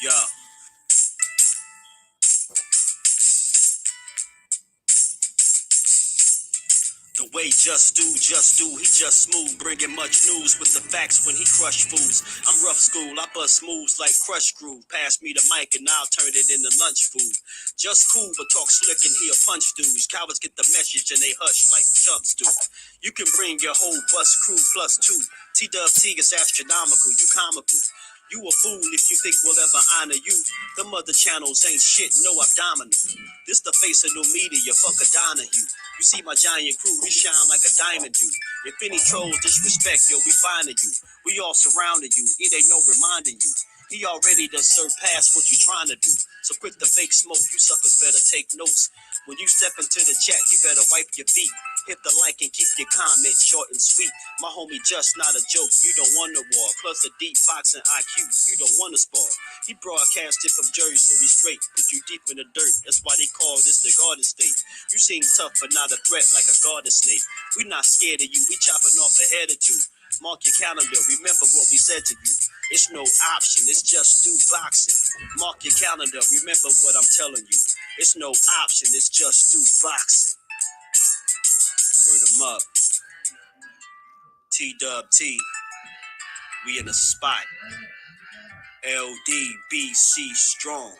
Yo. The way just do, he just smooth, bringing much news with the facts when he crush fools. I'm rough school, I bust moves like crush groove. Pass me the mic and I'll turn it into lunch food. Just cool, but talk slick and he'll punch dudes. Cowards get the message and they hush like chumps do. You can bring your whole bus crew plus two. T-Dub-T is astronomical, you comical. You a fool if you think we'll ever honor you. Them other channels ain't shit, no abdominal. This the face of new media, fuck a Donahue. You see my giant crew, we shine like a diamond do. If any trolls disrespect, yo, we finding you. We all surrounding you, it ain't no reminding you. He already done surpassed what you trying to do. So quit the fake smoke, you suckers better take notes. When you step into the chat, you better wipe your feet. Hit the like and keep your comment short and sweet. My homie just not a joke, you don't want to war. Plus a deep boxing IQ, you don't want to spar. He broadcasted from Jersey, so we straight. Put you deep in the dirt, that's why they call this the Garden State. You seem tough but not a threat like a garden snake. We not scared of you, we chopping off a head or two. Mark your calendar, remember what we said to you. It's no option, it's just do boxing. Mark your calendar, remember what I'm telling you. It's no option, it's just do boxing. Word 'em up. T-Dub-T. We in the spot. LDBC strong.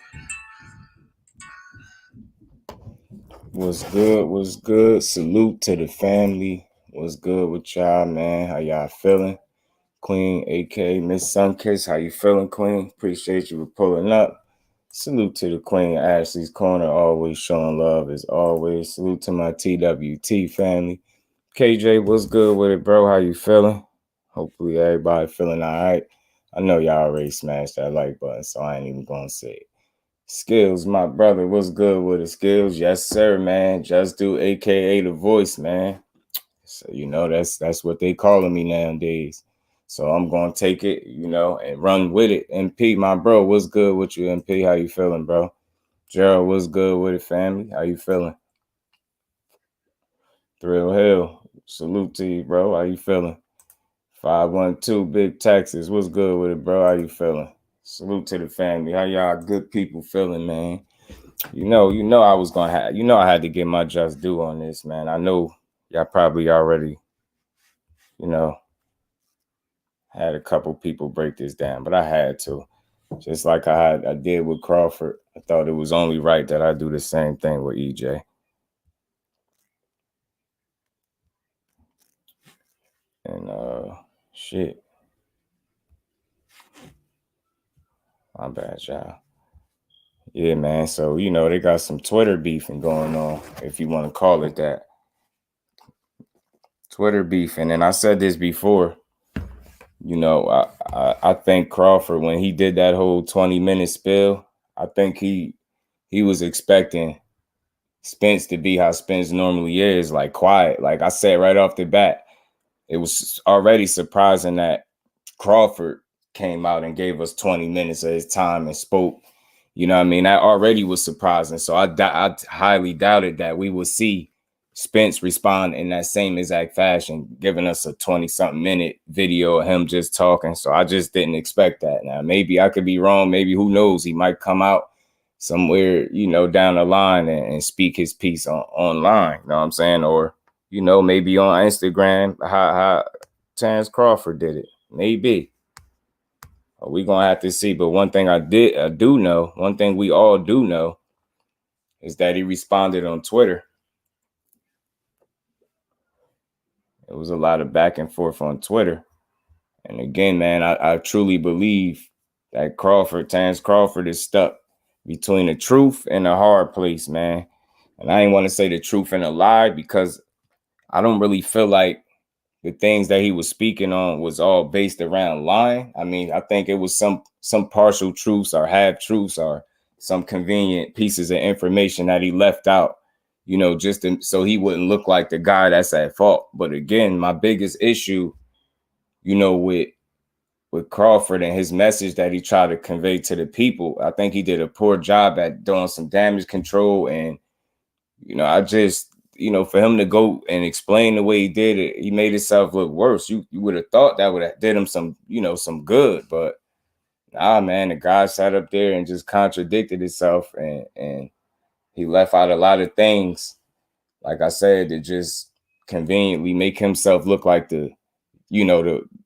What's good? What's good? Salute to the family. What's good with y'all, man? How y'all feeling? Queen, aka Miss Sunkiss, how you feeling, Queen? Appreciate you for pulling up. Salute to the Queen, Ashley's Corner, always showing love as always. Salute to my TWT family. KJ, what's good with it, bro? How you feeling? Hopefully everybody feeling all right. I know y'all already smashed that like button, so I ain't even gonna say it. Skills, my brother, what's good with the Skills? Yes, sir, man. Just do, aka the voice, man. So that's what they calling me nowadays. So I'm gonna take it, and run with it. MP, my bro, what's good with you, MP? How you feeling, bro? Gerald, what's good with it, family? How you feeling? Thrill Hill, salute to you, bro. How you feeling? 512 Big Texas, what's good with it, bro? How you feeling? Salute to the family. How y'all good people feeling, man? I was gonna have, I had to get my just due on this, man. I know y'all probably already, had a couple people break this down, but I had to. Just like I did with Crawford. I thought it was only right that I do the same thing with EJ. And shit. My bad, y'all. Yeah, man. So, they got some Twitter beefing going on, if you want to call it that. Twitter beefing. And I said this before. I think Crawford, when he did that whole 20-minute spill, I think he was expecting Spence to be how Spence normally is, like quiet. Like I said right off the bat, it was already surprising that Crawford came out and gave us 20 minutes of his time and spoke. You know what I mean? That already was surprising. So I highly doubted that we would see Spence respond in that same exact fashion, giving us a 20-something minute video of him just talking. So I just didn't expect that. Now, maybe I could be wrong. Maybe, who knows? He might come out somewhere, down the line and speak his piece online. You know what I'm saying? Or, maybe on Instagram, how Terrence Crawford did it. Maybe. We're going to have to see. But one thing I do know, one thing we all do know, is that he responded on Twitter. It was a lot of back and forth on Twitter. And again, man, I truly believe that Terrence Crawford is stuck between the truth and a hard place, man. And I ain't want to say the truth and a lie, because I don't really feel like the things that he was speaking on was all based around lying. I mean, I think it was some partial truths or half truths or some convenient pieces of information that he left out, just so he wouldn't look like the guy that's at fault. But again, my biggest issue, with Crawford and his message that he tried to convey to the people, I think he did a poor job at doing some damage control. And, I just, for him to go and explain the way he did it, he made himself look worse. You would have thought that would have did him some, some good, but Nah, man, the guy sat up there and just contradicted himself, and he left out a lot of things, like I said, to just conveniently make himself look like the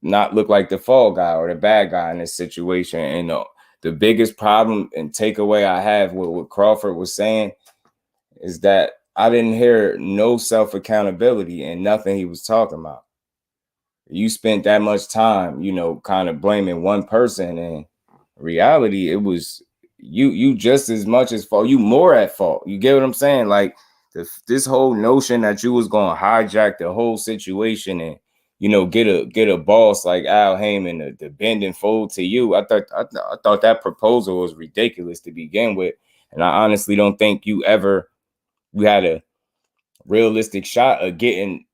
not look like the fall guy or the bad guy in this situation. And the biggest problem and takeaway I have with what Crawford was saying is that I didn't hear no self accountability and nothing he was talking about. You spent that much time, kind of blaming one person, and reality, it was you just as much as fault, you more at fault. You get what I'm saying? Like this whole notion that you was going to hijack the whole situation and get a boss like Al Heyman to bend and fold to you. I thought that proposal was ridiculous to begin with, and I honestly don't think you had a realistic shot of getting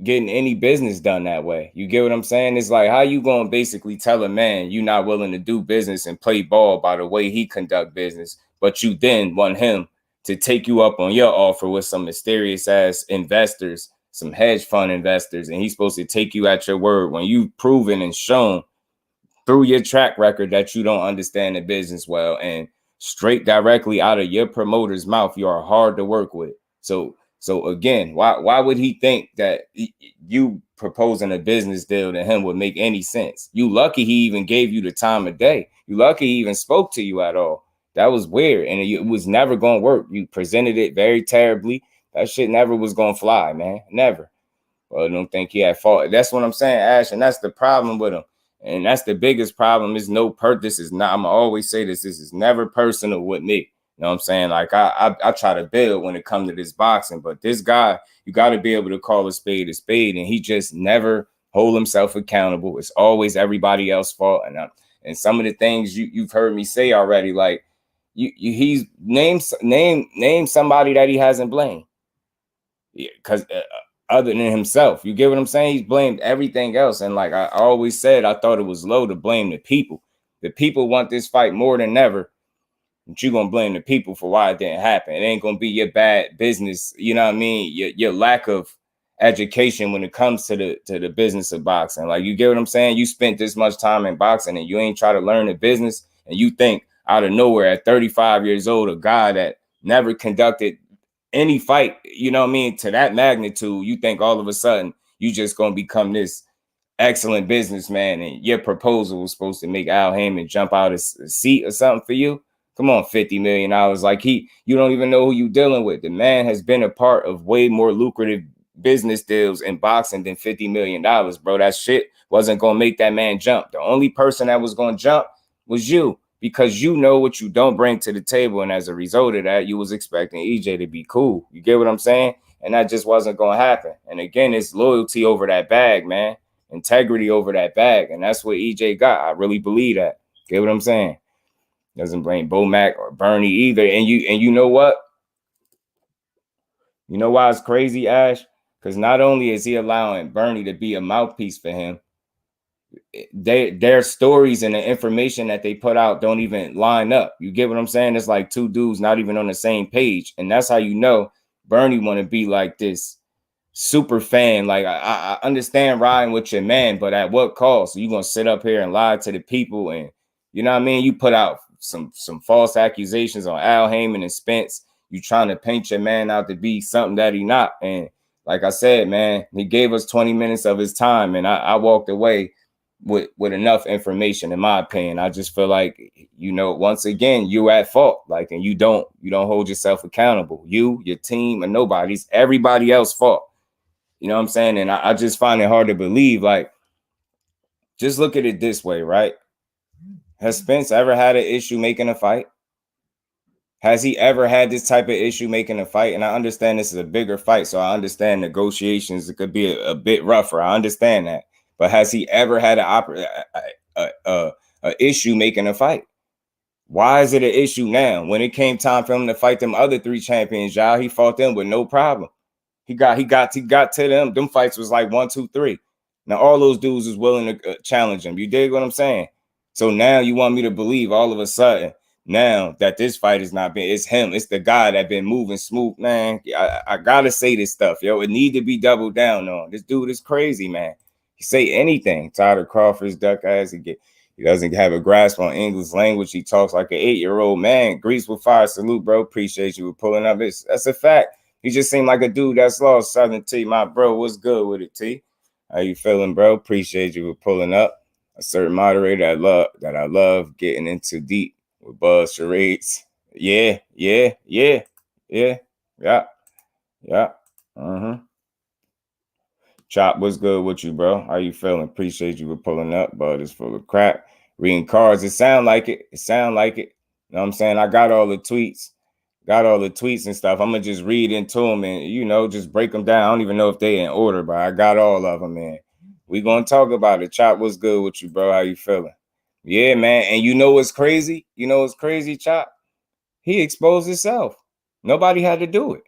any business done that way. You get what I'm saying? It's like, how you going to basically tell a man you're not willing to do business and play ball by the way he conduct business, but you then want him to take you up on your offer with some mysterious ass investors, some hedge fund investors, and he's supposed to take you at your word when you've proven and shown through your track record that you don't understand the business well, and straight directly out of your promoter's mouth, you are hard to work with. So again, why would he think that you proposing a business deal to him would make any sense? You lucky he even gave you the time of day. You lucky he even spoke to you at all. That was weird, and it was never going to work. You presented it very terribly. That shit never was going to fly, man. Never. Well, I don't think he had fault. That's what I'm saying, Ash, and that's the problem with him. And that's the biggest problem. Is no purpose. Is not. I'm gonna always say this. This is never personal with me. You know what I'm saying? Like I try to build when it comes to this boxing, but this guy, you got to be able to call a spade, and he just never hold himself accountable. It's always everybody else's fault, and some of the things you've heard me say already, like he's name somebody that he hasn't blamed, because other than himself. You get what I'm saying? He's blamed everything else. And like I always said, I thought it was low to blame the people. The people want this fight more than ever. But you're going to blame the people for why it didn't happen. It ain't going to be your bad business. You know what I mean? Your lack of education when it comes to the business of boxing. Like, you get what I'm saying? You spent this much time in boxing and you ain't try to learn the business. And you think out of nowhere at 35 years old, a guy that never conducted any fight, you know what I mean, to that magnitude, you think all of a sudden you just gonna become this excellent businessman, and your proposal was supposed to make Al Heyman jump out his seat or something for you. Come on, $50 million. Like, you don't even know who you dealing with. The man has been a part of way more lucrative business deals in boxing than $50 million, bro. That shit wasn't gonna make that man jump. The only person that was gonna jump was you, because you know what you don't bring to the table. And as a result of that, you was expecting EJ to be cool. You get what I'm saying? And that just wasn't going to happen. And again, it's loyalty over that bag, man. Integrity over that bag. And that's what EJ got. I really believe that. Get what I'm saying? Doesn't blame Bomac or Bernie either. And you know what? You know why it's crazy, Ash? Because not only is he allowing Bernie to be a mouthpiece for him, their stories and the information that they put out don't even line up. You get what I'm saying? It's like two dudes not even on the same page. And that's how you know Bernie want to be like this super fan. Like, I understand riding with your man, but at what cost? You gonna sit up here and lie to the people? And you know what I mean? You put out some false accusations on Al Heyman and Spence. You trying to paint your man out to be something that he not. And like I said, man, he gave us 20 minutes of his time, and I walked away with enough information, in my opinion. I just feel like, once again, you at fault. Like, and you don't hold yourself accountable. You, your team, and nobody's everybody else's fault. You know what I'm saying? And I just find it hard to believe. Like, just look at it this way, right? Has Spence ever had an issue making a fight? Has he ever had this type of issue making a fight? And I understand this is a bigger fight, so I understand negotiations, it could be a bit rougher. I understand that. But has he ever had a issue making a fight? Why is it an issue now? When it came time for him to fight them other three champions, y'all, he fought them with no problem. He got to them. Them fights was like 1, 2, 3. Now all those dudes was willing to challenge him. You dig what I'm saying? So now you want me to believe all of a sudden now that this fight is not been, it's him. It's the guy that been moving smooth, man. I gotta say this stuff, yo. It need to be doubled down on. This dude is crazy, man. He say anything. Tired of Crawford's duck ass. He He doesn't have a grasp on English language. He talks like an 8-year-old man. Greets with fire. Salute, bro. Appreciate you for pulling up. That's a fact. He just seemed like a dude that's lost. Southern T, my bro. What's good with it, T? How you feeling, bro? Appreciate you for pulling up. A certain moderator I love getting into deep with buzz charades. Yeah. Chop, what's good with you, bro? How you feeling? Appreciate you for pulling up, but it's full of crap. Reading cards. It sound like it. You know what I'm saying? I got all the tweets. And stuff. I'm going to just read into them and, just break them down. I don't even know if they in order, but I got all of them, man. We going to talk about it. Chop, what's good with you, bro? How you feeling? Yeah, man. And you know what's crazy? Chop? He exposed himself. Nobody had to do it.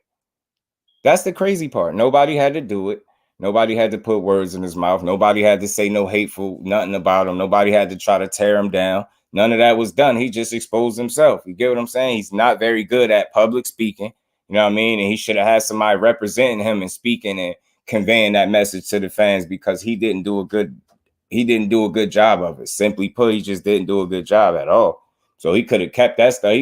That's the crazy part. Nobody had to do it. Nobody had to put words in his mouth. Nobody had to say no hateful, nothing about him. Nobody had to try to tear him down. None of that was done. He just exposed himself. You get what I'm saying? He's not very good at public speaking. You know what I mean? And he should have had somebody representing him and speaking and conveying that message to the fans because he didn't do a good job of it. Simply put, he just didn't do a good job at all. So he could have kept that stuff.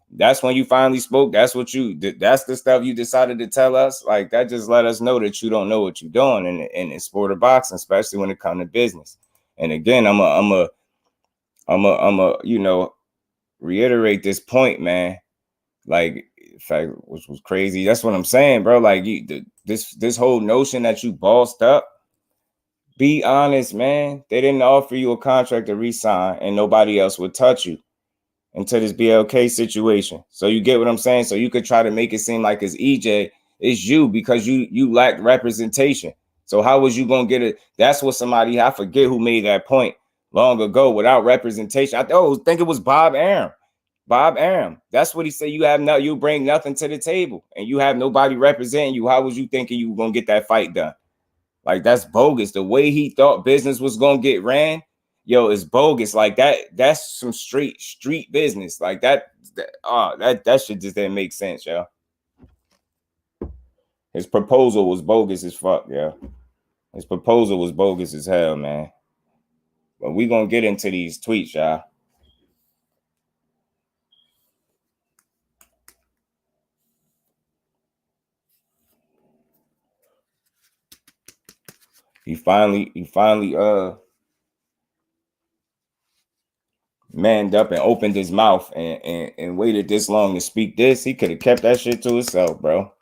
That's when you finally spoke. That's the stuff you decided to tell us. Like, that just let us know that you don't know what you're doing in sport of boxing, especially when it comes to business. And again, I'm a reiterate this point, man. Like, in fact, which was crazy. That's what I'm saying, bro. Like, this whole notion that you bossed up. Be honest, man. They didn't offer you a contract to re-sign, and nobody else would touch you into this BLK situation. So you get what I'm saying? So you could try to make it seem like it's EJ, it's you because you lack representation. So how was you gonna get it? That's what I forget who made that point long ago. Without representation, I think it was Bob Arum. That's what he said. You bring nothing to the table, and you have nobody representing you. How was you thinking you were gonna get that fight done? Like, that's bogus. The way he thought business was gonna get ran, it's bogus. Like, that's some street business. Like, that shit just didn't make sense, yo. His proposal was bogus as fuck, yo. His proposal was bogus as hell, man. But we gonna get into these tweets, y'all. He finally manned up and opened his mouth and waited this long to speak this. He could have kept that shit to himself, bro.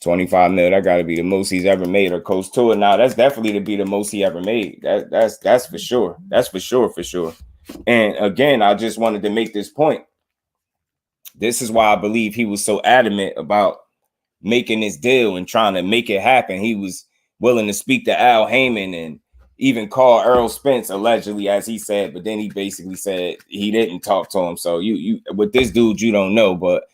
25 mil, that gotta be the most he's ever made, or close to it. Now, that's definitely to be the most he ever made. That's for sure. That's for sure. And again, I just wanted to make this point. This is why I believe he was so adamant about making this deal and trying to make it happen. He was willing to speak to Al Heyman and even call Earl Spence, allegedly, as he said, but then he basically said he didn't talk to him. So you with this dude, you don't know, but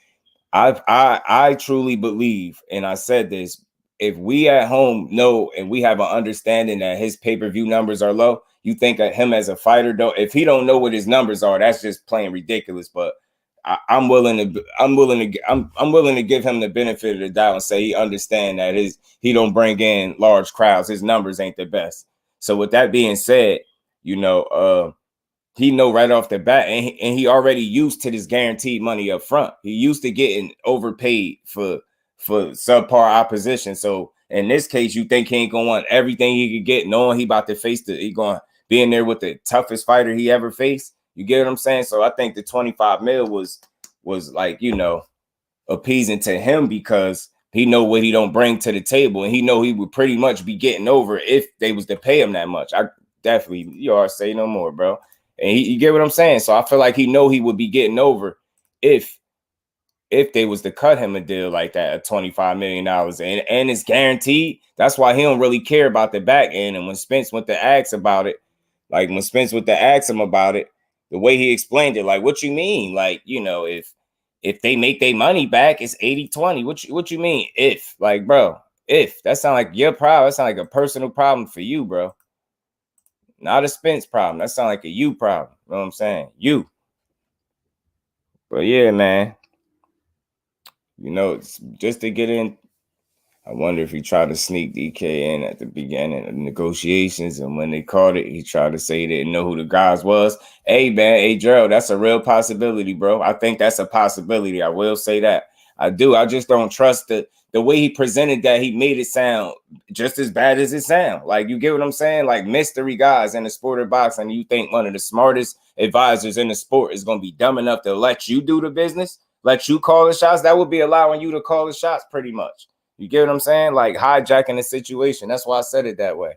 I truly believe, and I said this, if we at home know and we have an understanding that his pay-per-view numbers are low, you think of him as a fighter, though. If he don't know what his numbers are, that's just plain ridiculous. But I'm willing to give him the benefit of the doubt and say he understand that he don't bring in large crowds. His numbers ain't the best. So with that being said, he know right off the bat, and he already used to this guaranteed money up front. He used to getting overpaid for subpar opposition. So in this case, you think he ain't gonna want everything he could get, knowing he about to he gonna be in there with the toughest fighter he ever faced. You get what I'm saying? So I think the 25 mil was like, appeasing to him because he know what he don't bring to the table, and he know he would pretty much be getting over if they was to pay him that much. I definitely, say no more, bro. And you get what I'm saying? So I feel like he know he would be getting over if they was to cut him a deal like that at $25 million and it's guaranteed. That's why he don't really care about the back end. And when Spence went to ask about it, the way he explained it, like, what you mean? Like, if they make their money back, it's 80-20. What you mean? If, like, bro, if that sound like your problem, that sound like a personal problem for you, bro. Not a Spence problem. That sound like a you problem. You know what I'm saying? You. But yeah, man. Just to get in. I wonder if he tried to sneak DK in at the beginning of negotiations, and when they caught it, he tried to say he didn't know who the guys was. Hey, man, hey, Gerald, that's a real possibility, bro. I think that's a possibility. I will say that. I do. I just don't trust the way he presented that. He made it sound just as bad as it sound. Like, you get what I'm saying? Like, mystery guys in the sport of boxing, you think one of the smartest advisors in the sport is going to be dumb enough to let you do the business, let you call the shots? That would be allowing you to call the shots pretty much. You get what I'm saying? Like hijacking the situation. That's why I said it that way.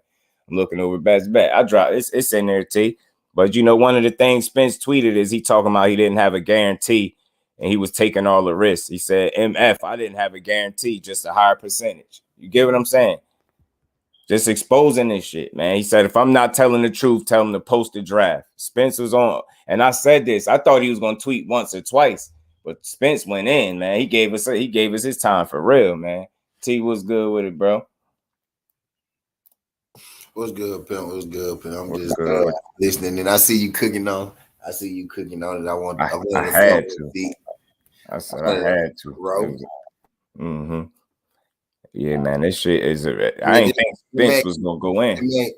I'm looking over best bet. I dropped it's in there, T. But you know, one of the things Spence tweeted is he talking about he didn't have a guarantee and he was taking all the risks. He said, MF, I didn't have a guarantee, just a higher percentage. You get what I'm saying? Just exposing this shit, man. He said, if I'm not telling the truth, tell him to post the draft. Spence was on, and I said this. I thought he was gonna tweet once or twice, but Spence went in, man. He gave us his time for real, man. T was good with it, bro. What's good, Pimp? What's good, Pimp? I'm just listening, and I see you cooking on. I see you cooking on it. I had to. I said I had to. Bro. Yeah, man, this shit is. I ain't think Spence was gonna go in. Man,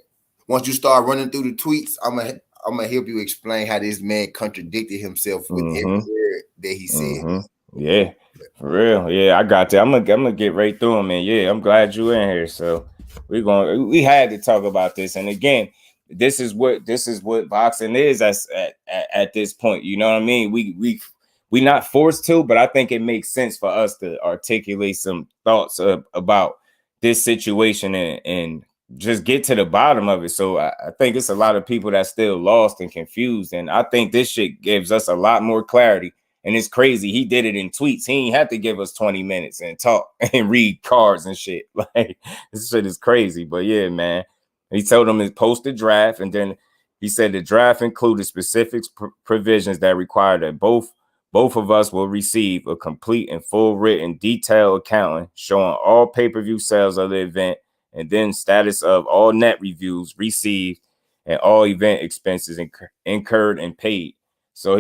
once you start running through the tweets, I'm gonna help you explain how this man contradicted himself with every word that he said. Yeah, for real. Yeah, I got that. I'm gonna get right through them, and yeah, I'm glad you in here. So we had to talk about this, and again, this is what boxing is at this point. You know what I mean? We not forced to, but I think it makes sense for us to articulate some thoughts about this situation and just get to the bottom of it. So I think it's a lot of people that's still lost and confused, and I think this shit gives us a lot more clarity. And it's crazy. He did it in tweets. He ain't had to give us 20 minutes and talk and read cards and shit. Like, this shit is crazy. But yeah, man. He told them to post the draft. And then he said the draft included specific provisions that require that both of us will receive a complete and full written detailed accounting showing all pay-per-view sales of the event and then status of all net reviews received and all event expenses incurred and paid. So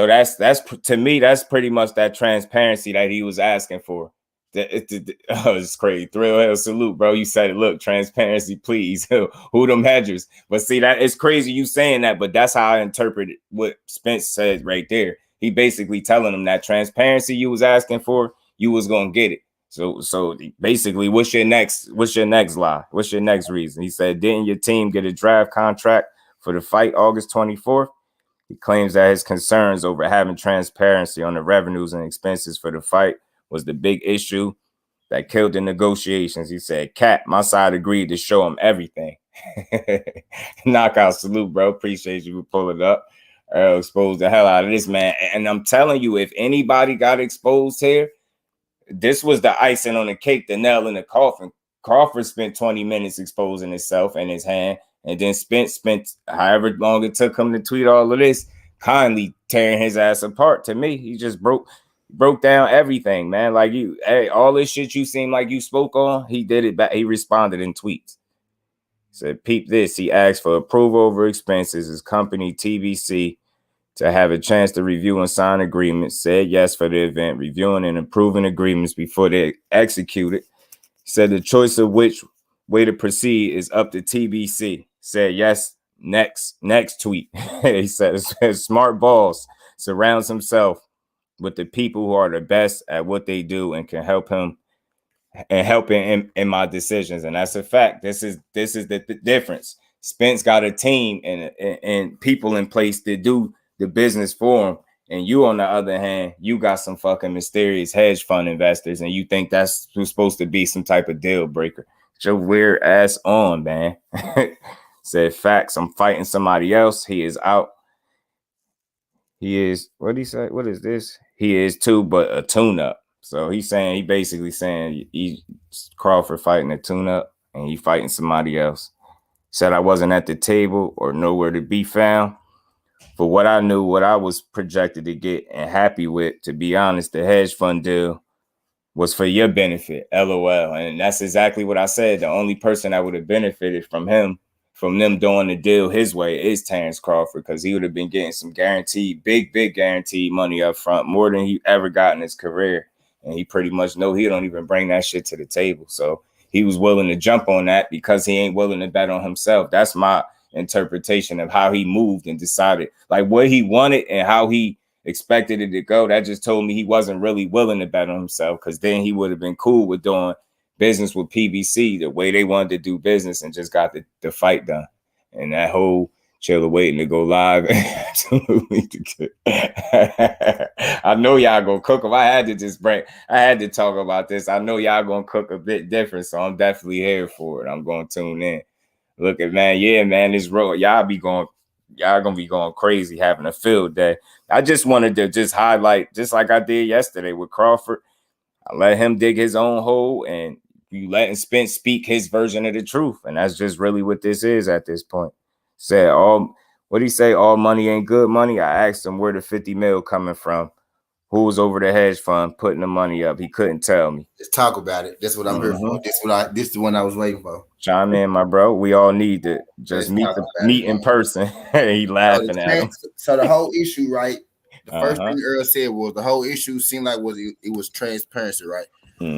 that's to me, that's pretty much that transparency that he was asking for. It's crazy. Thrill hell salute, bro. You said it. Look, transparency, please. Who them hedgers? But see, that it's crazy you saying that, but that's how I interpret what Spence said right there. He basically telling them that transparency you was asking for, you was gonna get it. So basically, what's your next lie? What's your next reason? He said, didn't your team get a draft contract for the fight August 24th? He claims that his concerns over having transparency on the revenues and expenses for the fight was the big issue that killed the negotiations. He said, Cat, my side agreed to show him everything. Knockout salute, bro. Appreciate you for pulling up. Exposed the hell out of this, man. And I'm telling you, if anybody got exposed here, this was the icing on the cake, the nail in the coffin. Crawford spent 20 minutes exposing himself and his hand. And then Spence spent however long it took him to tweet all of this, kindly tearing his ass apart. To me, he just broke down everything, man. Like all this shit you seem like you spoke on, he did it back. He responded in tweets. Said, peep this. He asked for approval over expenses. His company, TBC, to have a chance to review and sign agreements. Said yes for the event, reviewing and approving agreements before they executed. Said the choice of which way to proceed is up to TBC. Said yes. Next tweet. He said smart boss surrounds himself with the people who are the best at what they do and can help him and helping in my decisions. And that's a fact. This is the difference. Spence got a team and people in place to do the business for him. And you, on the other hand, you got some fucking mysterious hedge fund investors, and you think that's supposed to be some type of deal breaker. Get your weird ass on, man. Said facts. I'm fighting somebody else. He is out. He is, what did he say? What is this? He is too, but a tune-up. So he basically saying he Crawford fighting a tune-up and he fighting somebody else. Said I wasn't at the table or nowhere to be found. For what I knew, what I was projected to get and happy with, to be honest, the hedge fund deal was for your benefit, LOL. And that's exactly what I said. The only person that would have benefited from them doing the deal his way is Terrence Crawford, because he would have been getting some guaranteed, big guaranteed money up front, more than he ever got in his career. and he pretty much know he don't even bring that shit to the table. So he was willing to jump on that because he ain't willing to bet on himself. That's my interpretation of how he moved and decided like what he wanted and how he expected it to go. That just told me he wasn't really willing to bet on himself, because then he would have been cool with doing business with PBC the way they wanted to do business and just got the fight done. And that whole Chiller waiting to go live. Absolutely. I know y'all gonna cook them. I had to talk about this. I know y'all gonna cook a bit different, so I'm definitely here for it. I'm gonna tune in. Look at man, yeah, man, this road, y'all gonna be going crazy having a field day. I just wanted to just highlight, just like I did yesterday with Crawford. I let him dig his own hole, and you letting Spence speak his version of the truth, and that's just really what this is at this point. Said what he say? All money ain't good money. I asked him where the 50 mil coming from. Who was over the hedge fund putting the money up? He couldn't tell me. Let's talk about it. That's what I'm here for. This is the one I was waiting for. Chime in, my bro. We all need to just meet in person. He laughing at him. So the whole issue, right? The first thing Earl said was the whole issue seemed like it was transparency, right?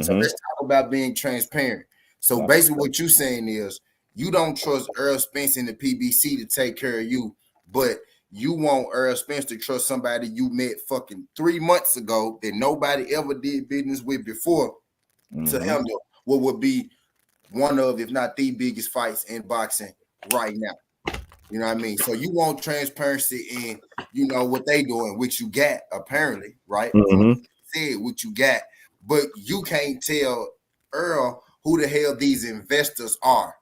So let's talk about being transparent. So basically what you're saying is you don't trust Earl Spence and the PBC to take care of you, but you want Earl Spence to trust somebody you met fucking 3 months ago that nobody ever did business with before to handle what would be one of, if not the biggest fights in boxing right now. You know what I mean? So you want transparency in, you know, what they doing, which you got apparently, right? Said what you got, but you can't tell Earl who the hell these investors are.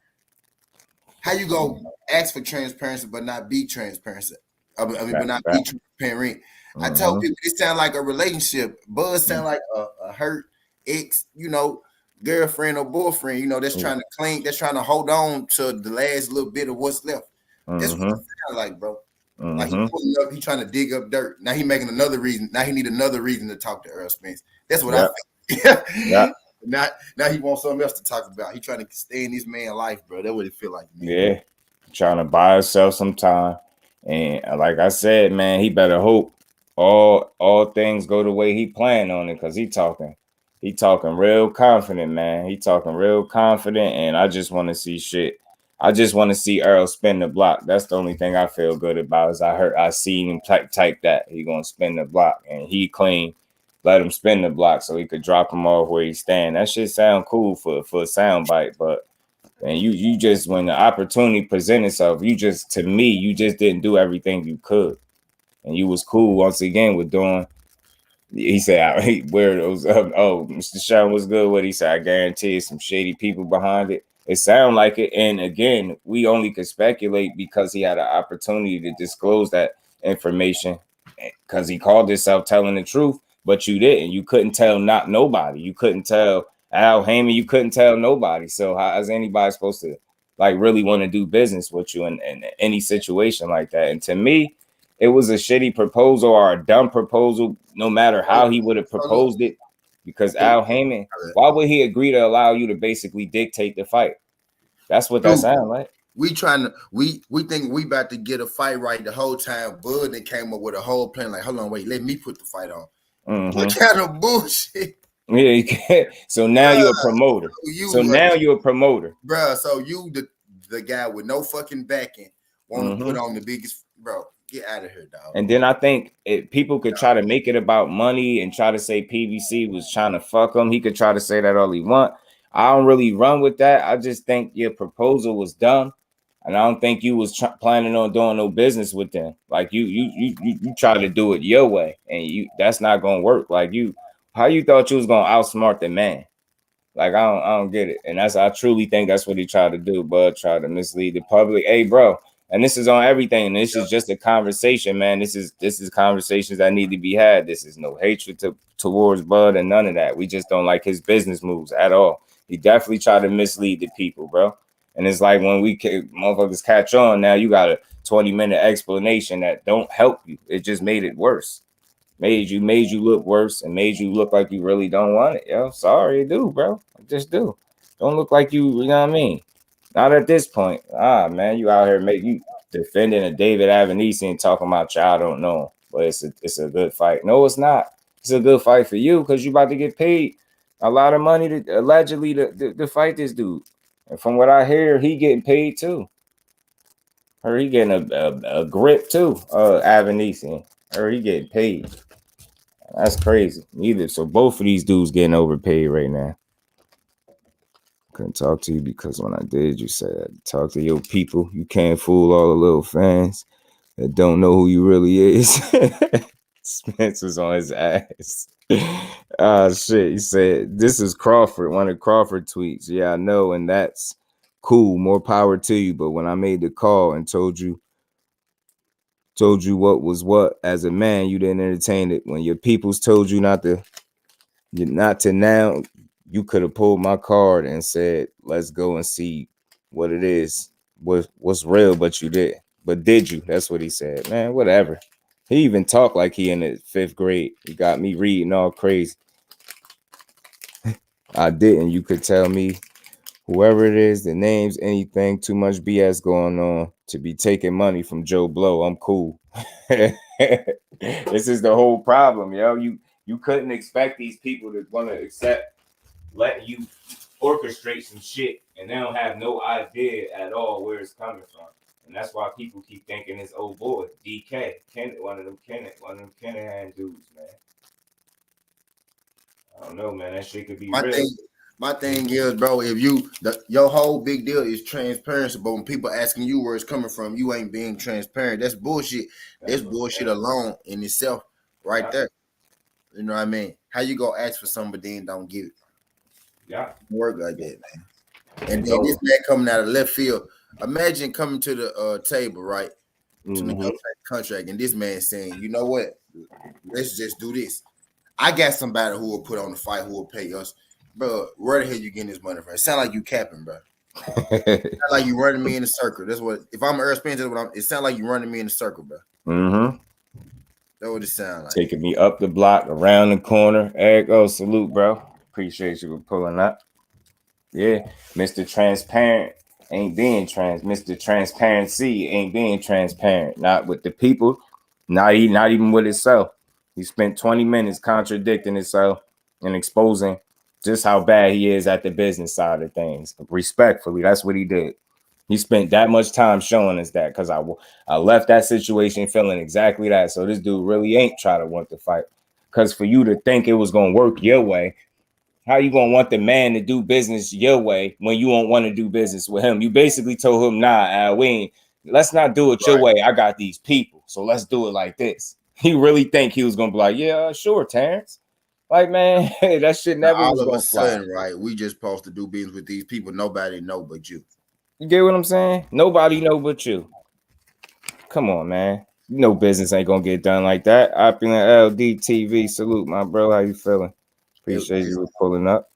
How you go ask for transparency but not be transparent? But not be transparent. I tell people it sound like a relationship. Buzz sound like a hurt ex, you know, girlfriend or boyfriend, you know, that's trying to cling, that's trying to hold on to the last little bit of what's left. That's what it sounds like, bro. Like he pulling up, he trying to dig up dirt. Now he making another reason. Now he need another reason to talk to Earl Spence. That's what I think. Now he wants something else to talk about. He trying to stay in this man's life, bro. That's what it feel like to me. Yeah, trying to buy himself some time. And like I said, man, he better hope all things go the way he planned on it, because he talking real confident, man. He talking real confident, and I just want to see shit. I just want to see Earl spin the block. That's the only thing I feel good about. Is I seen him type that he gonna spin the block, and he clean. Let him spin the block so he could drop him off where he stand. That shit sound cool for a sound bite, but and you just, when the opportunity presents itself, you just didn't do everything you could, and you was cool once again with doing. He said, "Where those? Oh, Mr. Sean was good." What he said, I guarantee some shady people behind it. It sounded like it, and again, we only could speculate because he had an opportunity to disclose that information, because he called himself telling the truth, but you didn't. You couldn't tell nobody. You couldn't tell Al Heyman. You couldn't tell nobody. So how is anybody supposed to like really want to do business with you in any situation like that? And to me, it was a shitty proposal or a dumb proposal, no matter how he would have proposed it. Because Al Heyman, why would he agree to allow you to basically dictate the fight? That's what that sounds like. We think we about to get a fight right the whole time. Bud then came up with a whole plan. Like, hold on, wait, let me put the fight on. What kind of bullshit? Yeah, you can't. So now you're a promoter. You're a promoter, bro. So you the guy with no fucking backing want to put on the biggest, bro. Get out of here, dog. And then I think people could try to make it about money and try to say PBC was trying to fuck him. He could try to say that all he want. I don't really run with that. I just think your proposal was dumb, and I don't think you was planning on doing no business with them. Like you try to do it your way, and that's not gonna work. Like how you thought you was gonna outsmart the man? Like I don't get it. And I truly think that's what he tried to do. Bud tried to mislead the public. Hey, bro. And this is on everything. And this is just a conversation, man. This is conversations that need to be had. This is no hatred towards Bud and none of that. We just don't like his business moves at all. He definitely tried to mislead the people, bro. And it's like when motherfuckers catch on, now you got a 20-minute explanation that don't help you. It just made it worse. Made you look worse and made you look like you really don't want it. Yo, sorry, do, bro. I just do. Don't look like you know what I mean? Not at this point. Man, you out here you defending a David Avenese and talking about y'all don't know. But it's a good fight. No, it's not. It's a good fight for you because you about to get paid a lot of money to allegedly to fight this dude. And from what I hear, he getting paid too. Or he getting a grip too. Avanesian. Or he getting paid. That's crazy. Either so both of these dudes getting overpaid right now. Couldn't talk to you because when I did, you said talk to your people. You can't fool all the little fans that don't know who you really is. Spence was on his ass. Shit. He said, this is Crawford, one of Crawford tweets. Yeah, I know, and that's cool. More power to you. But when I made the call and told you what was what, as a man, you didn't entertain it. When your peoples told you not to now, you could have pulled my card and said, let's go and see what it is. What's real, but you did. But did you? That's what he said. Man, whatever. He even talked like he in the 5th grade. He got me reading all crazy. I didn't. You could tell me whoever it is, the names, anything, too much BS going on to be taking money from Joe Blow. I'm cool. This is the whole problem, yo. You couldn't expect these people to want to accept letting you orchestrate some shit and they don't have no idea at all where it's coming from. And that's why people keep thinking it's old boy, DK, one of them Kennehan dudes, man. I don't know, man. That shit could be real. My thing is, bro, if your whole big deal is transparency, but when people asking you where it's coming from, you ain't being transparent. That's bullshit. That's bullshit alone in itself, right there. You know what I mean? How you gonna ask for something but then don't give it? Yeah, work like that, man. And then this man coming out of left field. Imagine coming to the table, right, to negotiate a contract, and this man saying, "You know what? Let's just do this. I got somebody who will put on the fight, who will pay us." Bro, where the hell you getting this money from? It sound like you capping, bro. It sound like you running me in a circle. That's what. If I'm Earl Spence, that's what it sound like you running me in a circle, bro. That's what it sound like. Taking me up the block, around the corner. Eric, salute, bro. Appreciate you for pulling up. Yeah, Mr. Transparent ain't being Mr. Transparency ain't being transparent. Not with the people, not even with itself. He spent 20 minutes contradicting himself and exposing just how bad he is at the business side of things. Respectfully, that's what he did. He spent that much time showing us that because I left that situation feeling exactly that. So this dude really ain't trying to want to fight. Because for you to think it was going to work your way, how you going to want the man to do business your way when you don't want to do business with him? You basically told him, nah, let's not do it your way. I got these people. So let's do it like this. He really think he was going to be like, yeah, sure, Terrence. Like, man, that shit never all was of gonna a sudden, fly. Right? We just supposed to do business with these people. Nobody know but you. You get what I'm saying? Nobody know but you. Come on, man. You know business ain't gonna get done like that. Opulent LDTV, salute, my bro. How you feeling? Appreciate you pulling up.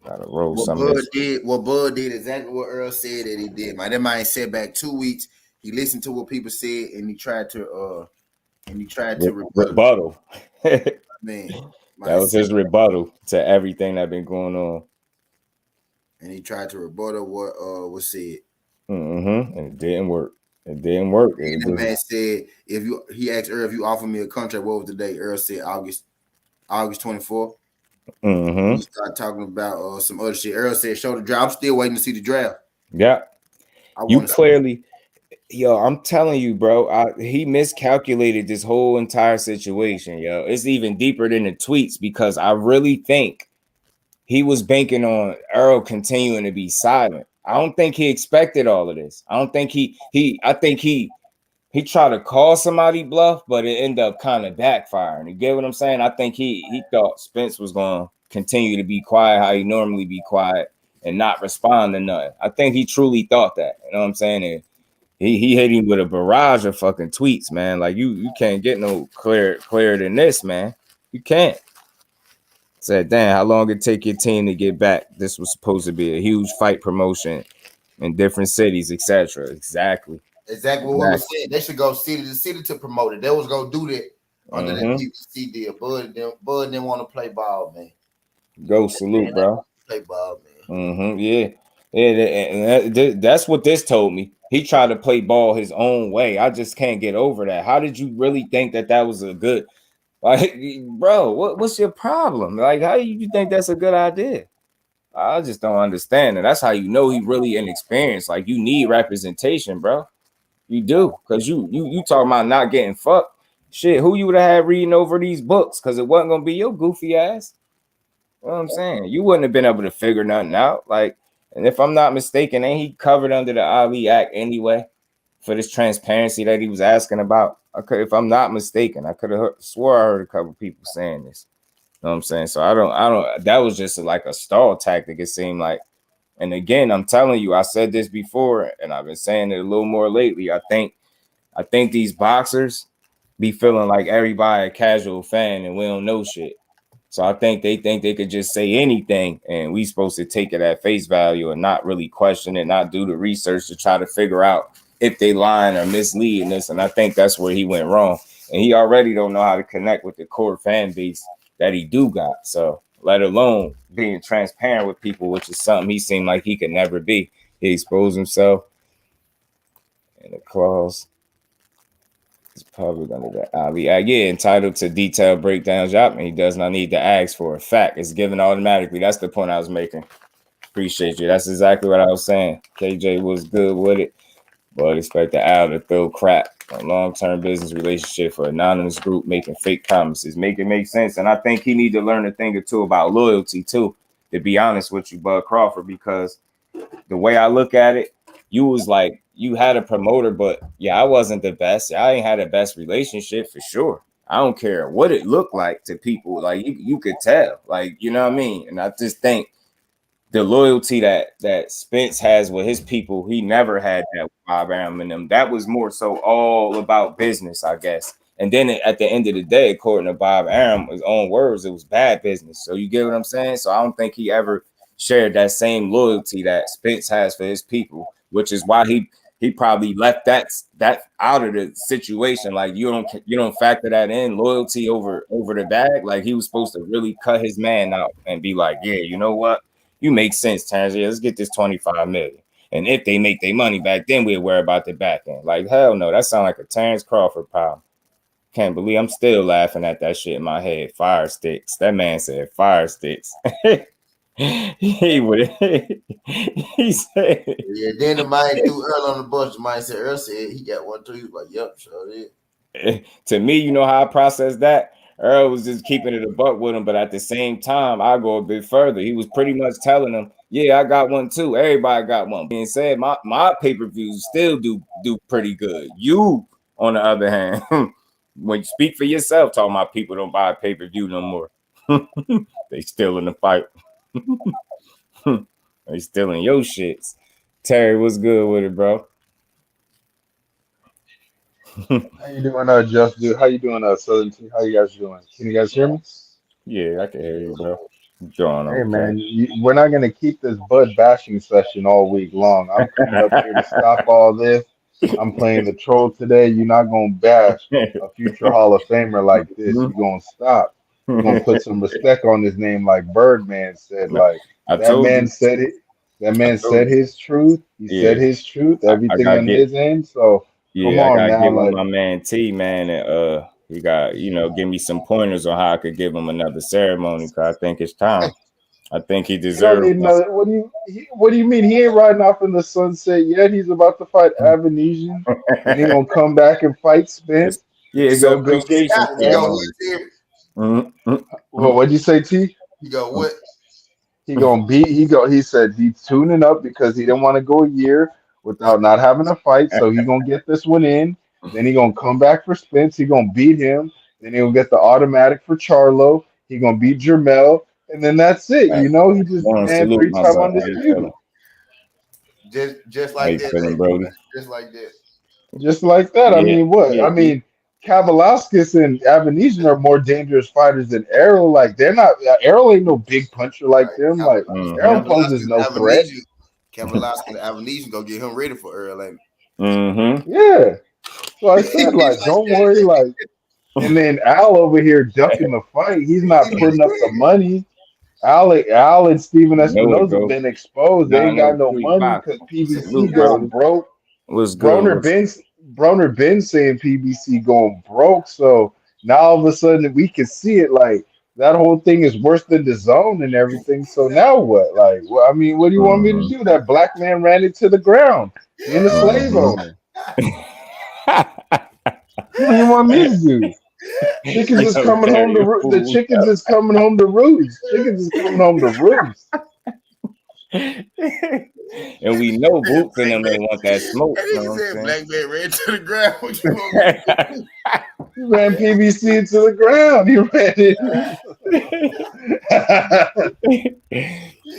Gotta roll what Bud did exactly what Earl said that he did. Man, that man said back 2 weeks. He listened to what people said and he tried to rebuttal. Man, that was his rebuttal to everything that been going on. And he tried to rebuttal what was said. And it didn't work. It didn't work. And the man said, he asked Earl if you offer me a contract, what was the date? Earl said August 24th. We started talking about some other shit. Earl said, show the draft. I'm still waiting to see the draft. Yeah. You clearly, yo, I'm telling you, bro, he miscalculated this whole entire situation, yo. It's even deeper than the tweets because I really think he was banking on Earl continuing to be silent. I don't think he expected all of this. I don't think I think he tried to call somebody bluff, but it ended up kind of backfiring. You get what I'm saying? I think he thought Spence was going to continue to be quiet how he normally be quiet and not respond to nothing. I think he truly thought that. You know what I'm saying? And he hit him with a barrage of fucking tweets, man. Like you can't get no clearer than this, man. You can't. Said, damn, how long it take your team to get back? This was supposed to be a huge fight promotion in different cities, etc. Exactly what was said. They should go city to city to promote it. They was gonna do that under the PPC deal. Bud didn't want to play ball, man. Go salute, bro. Play ball, man. Yeah. And that's what this told me. He tried to play ball his own way. I just can't get over that. How did you really think that was a good? Like, bro, what's your problem? Like, how you think that's a good idea? I just don't understand. And that's how you know he really inexperienced. Like, you need representation, bro. You do, because you talking about not getting fucked. Shit, who you would have had reading over these books? Because it wasn't gonna be your goofy ass. You know what I'm saying? You wouldn't have been able to figure nothing out. Like, and if I'm not mistaken, ain't he covered under the Ali Act anyway for this transparency that he was asking about? If I'm not mistaken, I could have swore I heard a couple people saying this. You know what I'm saying? So I don't. That was just like a stall tactic. It seemed like. And again, I'm telling you, I said this before, and I've been saying it a little more lately. I think these boxers be feeling like everybody a casual fan, and we don't know shit. So I think they could just say anything, and we supposed to take it at face value and not really question it, not do the research to try to figure out if they lying or misleading us. And I think that's where he went wrong. And he already don't know how to connect with the core fan base that he do got. So let alone being transparent with people, which is something he seemed like he could never be. He exposed himself in the clause. It's public under the Ali Act. Yeah, entitled to detailed breakdowns. Yup, and he does not need to ask for a fact. It's given automatically. That's the point I was making. Appreciate you. That's exactly what I was saying. KJ was good with it, but expect the Al to throw crap on long-term business relationship for anonymous group making fake promises. Make it make sense. And I think he need to learn a thing or two about loyalty too, to be honest with you, Bud Crawford, because the way I look at it, you was like, you had a promoter, but yeah, I wasn't the best. I ain't had the best relationship for sure. I don't care what it looked like to people. Like you could tell, like, you know what I mean? And I just think the loyalty that Spence has with his people, he never had that with Bob Arum and them. That was more so all about business, I guess. And then at the end of the day, according to Bob Arum, his own words, it was bad business. So you get what I'm saying? So I don't think he ever shared that same loyalty that Spence has for his people, which is why he probably left that out of the situation. Like you don't factor that in, loyalty over the bag. Like he was supposed to really cut his man out and be like, yeah, you know what? You make sense, Terrence. Yeah, let's get this 25 million. And if they make their money back, then we'll worry about the back end. Like, hell no, that sounds like a Terrence Crawford problem. Can't believe I'm still laughing at that shit in my head. Fire sticks. That man said fire sticks. He would. He said. Yeah. Then the man threw Earl on the bus. The man said Earl said he got one too. He was like, "Yep, sure did." To me, you know how I process that. Earl was just keeping it a buck with him, but at the same time, I go a bit further. He was pretty much telling him, "Yeah, I got one too. Everybody got one." Being said, my pay-per-views still do pretty good. You, on the other hand, when you speak for yourself, talking about people don't buy pay-per-view no more. They still in the fight. They still in your shits. Terry, what's good with it, bro? How you doing, Just Dude? How you doing, Southern T? How you guys doing? Can you guys hear me? Yeah, I can hear you, bro. Going Hey, on, man, we're not gonna keep this Bud bashing session all week long. I'm coming up here to stop all this. I'm playing the troll today. You're not gonna bash a future Hall of Famer like this. You're gonna stop. You're gonna put some respect on his name, like Birdman said. Like I that told man you. said it. That man said his truth. He said his truth. Everything on his end. So come I on gotta now, give him like. my man T, man, and he got give me some pointers on how I could give him another ceremony, because I think it's time. I think he You don't deserves need another. What do you mean? He ain't riding off in the sunset yet. He's about to fight Avanesian. Then he gonna come back and fight Spence. Then he it's an gonna go get appreciation He go ceremony. with Well, what'd you say, T? He go what? He gonna beat. He said he's tuning up because he didn't want to go a year without not having a fight. So he gonna get this one in. Then he gonna come back for Spence. He gonna beat him. Then he'll get the automatic for Charlo. He gonna beat Jermel. And then that's it. You know, he just man Salute, my three-time brother. How you undisputed. feeling? Just How like you that, feeling, Brody? just like that. Just like that. I mean, what? I mean, Kavalauskas and Avanesian are more dangerous fighters than Errol. Like, they're not. Errol ain't no big puncher like them. Like, Errol poses no threat. Kavalauskas and Avanesian go get him ready for Earl. Like, Yeah. So I said, like, don't worry. Like, and then Al over here ducking the fight. He's not putting up the money. Al and Steven Espinoza been exposed. They ain't got no money because PBC going broke. What's good? Broner Ben saying PBC going broke. So Now all of a sudden we can see it like that whole thing is worse than the zone and everything. So now what? Like, well, I mean, what do you want me to Mm-hmm. do? That black man ran it to the ground, being a slave Mm-hmm. owner. What do you want me to do? Chickens is Yo, coming home Terry, to a roost. The fool. chickens is coming home to roost. Chickens is coming home to roost. And we know Boots and them ain't want that smoke. And You he know what said, I'm "Black man ran to the ground." What you want me to saying? do? He ran PBC into the ground. He ran it.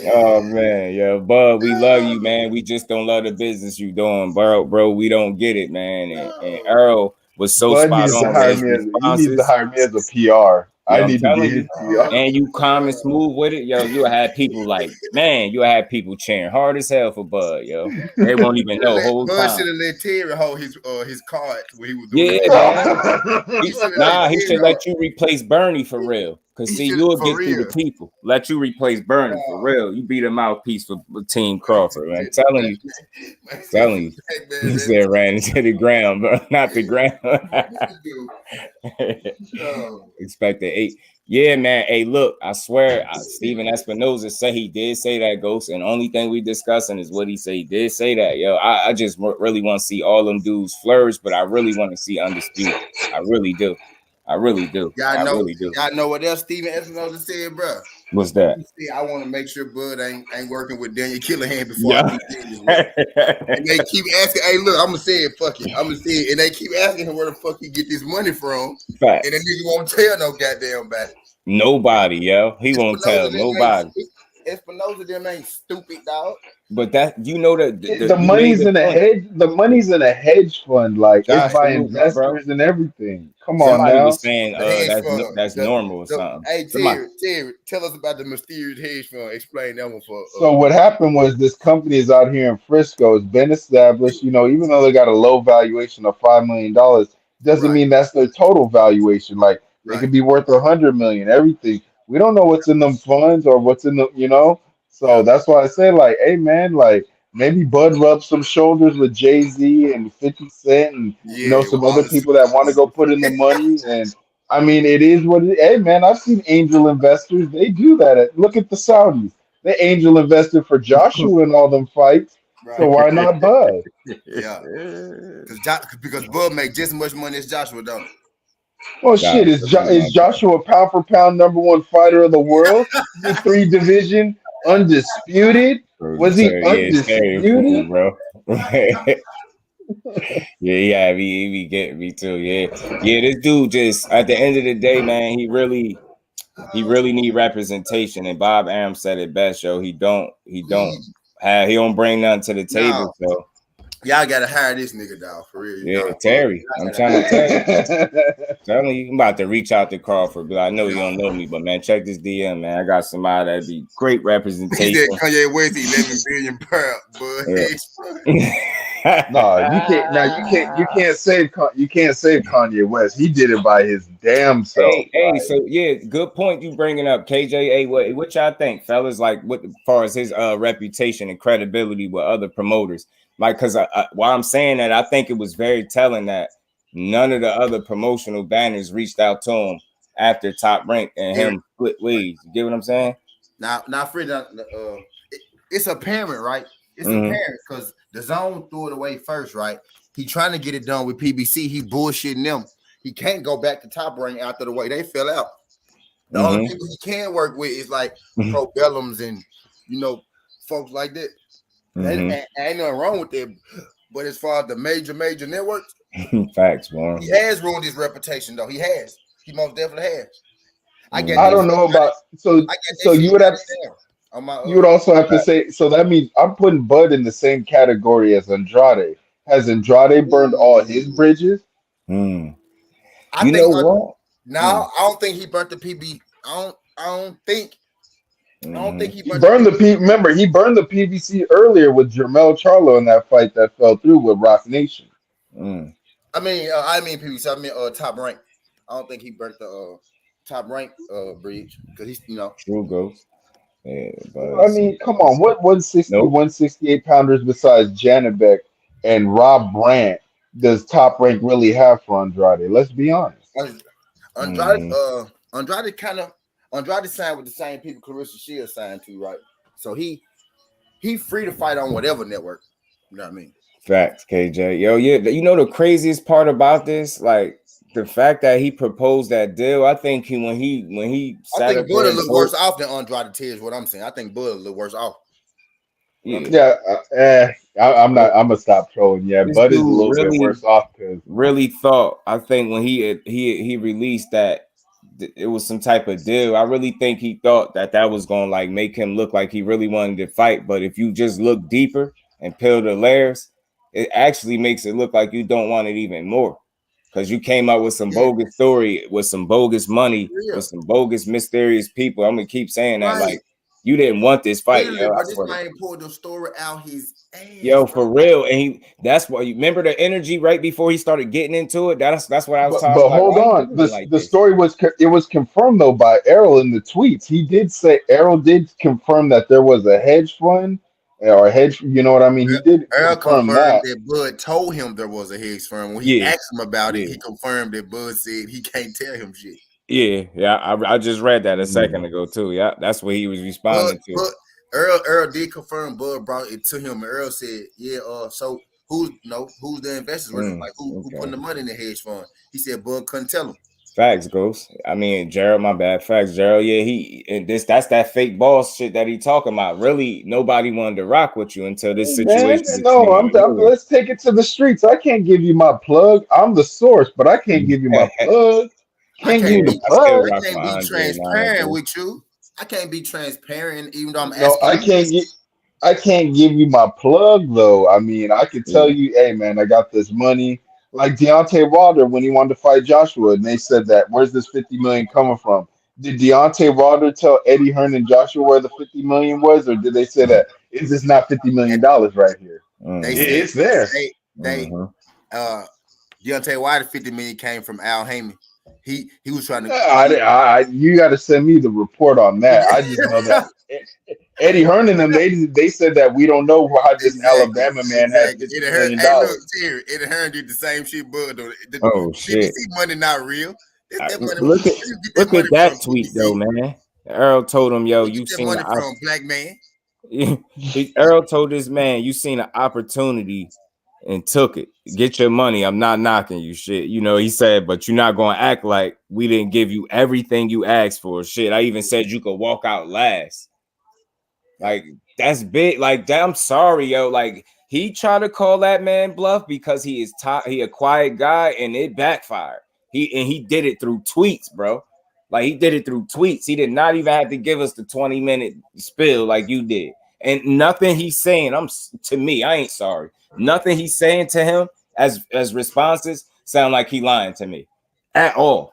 Oh man, yeah, Bud, we love you, man. We just don't love the business you doing, bro. We don't get it, man. And Earl was so Bud spot needs to on with hire his me as he needs to responses. hire me as a PR. I Yeah, I'm need to be telling his you. PR. And you calm and smooth with it, yo. You'll have people like, man, you'll have people cheering hard as hell for Bud, yo. They won't even know whole Bud time. should have let Terry hold his cards when he was doing Yeah, the man. He should have let Nah, he Terry should hold. let you replace Bernie for real. Cause He see, should you'll for get through the real. people. Let you replace Bernie for No. real. You be the mouthpiece for Team Man, Crawford, man. Telling you, said, telling you. "Black man He ran said ran into the ground, bro. Not the ground. this dude." Oh, Expect the 8. Yeah, man. Hey, look, I swear, Steven Espinoza said he did say that, Ghost, and only thing we discussing is what he said. He did say that, yo. I just really want to see all them dudes flourish, but I really want to see Undisputed. I really do. I really do. I really do. y'all know what else Steven Espinoza said, bro? What's that? He said, "I want to make sure Bud ain't working with Daniel Killahan before I Yeah. keep saying this way." And they keep asking, "Hey, look, I'm gonna say it. Fuck it, I'm gonna say it." And they keep asking him where the fuck he get this money from, and the Facts. nigga won't tell no goddamn body. Nobody, yo. He won't tell nobody. Espinoza them ain't stupid, dog. But that you know that The you made money's the in a point. hedge. The money's in a hedge fund. Like it's Josh, by salute, my bro. investors and everything. Come on Somebody now. was saying The hedge fund. that's normal or something. Hey, Somebody. Terry, tell us about the mysterious hedge fund. Explain that one for So what happened was this company is out here in Frisco. It's been established. You know, even though they got a low valuation of $5 million, doesn't right, mean that's their total valuation. Like they right, could be worth 100 million. Everything. We don't know what's in them funds or what's in the. You know. So yeah, that's why I say, like, hey man, like maybe Bud rub some shoulders with Jay-Z and 50 Cent and yeah. some other Wallace. people that want to go put in the money. And I mean, it is what it. Hey man, I've seen angel investors. They do that. Look at the Saudis. They angel invested for Joshua in all them fights. So Right, why not Bud? yeah. Because Bud make just as much money as Joshua, don't he? Well, God, shit, salute, my is bro. Joshua pound for pound #1 fighter of the world? Is he 3 division undisputed? Bro, Was he yeah, Terry a fool, undisputed? bro. Yeah, he be getting me too. Yeah, yeah. This dude just at the end of the day, man, he really need representation. And Bob Arum said it best, yo. We He don't bring nothing to the now table. So y'all gotta hire this nigga, dog. For real, yeah, nah, Bud. Terry, Y'all I'm gotta trying hire. to tell you. Telling you, I'm about to reach out to Crawford, but I know you Nah. don't know me. But man, check this DM, man. I got somebody that'd be great He representation. said Kanye West 11 billion pound, Bud. Yeah. No, you can't. Now you can't save Kanye West. He did it by his damn self. Hey, so yeah, good point you bringing up, KJ. Hey, what y'all think, fellas? Like, what as far as his reputation and credibility with other promoters? Like, because while I'm saying that, I think it was very telling that none of the other promotional banners reached out to him after Top Rank and Here, him split ways. You get what I'm saying? now, Fred, it's apparent, right? It's Mm-hmm. apparent because the zone threw it away first, right? He trying to get it done with PBC. He bullshitting them. He can't go back to Top Rank after the way they fell out. The only Mm-hmm. people he can work with is like Pro Bellums and folks like that. Mm-hmm. Ain't nothing wrong with that. But as far as the major networks, Facts, man. he has ruined his reputation, though. He has. He most definitely has. I get I that don't shit. know about I get that shit. you would have Down on my you would also have to say so that means I'm putting Bud in the same category as Andrade. Has Andrade burned all his bridges? Mm. I You know think what? no, I don't think he burnt the PB. I don't think he He burnt the burned the PB. P. Remember, he burned the PVC earlier with Jermel Charlo in that fight that fell through with Rock Nation. Mm. I mean PB. I mean Top Rank. I don't think he burnt the Top Rank bridge because he's True Ghost. Yeah, I mean, come on, what 160, nope. 168 pounders besides Janabek and Rob Brandt does Top Rank really have for Andrade? Let's be honest. Andrade signed with the same people Clarissa Shields signed to, right? So he free to fight on whatever network. You know what I mean? Facts, KJ. Yo, yeah. You know the craziest part about this, like the fact that he proposed that deal. I think when he I think Bud there look worse off than Andrade is what I'm saying. I think Bud look worse off. Yeah, I'm not. I'm gonna stop trolling. Yeah, this Bud is a dude little bit worse off because really thought. I think when he released that it was some type of deal. I really think he thought that was gonna like make him look like he really wanted to fight. But if you just look deeper and peel the layers, it actually makes it look like you don't want it even more. Because you came up with some bogus story, with some bogus money, with some bogus mysterious people. I'm gonna keep saying that, like you didn't want this fight. Literally, but this man pulled the story out his ass. Yo, for real, and that's why you remember the energy right before he started getting into it. That's what I was talking about. But hold on, the story was confirmed though by Errol in the tweets. He did say Errol did confirm that there was a hedge fund or a hedge. You know what I mean? He did confirm that. Bud told him there was a hedge fund. When he asked him about it, he confirmed that Bud said he can't tell him shit. Yeah. I just read that a second ago too. Yeah, that's what he was responding to. But Earl did confirm Bud brought it to him. And Earl said, "Yeah, so who's the investors? Like who putting the money in the hedge fund?" He said Bud couldn't tell him. Facts, Ghost. I mean, Gerald, my bad. Facts, Gerald. Yeah, that's that fake boss shit that he talking about. Really, nobody wanted to rock with you until this situation. Man, no, let's take it to the streets. I can't give you my plug. I'm the source, but I can't give you my plug. I can't be transparent with you. I can't be transparent, even though I'm asking. I can't give you my plug though. I mean, I could tell you, hey man, I got this money. Like Deontay Wilder when he wanted to fight Joshua, and they said that, where's this 50 million coming from? Did Deontay Wilder tell Eddie Hearn and Joshua where the 50 million was, or did they say that is this not $50 million right here? It's there. Deontay Wilder 50 million came from Al Heyman. He was trying to. You got to send me the report on that. I just know that Eddie Hearn and them they said that we don't know how this Alabama man had $50 million. Eddie Hearn did the same shit, Bud. Shit! BBC money not real. Look at that tweet though, man. Earl told him, "Yo, you seen money from black man." Earl told this man, "You seen an opportunity and took it. Get your money. I'm not knocking you, shit." You know, he said, but you're not gonna act like we didn't give you everything you asked for. Shit, I even said you could walk out last. Like, that's big. Like, I'm sorry, yo. Like, he tried to call that man bluff because he a quiet guy, and it backfired. He did it through tweets, bro. Like, he did it through tweets. He did not even have to give us the 20-minute spill like you did. And nothing he's saying, to me, I ain't sorry. Nothing he's saying to him as responses sound like he lying to me at all.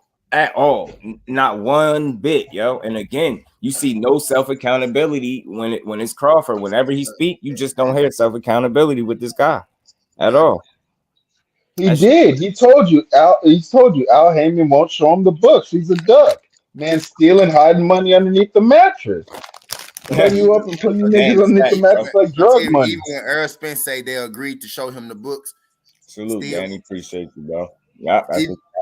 Not one bit, yo. And again, you see no self-accountability when it's Crawford. Whenever he speak, you just don't hear self-accountability with this guy at all. He did. He told you Al Heyman won't show him the books. He's a duck. Man, stealing, hiding money underneath the mattress. Setting you up and putting you niggas underneath the mattress like drug money. Even when Earl Spence say they agreed to show him the books. Salute, Danny. Appreciate you, bro. Yeah.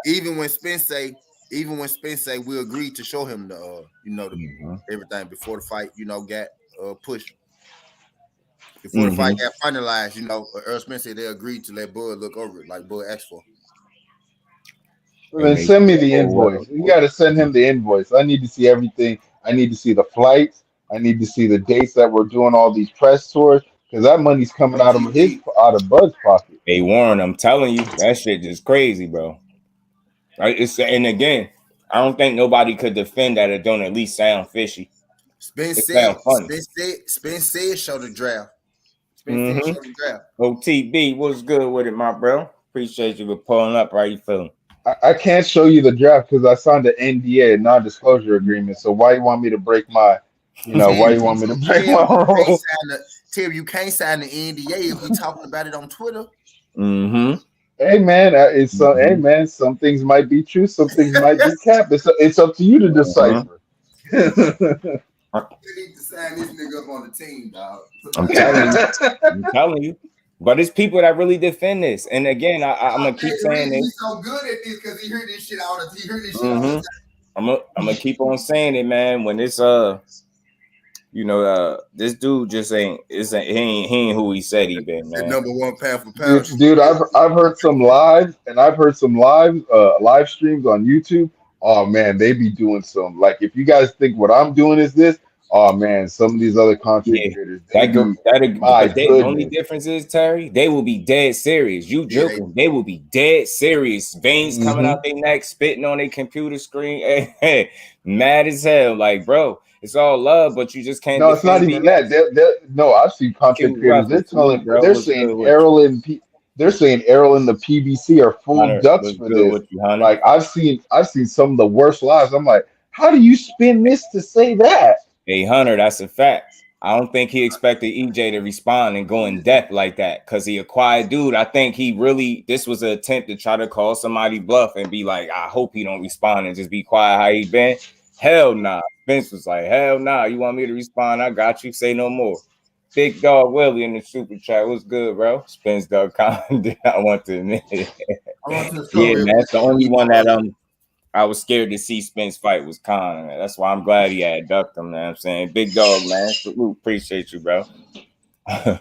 Even when Spence say we agreed to show him the everything before the fight, got pushed. Before the fight got finalized, Earl Spence said they agreed to let Bud look over it like Bud asked for. Then send me the invoice. You got to send him the invoice. I need to see everything. I need to see the flights. I need to see the dates that we're doing all these press tours, because that money's coming out of Bud's pocket. Hey Warren, I'm telling you, that shit is crazy, bro. Right? And again, I don't think nobody could defend that. It don't at least sound fishy. Spence said show the draft. Spence said show the draft. OTB, what's good with it, my bro? Appreciate you for pulling up. How you feeling? I can't show you the draft because I signed an NDA, non-disclosure agreement. So why you want me to break my, why you want me to break my rule? Tim, you can't sign the NDA if we talking about it on Twitter. Hey man, hey man, some things might be true, some things might be capped. It's up to you to decipher. You need to sign this nigga up on the team, dog. I'm telling you. But it's people that really defend this. And again, I'm gonna keep saying this. He's so good at this because he heard this shit all the time. He heard this shit all the time. I'm gonna keep on saying it, man. When it's this dude just ain't who he said he been, man. The #1 pound for pound. Dude, I've heard some live live streams on YouTube. Oh man, they be doing some, like, if you guys think what I'm doing is this, oh man, some of these other content creators, the only difference is, Terry, they will be dead serious. You joking? They will be dead serious. Veins coming out their neck, spitting on their computer screen, mad as hell. Like, bro, it's all love, but you just can't. No, it's not even that. No, I've seen content creators. They're saying Errol and the PBC are full ducks for this. Like, I've seen some of the worst lives. I'm like, how do you spin this to say that? Hey, Hunter, that's a fact. I don't think he expected EJ to respond and go in depth like that because he a quiet dude. I think this was an attempt to try to call somebody bluff and be like, I hope he don't respond and just be quiet how he been. Hell nah. Spence was like, hell nah. You want me to respond? I got you. Say no more. Big Dog Willie in the super chat. What's good, bro? Spence.com. I want to admit it. Yeah, man. That's the only one that I was scared to see Spence fight was Khan. That's why I'm glad he had ducked him. Man, I'm saying, big dog, man. Salute, appreciate you, bro. Talking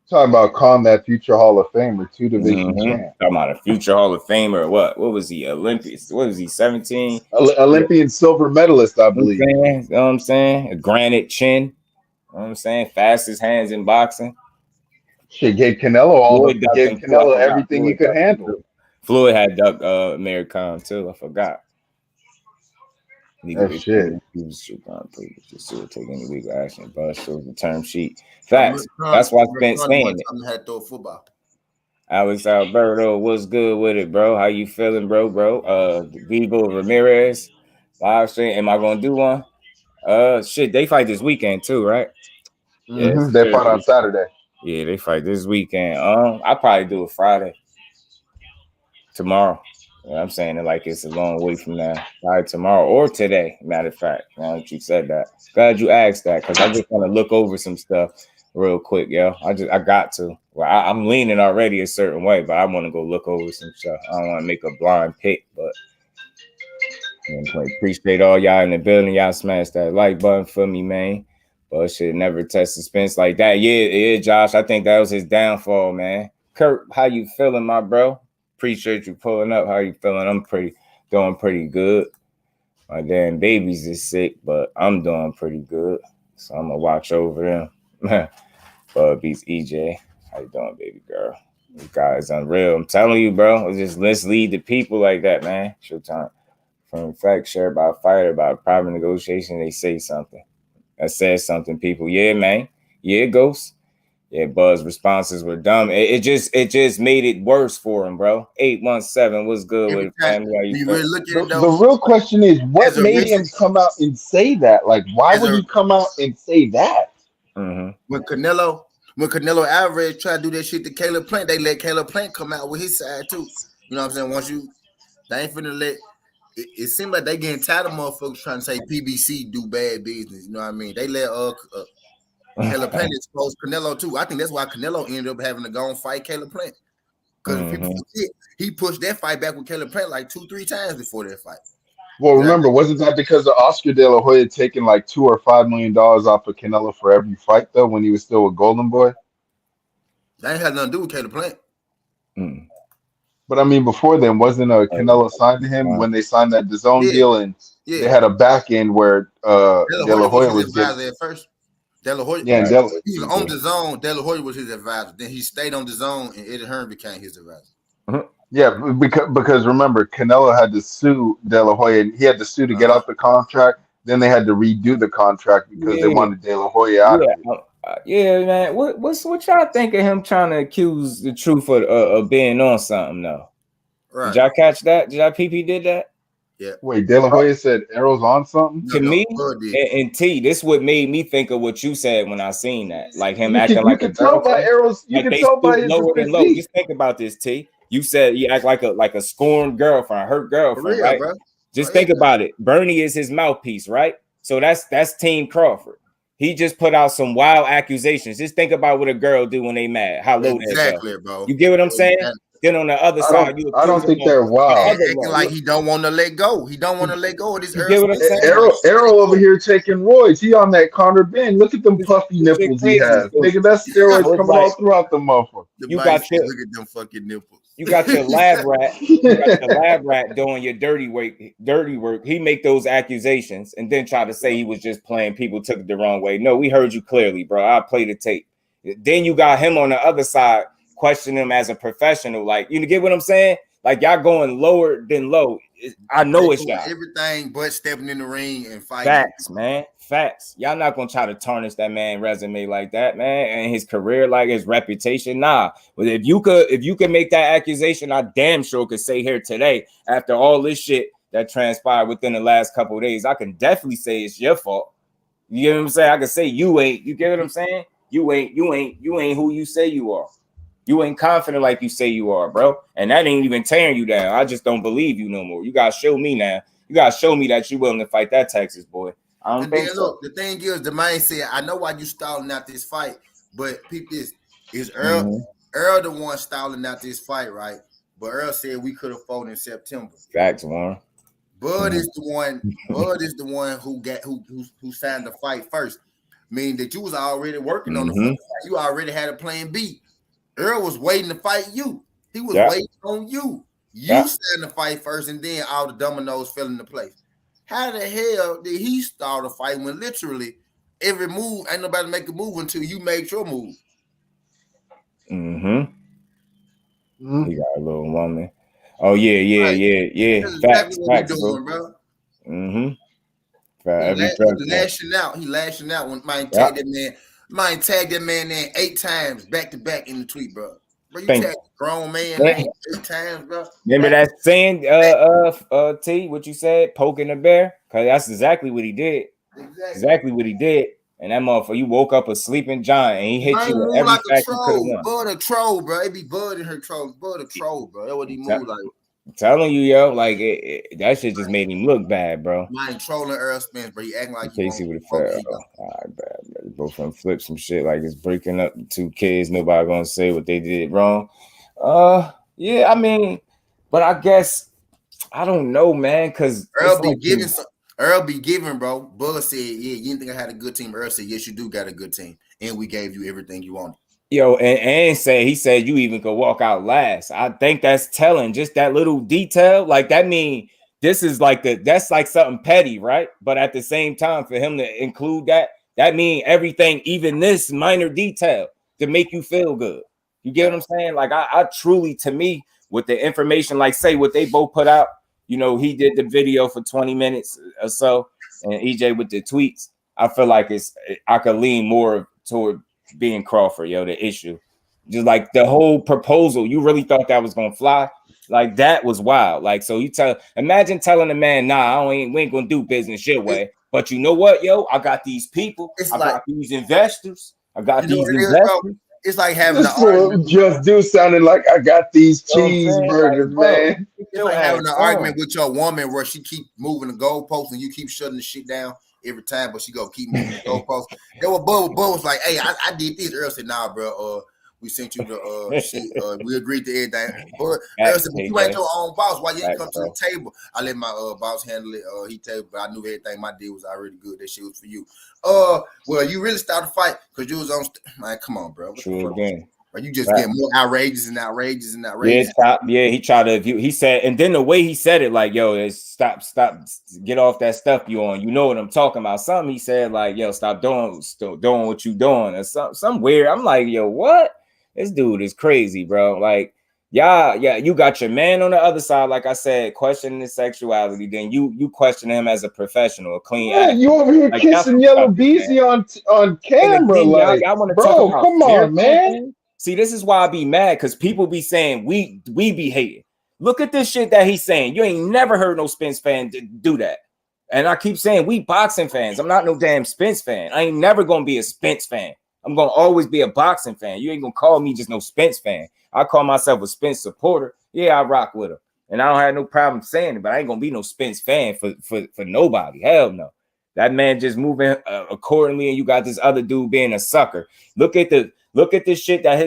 about Khan, that future Hall of Famer, 2 division champ. Talking about a future Hall of Famer. What was he? Olympian? What was he? 17? Olympian silver medalist, I believe. You know what I'm saying? A granite chin. You know what I'm saying? Fastest hands in boxing. Shit, gave Canelo everything he could handle. Floyd had ducked American too. I forgot. That shit. He was super just to take any legal action, but shows the term sheet. Facts. That's why Spence saying it. Had to throw football. Alex Alberto, what's good with it, bro? How you feeling, bro? Vivo Ramirez live stream. Am I gonna do one? Shit, they fight this weekend too, right? Yes, they fight on Saturday. Yeah, they fight this weekend. I'll probably do it Friday. Tomorrow. You know, I'm saying it like it's a long way from now. Probably tomorrow or today, matter of fact. Now that you said that. Glad you asked that because I just want to look over some stuff real quick, yo. I got to. Well, I'm leaning already a certain way, but I want to go look over some stuff. I don't want to make a blind pick, but appreciate all y'all in the building. Y'all smash that like button for me, man. But shit, never test suspense like that. Yeah, Josh. I think that was his downfall, man. Kurt, how you feeling, my bro? Appreciate you pulling up. How you feeling? I'm doing pretty good. My damn babies is sick, but I'm doing pretty good. So I'm gonna watch over them. Beats EJ. How you doing, baby girl? You guys unreal. I'm telling you, bro. Let's lead the people like that, man. Showtime. From fact shared by a fighter about a private negotiation, they say something. That says something, people. Yeah, man. Yeah, Ghost. Yeah, Buzz responses were dumb. It just made it worse for him, bro. 817, what's good with family? The real question is, what made him come out and say that? Like, why would he come out and say that? When Canelo Alvarez tried to do that shit to Caleb Plant, they let Caleb Plant come out with his side too. You know what I'm saying? They ain't finna let. It seemed like they getting tired of motherfuckers trying to say PBC do bad business. You know what I mean? They let Caleb Plant exposed Canelo too. I think that's why Canelo ended up having to go and fight Caleb Plant. Because he pushed that fight back with Caleb Plant like 2-3 times before that fight. Well, remember, wasn't that because of Oscar De La Hoya taking like $2 or $5 million off of Canelo for every fight though, when he was still with Golden Boy? That ain't had nothing to do with Caleb Plant. But I mean, before then, wasn't Canelo signed to him when they signed that DAZN deal, and they had a back end where De La Hoya was getting at first. De La Hoya, he was on DAZN. De La Hoya was his advisor. Then he stayed on DAZN, and Eddie Hearn became his advisor. Yeah, because remember, Canelo had to sue De La Hoya, and he had to sue to get out the contract. Then they had to redo the contract because they wanted De La Hoya out of it. Yeah, man. What y'all think of him trying to accuse the truth of being on something though? Right. Did y'all catch that? Did y'all PP did that? Yeah. Wait, De La Hoya said Errol's on something? To me, and T, this what made me think of what you said when I seen that. Like him acting like a girl. You can tell by his lower and low. Just think about this, T. You said you act like a scorned girlfriend, a hurt girlfriend, right? Bro. Just think about it. Bernie is his mouthpiece, right? So that's Team Crawford. He just put out some wild accusations. Just think about what a girl do when they mad. How low that go. bro. You get what I'm saying? Then on the other side, I don't think they're wild. Acting like he don't want to let go. He don't want to let go of this. You get what I'm saying? Arrow over here taking roids. He on that Conor Ben. Look at them puffy nipples he has. Nigga, that's steroids coming all throughout the motherfucker. You got your look at them fucking nipples. You got your lab rat. You got your lab rat doing your dirty work. He make those accusations and then try to say he was just playing. People took it the wrong way. No, we heard you clearly, bro. I played the tape. Then you got him on the other side questioning him as a professional. Like, you get what I'm saying? Like, y'all going lower than low. I know it's y'all. Everything but stepping in the ring and fighting. Facts, man. Facts. Y'all not gonna try to tarnish that man's resume like that, man, and his career, like his reputation. Nah. But if you could make that accusation, I damn sure could say here today, after all this shit that transpired within the last couple of days, I can definitely say it's your fault. You get what I'm saying? I can say you ain't. You get what I'm saying? You ain't who you say you are. You ain't confident like you say you are, bro. And that ain't even tearing you down. I just don't believe you no more. You gotta show me now. You gotta show me that you willing to fight that Texas boy. I don't think so. Look, the thing is, the man said, I know why you stalling out this fight, but peep this. Is Earl the one stalling out this fight, right? But Earl said we could have fought in September. Facts, Warren. Bud is the one. Bud is the one who signed the fight first. Meaning that you was already working on the fight. You already had a plan B. Earl was waiting to fight you. He was waiting on you. You signed the fight first, and then all the dominoes fell into place. How the hell did he start a fight when literally every move, ain't nobody make a move until you made your move? He got a little woman. Oh, yeah. That's Facts, what we doing, bro. He lashing out when mine tag that man. Mine tagged that man there 8 times back to back in the tweet, bro. Bro, you tagged a grown man 8 times, bro. Remember that saying, T, what you said, poking the bear? Because that's exactly what he did. Exactly what he did. And that motherfucker, you woke up a sleeping giant and he hit you with every fact you could have won. Bud a troll, bro. It be Bud in her troll. Bud a troll, bro. That's what he moved like. I'm telling you, yo, like that shit just made him look bad, bro. Mine trolling Earl Spence, bro. He acting like Casey would have failed. All right, bad. Both of them flip some shit like it's breaking up 2 kids. Nobody gonna say what they did wrong. Yeah, I mean, but I guess I don't know, man, because Earl be giving some. Earl be giving, bro. Bud said, "Yeah, you didn't think I had a good team." Earl said, "Yes, you do got a good team, and we gave you everything you wanted." Yo, and he said you even could walk out last. I think that's telling. Just that little detail, like that mean this is like that's like something petty, right? But at the same time, for him to include that mean everything, even this minor detail, to make you feel good. You get what I'm saying? Like I truly, to me, with the information, like say what they both put out. You know, he did the video for 20 minutes or so, and EJ with the tweets. I feel like I could lean more toward being Crawford, yo, the issue. Just like the whole proposal, you really thought that was gonna fly? Like that was wild. Like, so imagine telling a man, nah, we ain't gonna do business your way. But you know what, yo? I got these people, I got these investors, I got these investors. It's like having an argument. Just do sounding like I got these cheeseburgers, man. It's like having an argument with your woman where she keep moving the goalposts and you keep shutting the shit down every time, but she go keep moving the goalposts. That was Bud was like, "Hey, I did this." Earl said, "Nah, bro. We sent you the shit. We agreed to everything." But Earl said, "But you ain't your own boss. Why you didn't come to the table?" I let my boss handle it. He told, but I knew everything. My deal was already good. That shit was for you. Well, you really started a fight because you was on. Man, come on, bro. True again. Or you just get more outrageous and outrageous and outrageous. He tried to. He said, and then the way he said it, like, "Yo, stop, get off that stuff you on. You know what I'm talking about." Something he said, like, "Yo, stop doing what you doing," or some weird. I'm like, "Yo, what? This dude is crazy, bro." Like, yeah, you got your man on the other side, like I said, questioning his sexuality. Then you question him as a professional, a clean act. You over here like, kissing Yellow Beezy on camera, like, y'all want to talk about come on, man. See, this is why I be mad, because people be saying we be hating. Look at this shit that he's saying. You ain't never heard no Spence fan do that. And I keep saying we boxing fans. I'm not no damn Spence fan. I ain't never gonna be a Spence fan. I'm gonna always be a boxing fan. You ain't gonna call me just no Spence fan. I call myself a Spence supporter. Yeah, I rock with him, and I don't have no problem saying it. But I ain't gonna be no Spence fan for nobody. Hell no. That man just moving accordingly, and you got this other dude being a sucker. Look at the shit that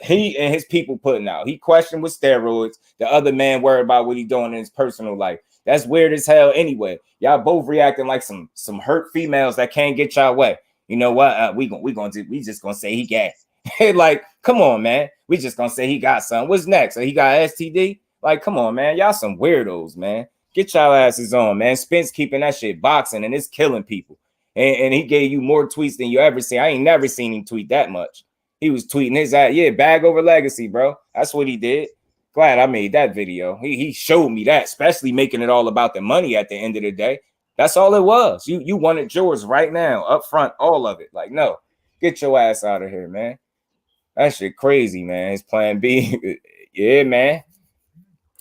he and his people putting out. He questioned with steroids. The other man worried about what he doing in his personal life. That's weird as hell. Anyway, y'all both reacting like some hurt females that can't get y'all way. You know what? We just gonna say he got. Like, come on, man. We just gonna say he got something. What's next? So he got STD? Like, come on, man. Y'all some weirdos, man. Get y'all asses on, man. Spence keeping that shit boxing and it's killing people. And he gave you more tweets than you ever seen. I ain't never seen him tweet that much. He was tweeting his ass. Yeah, bag over legacy, bro. That's what he did. Glad I made that video. He showed me that, especially making it all about the money at the end of the day. That's all it was. You wanted yours right now, up front, all of it. Like, no, get your ass out of here, man. That shit crazy, man. His plan B. Yeah, man.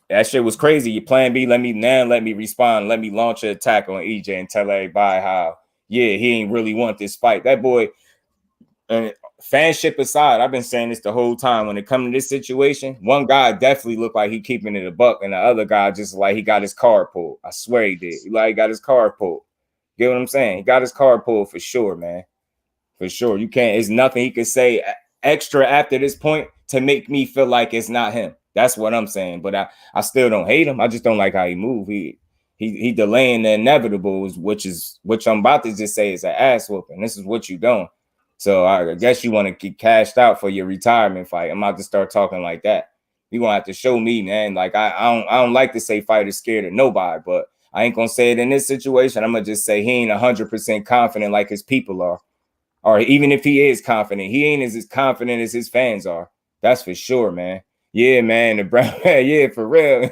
That shit was crazy. Your plan B, let me respond. Let me launch an attack on EJ and tell everybody how, yeah, he ain't really want this fight. That boy, and fanship aside, I've been saying this the whole time. When it comes to this situation, one guy definitely looked like he keeping it a buck, and the other guy just like he got his card pulled. I swear he did. He got his card pulled. Get what I'm saying? He got his card pulled for sure, man. For sure. You can't, it's nothing he could say extra after this point to make me feel like it's not him. That's what I'm saying. But I still don't hate him. I just don't like how he move. He delaying the inevitable, which I'm about to just say is an ass whooping. This is what you doing. So I guess you want to get cashed out for your retirement fight. I'm about to start talking like that. You gonna have to show me, man. Like I don't like to say fighters scared of nobody, but I ain't gonna say it in this situation. I'm gonna just say he ain't 100% confident like his people are. Or even if he is confident, he ain't as confident as his fans are. That's for sure, man. Yeah, man. The brown man, yeah, for real.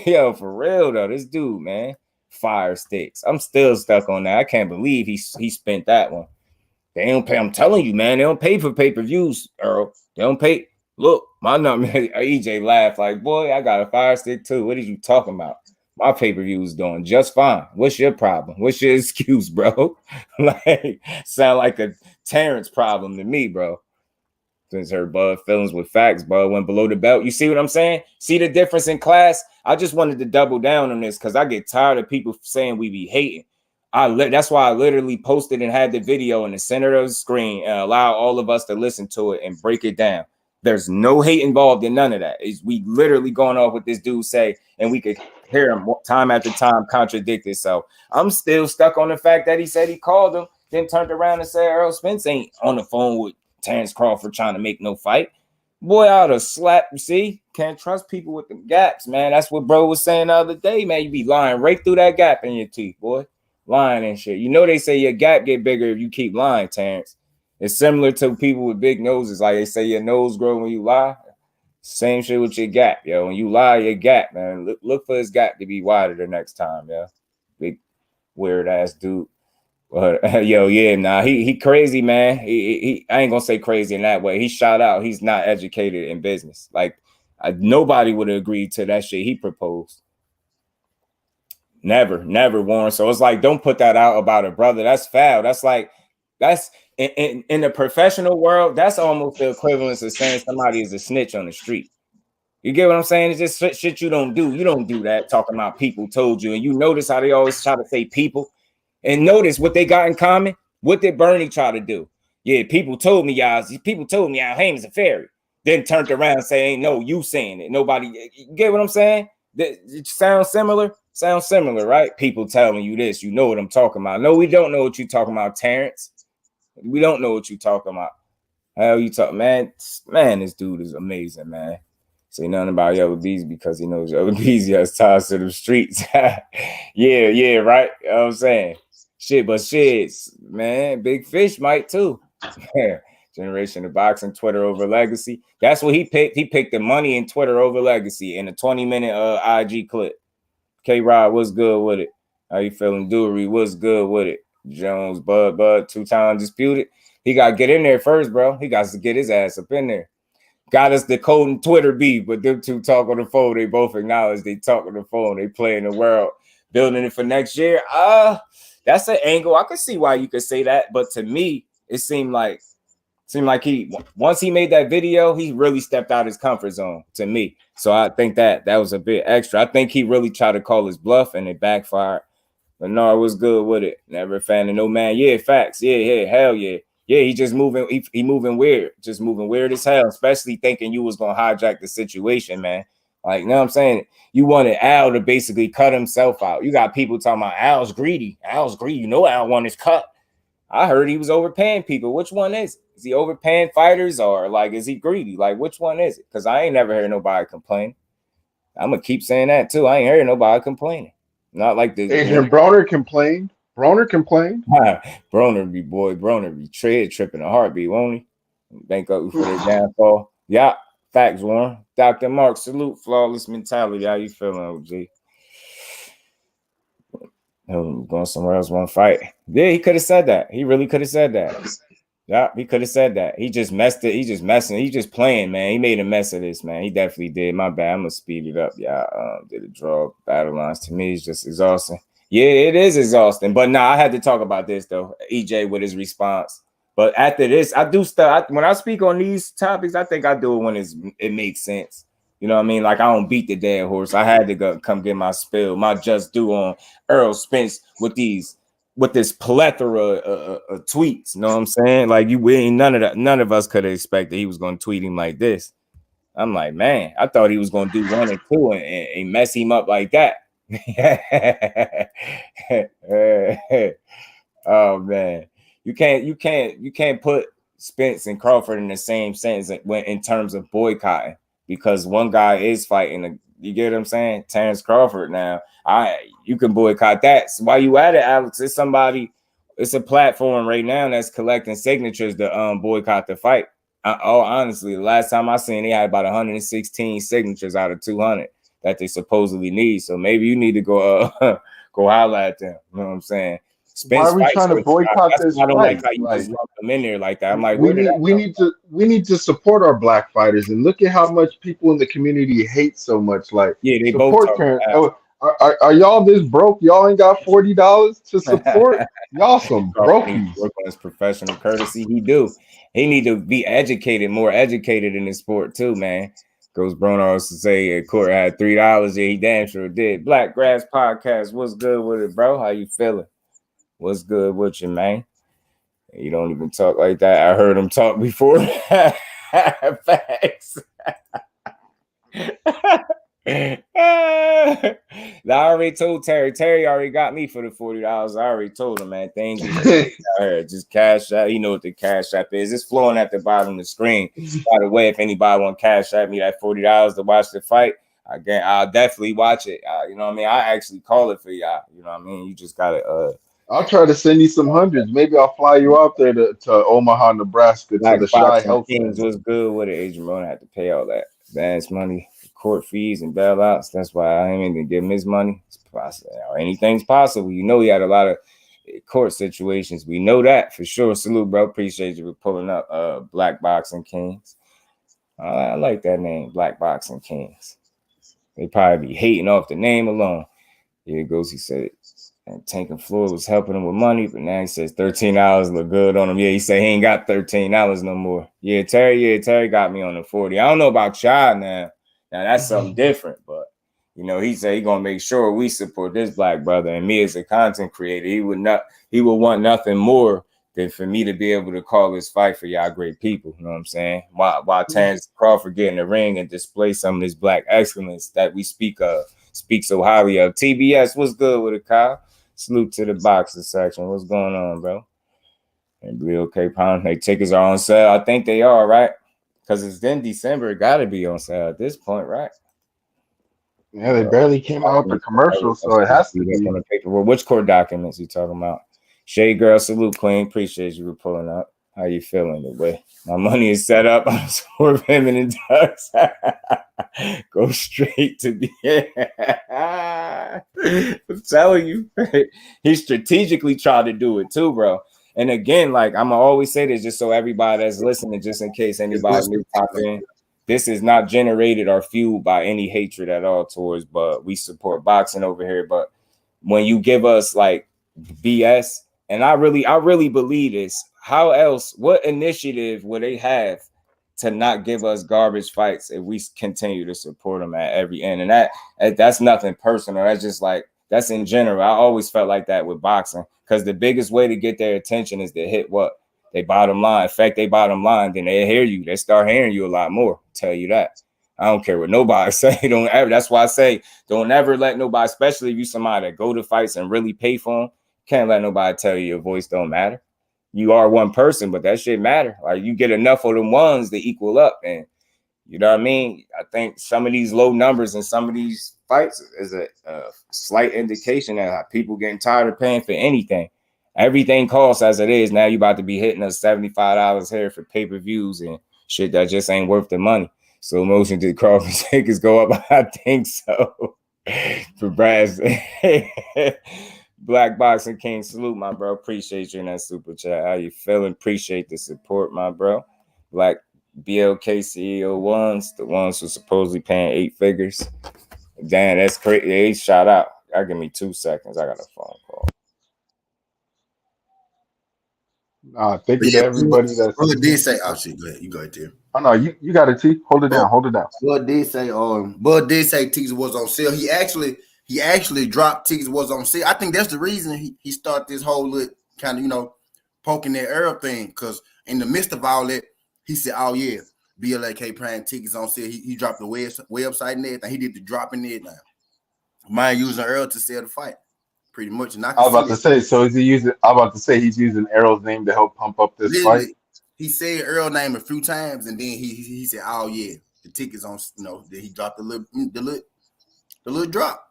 Yo, for real though. This dude, man, fire sticks. I'm still stuck on that. I can't believe he spent that one. They don't pay. I'm telling you, man, they don't pay for pay-per-views, Earl. They don't pay. Look, my number, EJ laughed like, boy, I got a fire stick too. What are you talking about? My pay-per-view is doing just fine. What's your problem? What's your excuse, bro? Like, sound like a Terrence problem to me, bro. Since her Bud feelings with facts, Bud went below the belt. You see what I'm saying? See the difference in class? I just wanted to double down on this because I get tired of people saying we be hating. That's why I literally posted and had the video in the center of the screen and allow all of us to listen to it and break it down. There's no hate involved in none of that. We literally going off what this dude say, and we could hear him time after time contradict itself. I'm still stuck on the fact that he said he called him, then turned around and said Earl Spence ain't on the phone with Terrence Crawford trying to make no fight. Boy, I ought to slap. You see, can't trust people with the gaps, man. That's what bro was saying the other day, man. You be lying right through that gap in your teeth, boy. Lying and shit. You know they say your gap get bigger if you keep lying, Terrence. It's similar to people with big noses. Like they say your nose grow when you lie. Same shit with your gap, yo. When you lie, your gap, man. Look for his gap to be wider the next time, yo. Big weird ass dude. But yo, yeah, nah, he crazy, man. He I ain't gonna say crazy in that way. He shot out. He's not educated in business. Like nobody would have agreed to that shit he proposed. Never, Warren. So it's like, don't put that out about a brother. That's foul. That's like, that's in the professional world, that's almost the equivalent of saying somebody is a snitch on the street. You get what I'm saying? It's just shit you don't do. You don't do that talking about people told you. And you notice how they always try to say people. And notice what they got in common. What did Bernie try to do? Yeah, people told me y'all. People told me y'all Haim is a fairy. Then turned around and say, ain't no, you saying it. Nobody. You get what I'm saying? It sounds similar. Sounds similar, right? People telling you this. You know what I'm talking about. No, we don't know what you're talking about, Terrence. We don't know what you're talking about. How you talk, man? Man, this dude is amazing, man. Say nothing about Yellow Bees because he knows Yellow Bees has ties to the streets. yeah, right. You know what I'm saying? Shit, but shit, man, Big Fish might too. Generation of boxing, Twitter over legacy. That's what he picked. He picked the money and Twitter over legacy in a 20-minute IG clip. K-Rod, what's good with it? How you feeling? Dury, what's good with it? Jones, Bud, 2-time disputed. He got to get in there first, bro. He got to get his ass up in there. Got us the code and Twitter beef, but them two talk on the phone. They both acknowledge they talk on the phone. They play in the world. Building it for next year. That's an angle. I could see why you could say that, but to me, it seemed like he once he made that video, he really stepped out his comfort zone to me. So I think that was a bit extra. I think he really tried to call his bluff and it backfired. Lennar was good with it. Never a fan of no man. Yeah, facts. Yeah, hell yeah. Yeah, he just moving. He moving weird. Just moving weird as hell. Especially thinking you was gonna hijack the situation, man. Like, you know what I'm saying? You wanted Al to basically cut himself out. You got people talking about Al's greedy. Al's greedy. You know Al want his cut. I heard he was overpaying people. Which one is it? Is he overpaying fighters or like is he greedy? Like which one is it? Because I ain't never heard nobody complain. I'm gonna keep saying that too. I ain't heard nobody complaining. Not like the Adrian Broner complained. Broner complained. Broner be tripping a heartbeat, won't he? Bank up for their downfall. Yeah, facts, Warren. Dr. Mark, salute, flawless mentality. How you feeling, OG? Going somewhere else, one fight. Yeah, he could have said that. He really could have said that. Yeah, he could have said that. He just messed it. He just messing. He just playing, man. He made a mess of this, man. He definitely did. My bad. I'm gonna speed it up. Yeah, did a draw battle lines. To me, it's just exhausting. Yeah, it is exhausting. But nah, I had to talk about this though. EJ with his response. But after this, I do stuff. When I speak on these topics, I think I do it when it makes sense. You know what I mean? Like I don't beat the dead horse. I had to go come get my spill, my just due on Earl Spence with this plethora of tweets. You know what I'm saying? Like none of us could have expected he was going to tweet him like this. I'm like, man, I thought he was going to do 1 and 2 and mess him up like that. Oh man, you can't put Spence and Crawford in the same sentence in terms of boycotting because one guy is fighting. You get what I'm saying? Terrence Crawford. Now, you can boycott that. So while you at it, Alex, it's a platform right now that's collecting signatures to boycott the fight. Honestly, the last time I seen, they had about 116 signatures out of 200 that they supposedly need. So maybe you need to go go holler at them. You know what I'm saying? Why are we trying to boycott this fight? I don't fight? like how you just lump them in there like that. I'm like, we need to support our black fighters and look at how much people in the community hate so much. Like, yeah, they support both Karen. Are y'all this broke? Y'all ain't got $40 to support? Y'all some brokies. Work on his professional courtesy. He need to be educated, more educated in this sport too, man. Goes Bruno used to say Court had $3. Yeah, he damn sure did. Black Grass Podcast. What's good with it, bro? How you feeling? What's good with you, man? You don't even talk like that. I heard him talk before. Facts. I already told Terry. Terry already got me for the $40. I already told him, man. Thank you. Just cash out. You know what the cash app is. It's flowing at the bottom of the screen. By the way, if anybody want cash at me that $40 to watch the fight, I'll definitely watch it. You know what I mean? I actually call it for y'all. You know what I mean? You just gotta I'll try to send you some hundreds. Maybe I'll fly you out there to Omaha, Nebraska, to the Shy Health Kings was good with it. Adrian Broner had to pay all that advance money, court fees, and bailouts. That's why I ain't even give him his money. It's possible. Anything's possible. You know, he had a lot of court situations. We know that for sure. Salute, bro. Appreciate you for pulling up Black Boxing Kings. I like that name, Black Boxing Kings. They probably be hating off the name alone. Here it goes. He said, and Tankin Floyd was helping him with money, but now he says $13 look good on him. Yeah, he said he ain't got $13 no more. Yeah, Terry got me on the 40. I don't know about y'all now. Now that's something different, but you know, he said he gonna make sure we support this black brother and me as a content creator. He would want nothing more than for me to be able to call this fight for y'all great people. You know what I'm saying? While Terrence Crawford get in the ring and display some of this black excellence that we speak so highly of. TBS, what's good with it, Kyle? Salute to the boxing section. What's going on, bro? And be okay, Pound. They tickets are on sale. I think they are, right? Because it's in December. It got to be on sale at this point, right? Yeah, they barely came out with the commercial, so it has to be. On the paperwork. Which court documents you talking about? Shade Girl, salute, Queen. Appreciate you for pulling up. How you feeling the way my money is set up? I'm sort of him and ducks. Go straight to the I'm telling you, he strategically tried to do it too, bro. And again, like I'm gonna always say this just so everybody that's listening, just in case anybody new pop in, this is not generated or fueled by any hatred at all towards, but we support boxing over here. But when you give us like BS, and I really believe this, how else, what initiative would they have to not give us garbage fights if we continue to support them at every end? And that's nothing personal. That's just like That's in general. I always felt like that with boxing because the biggest way to get their attention is to hit what? They bottom line. Affect they bottom line, then they hear you. They start hearing you a lot more. Tell you that. I don't care what nobody say. Don't ever. That's why I say don't ever let nobody, especially if you somebody that go to fights and really pay for them. Can't let nobody tell you your voice don't matter. You are one person, but that shit matter. Like you get enough of them ones to equal up, and you know what I mean? I think some of these low numbers in some of these fights is a slight indication that people getting tired of paying for anything. Everything costs as it is. Now you about to be hitting us $75 here for pay-per-views and shit that just ain't worth the money. So motion did Crawford tickets go up? I think so. For Brass. Black Boxing King, salute, my bro. Appreciate you in that super chat. How you feeling? Appreciate the support, my bro. Black BLK CEO ones, the ones who supposedly paying 8 figures. Damn, that's crazy. They shot out. Y'all give me 2 seconds. I got a phone call. Thank you to everybody that's. Brother did say, "Oh shit, go ahead. You go ahead there." Oh no, you got it, T. Hold it down. Hold it down. Bud did say tickets was on sale. He actually dropped tickets was on sale. I think that's the reason he started this whole little kind of poking that Earl thing, because in the midst of all that, he said, "Oh yeah, BLK Prime tickets on sale." He dropped the website and everything. He did the dropping it now. Mine using Earl to sell the fight, pretty much. And I was about to say, so is he using? I'm about to say he's using Errol's name to help pump up this fight. He said Earl name a few times, and then he said, "Oh yeah, the tickets on." Then he dropped the little drop.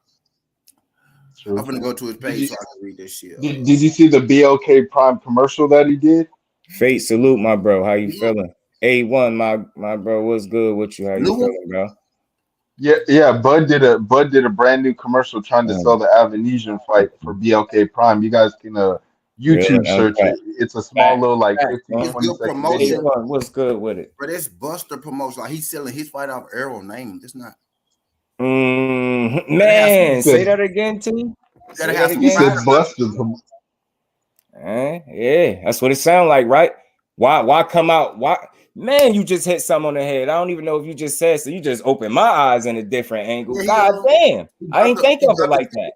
True. I'm gonna go to his page so I can read this shit. Did you see the BLK Prime commercial that he did? Fate, salute, my bro. How you feeling? A1, my bro. What's good with you? How you feeling, bro? Yeah. Bud did a brand new commercial trying to sell the Avenesian fight for BLK Prime. You guys can YouTube search it. It's a small little like 15, 20 second video. What's good with it? But it's Buster promotion. Like he's selling his fight off Errol name. It's not. Man, say that again, T. Gotta have some Buster. Yeah, that's what it sounds like, right? Why come out? Why, man? You just hit something on the head. I don't even know if you just said so. You just opened my eyes in a different angle. God damn, I didn't think of it like that.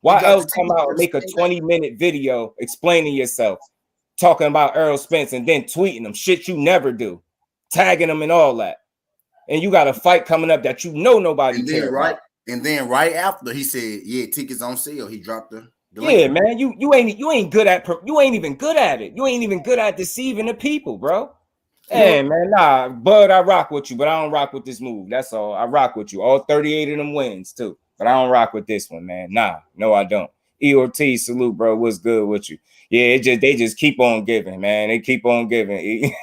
Why else come out and make a 20-minute video explaining yourself, talking about Earl Spence, and then tweeting them shit you never do, tagging them and all that? And you got a fight coming up that nobody cares about. And then right after he said, "Yeah, tickets on sale." He dropped the yeah, man. You ain't good at you ain't even good at it. You ain't even good at deceiving the people, bro. Hey, man, nah, Bud, I rock with you, but I don't rock with this move. That's all. I rock with you. All 38 of them wins too, but I don't rock with this one, man. Nah, no, I don't. E Ortiz, salute, bro. What's good with you? Yeah, they just keep on giving, man. They keep on giving.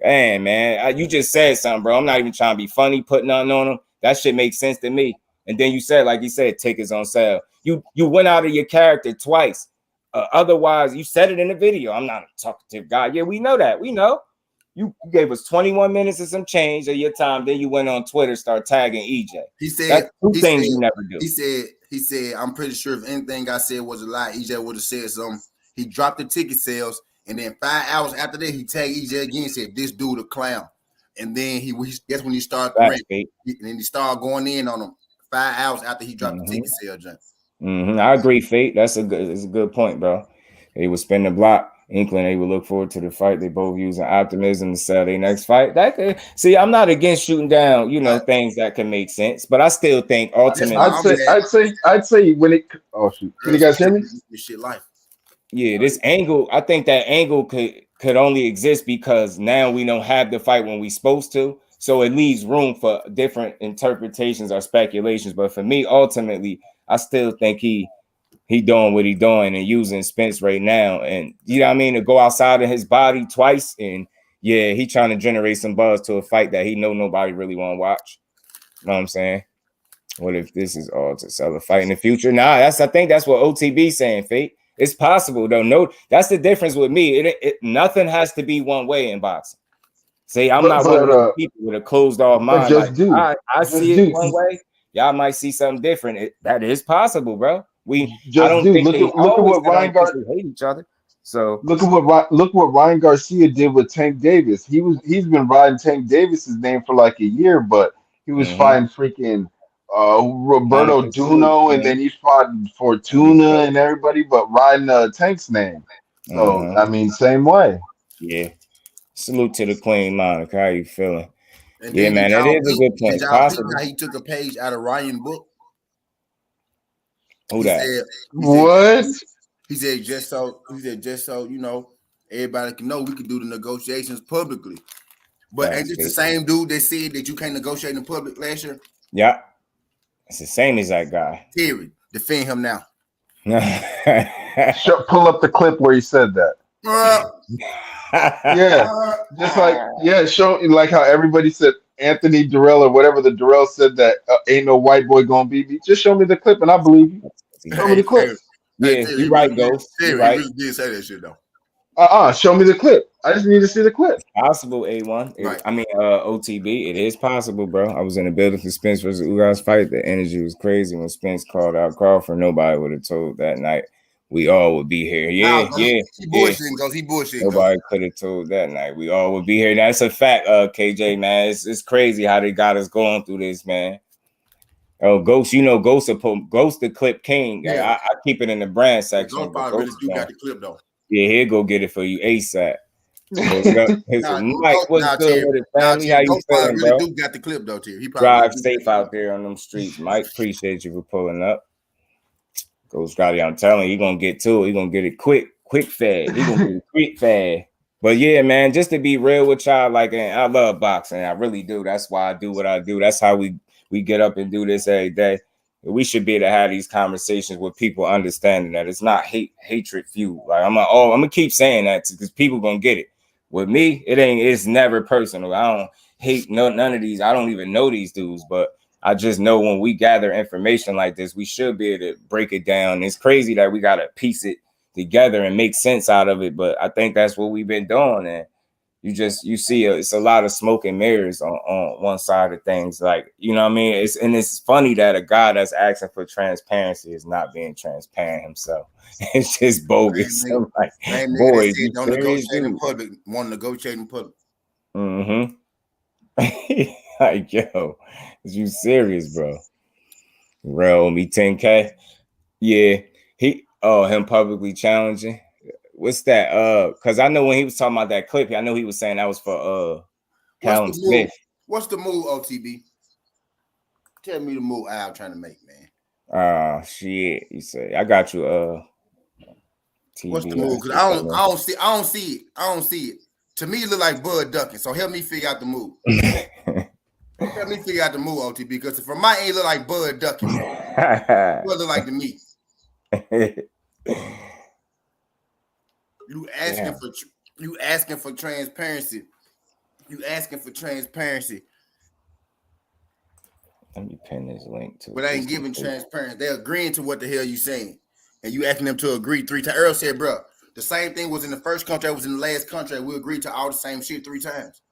Man, you just said something, bro. I'm not even trying to be funny, putting nothing on them. That shit makes sense to me. And then you said, like you said, tickets on sale. You went out of your character twice. Otherwise, you said it in the video. I'm not a talkative guy. Yeah, we know that. We know. You gave us 21 minutes and some change of your time. Then you went on Twitter, start tagging EJ. He said that's two things you never do. He said, "I'm pretty sure if anything I said was a lie, EJ would have said something." He dropped the ticket sales. And then 5 hours after that, he tagged EJ again and said, "This dude a clown." And then that's when he started and then he started going in on him 5 hours after he dropped the ticket sale jump. I agree, Fate. It's a good point, bro. They would spin the block. Inkling, they would look forward to the fight. They both using optimism to sell their next fight. See, I'm not against shooting down, things that can make sense, but I still think ultimately, I'd say when it. Oh shoot! Can you guys hear me? This shit life. Yeah, this angle, I think that angle could only exist because now we don't have the fight when we supposed to. So it leaves room for different interpretations or speculations. But for me, ultimately, I still think he doing what he doing and using Spence right now. And you know what I mean? To go outside of his body twice. And yeah, he trying to generate some buzz to a fight that he know nobody really want to watch. You know what I'm saying? What if this is all to sell a fight in the future? Nah, I think that's what OTB saying, Fate. It's possible, though. No, that's the difference with me. Nothing has to be one way in boxing. See, I'm not one of those people with a closed off mind. I see it one way. Y'all might see something different. That is possible, bro. I don't think look at what Ryan Garcia hate each other. So look what Ryan Garcia did with Tank Davis. He's been riding Tank Davis's name for like a year, but he was fighting freaking Roberto Duno, and then he fought Fortuna and everybody, but riding Tank's name. So I mean, same way. Yeah. Salute to the Queen Monica. How you feeling? And yeah, man, it is a good point. Did y'all see how he took a page out of Ryan's book? Who that? What? He said just so you know, everybody can know we could do the negotiations publicly. But ain't this the same dude that said that you can't negotiate in public last year? Yeah. It's the same as that guy. Terry, defend him now. Pull up the clip where he said that. Just like show like how everybody said Anthony Durrell or whatever the Durrell said that ain't no white boy gonna beat me. Just show me the clip and I believe you. Show me the clip. You're right, Ghost. You're right. He did say that shit though. Show me the clip. I just need to see the clip. It's possible, A1. Right. I mean, OTB. It is possible, bro. I was in the building for Spence versus Ugas fight. The energy was crazy when Spence called out Crawford. Nobody would have told that night we all would be here. He bullshitting. Nobody could have told that night we all would be here. And that's a fact, KJ, man. It's crazy how they got us going through this, man. Oh, Ghost, Ghost the clip king. Yeah. I keep it in the brand section. Ghost probably really do got the clip though. Yeah, he'll go get it for you ASAP. Mike, what's good with it, family? How you feeling, bro? Really do got the clip though, Terry. He drive safe out there on them streets, Mike. Appreciate you for pulling up. Ghost Scotty, I'm telling you, he gonna get to it. He gonna get it quick fad. He gonna get it quick fad. But yeah, man, just to be real with y'all, like, and I love boxing. I really do. That's why I do what I do. That's how we get up and do this every day. We should be able to have these conversations with people understanding that it's not hatred feud. Like I'm gonna keep saying that because people gonna get it. With me, it's never personal. I don't hate none of these. I don't even know these dudes, but I just know when we gather information like this, we should be able to break it down. It's crazy that we gotta piece it together and make sense out of it, but I think that's what we've been doing. And you see it's a lot of smoke and mirrors on one side of things. Like, you know what I mean? It's funny that a guy that's asking for transparency is not being transparent himself. It's just bogus. I'm like, boy, don't negotiate in public. Want to negotiate in public. Like, yo, is you serious, bro? Real me 10K. Yeah, him publicly challenging. What's that? Because I know when he was talking about that clip, I know he was saying that was for Callum Smith. What's the move, OTB? Tell me the move I'm trying to make, man. Shit. You say I got you. TV. What's the move? Because I don't see it. To me, it look like Bud ducking. So help me figure out the move. Help me figure out the move, OTB. Because from my end, it look like Bud ducking. What look like to me? You asking for transparency. You asking for transparency. Let me pin this link to. But I ain't giving transparency. They're agreeing to what the hell you saying, and you asking them to agree 3 times. Earl said, "Bro, the same thing was in the first contract. Was in the last contract. We agreed to all the same shit 3 times."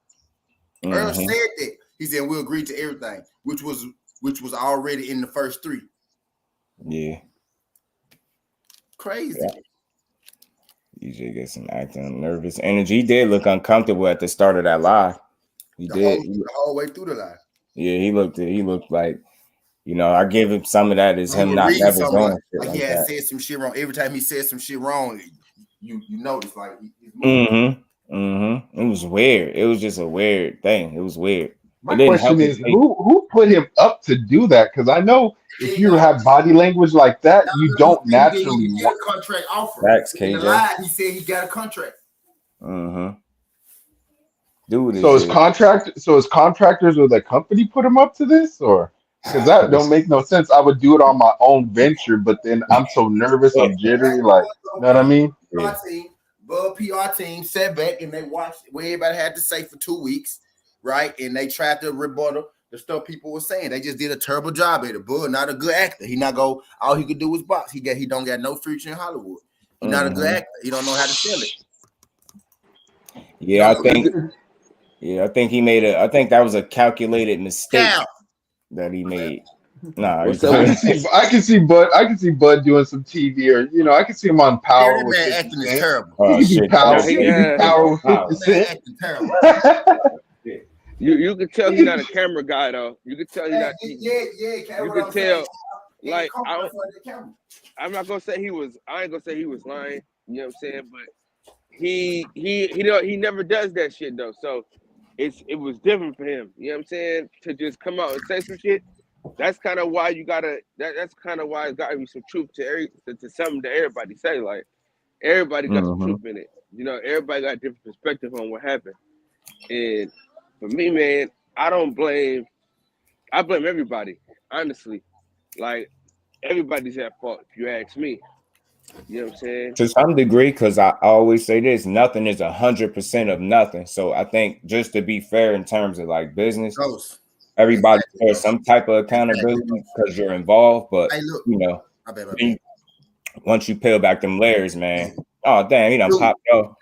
Earl said that. He said we agreed to everything, which was already in the first 3. Yeah. Crazy. Yeah. EJ gets some acting nervous energy. He did look uncomfortable at the start of that live. The whole way through the live. Yeah, he looked like, I give him some of that as him not never doing shit like he had said some shit wrong. Every time he said some shit wrong, you notice like It was weird. It was just a weird thing. It was weird. My question is, who put him up to do that? Because I know if you have body language like that, you don't naturally get a contract offer. Facts, KJ. He said he got a contract. Dude, so his contractors or the company put him up to this, or because that don't make no sense. I would do it on my own venture, but then I'm so nervous, I'm jittery, like, you know what I mean? PR team sat back and they watched what everybody had to say for 2 weeks, right? And they tried to rebuttal the stuff people were saying. They just did a terrible job at it. Bud, not a good actor. He not go. All he could do was box. He don't got no future in Hollywood. He's not a good actor. He don't know how to sell it. Yeah, I think he made I think that was a calculated mistake that he made. Nah, I can see Bud doing some TV, or I can see him on Power. That man acting is terrible. Oh, shit. Power. Power. Acting terrible. You could tell he's not a camera guy though. You could tell he's not. Yeah. You What could I'm tell. saying. Like I'm not gonna say he was. I ain't gonna say he was lying. You know what I'm saying? But he never does that shit though. So it was different for him. You know what I'm saying? To just come out and say some shit. That's kind of why you gotta. That's kind of why it's gotta be some truth to something that everybody say. Like everybody got some truth in it. You know, everybody got a different perspective on what happened. And for me, man, I blame everybody. Honestly, like everybody's at fault. If you ask me, you know what I'm saying. To some degree, because I always say this: nothing is 100% of nothing. So I think just to be fair in terms of like business, everybody has some type of accountability because you're involved. But you know, once you peel back them layers, man. Oh damn, he done popped off.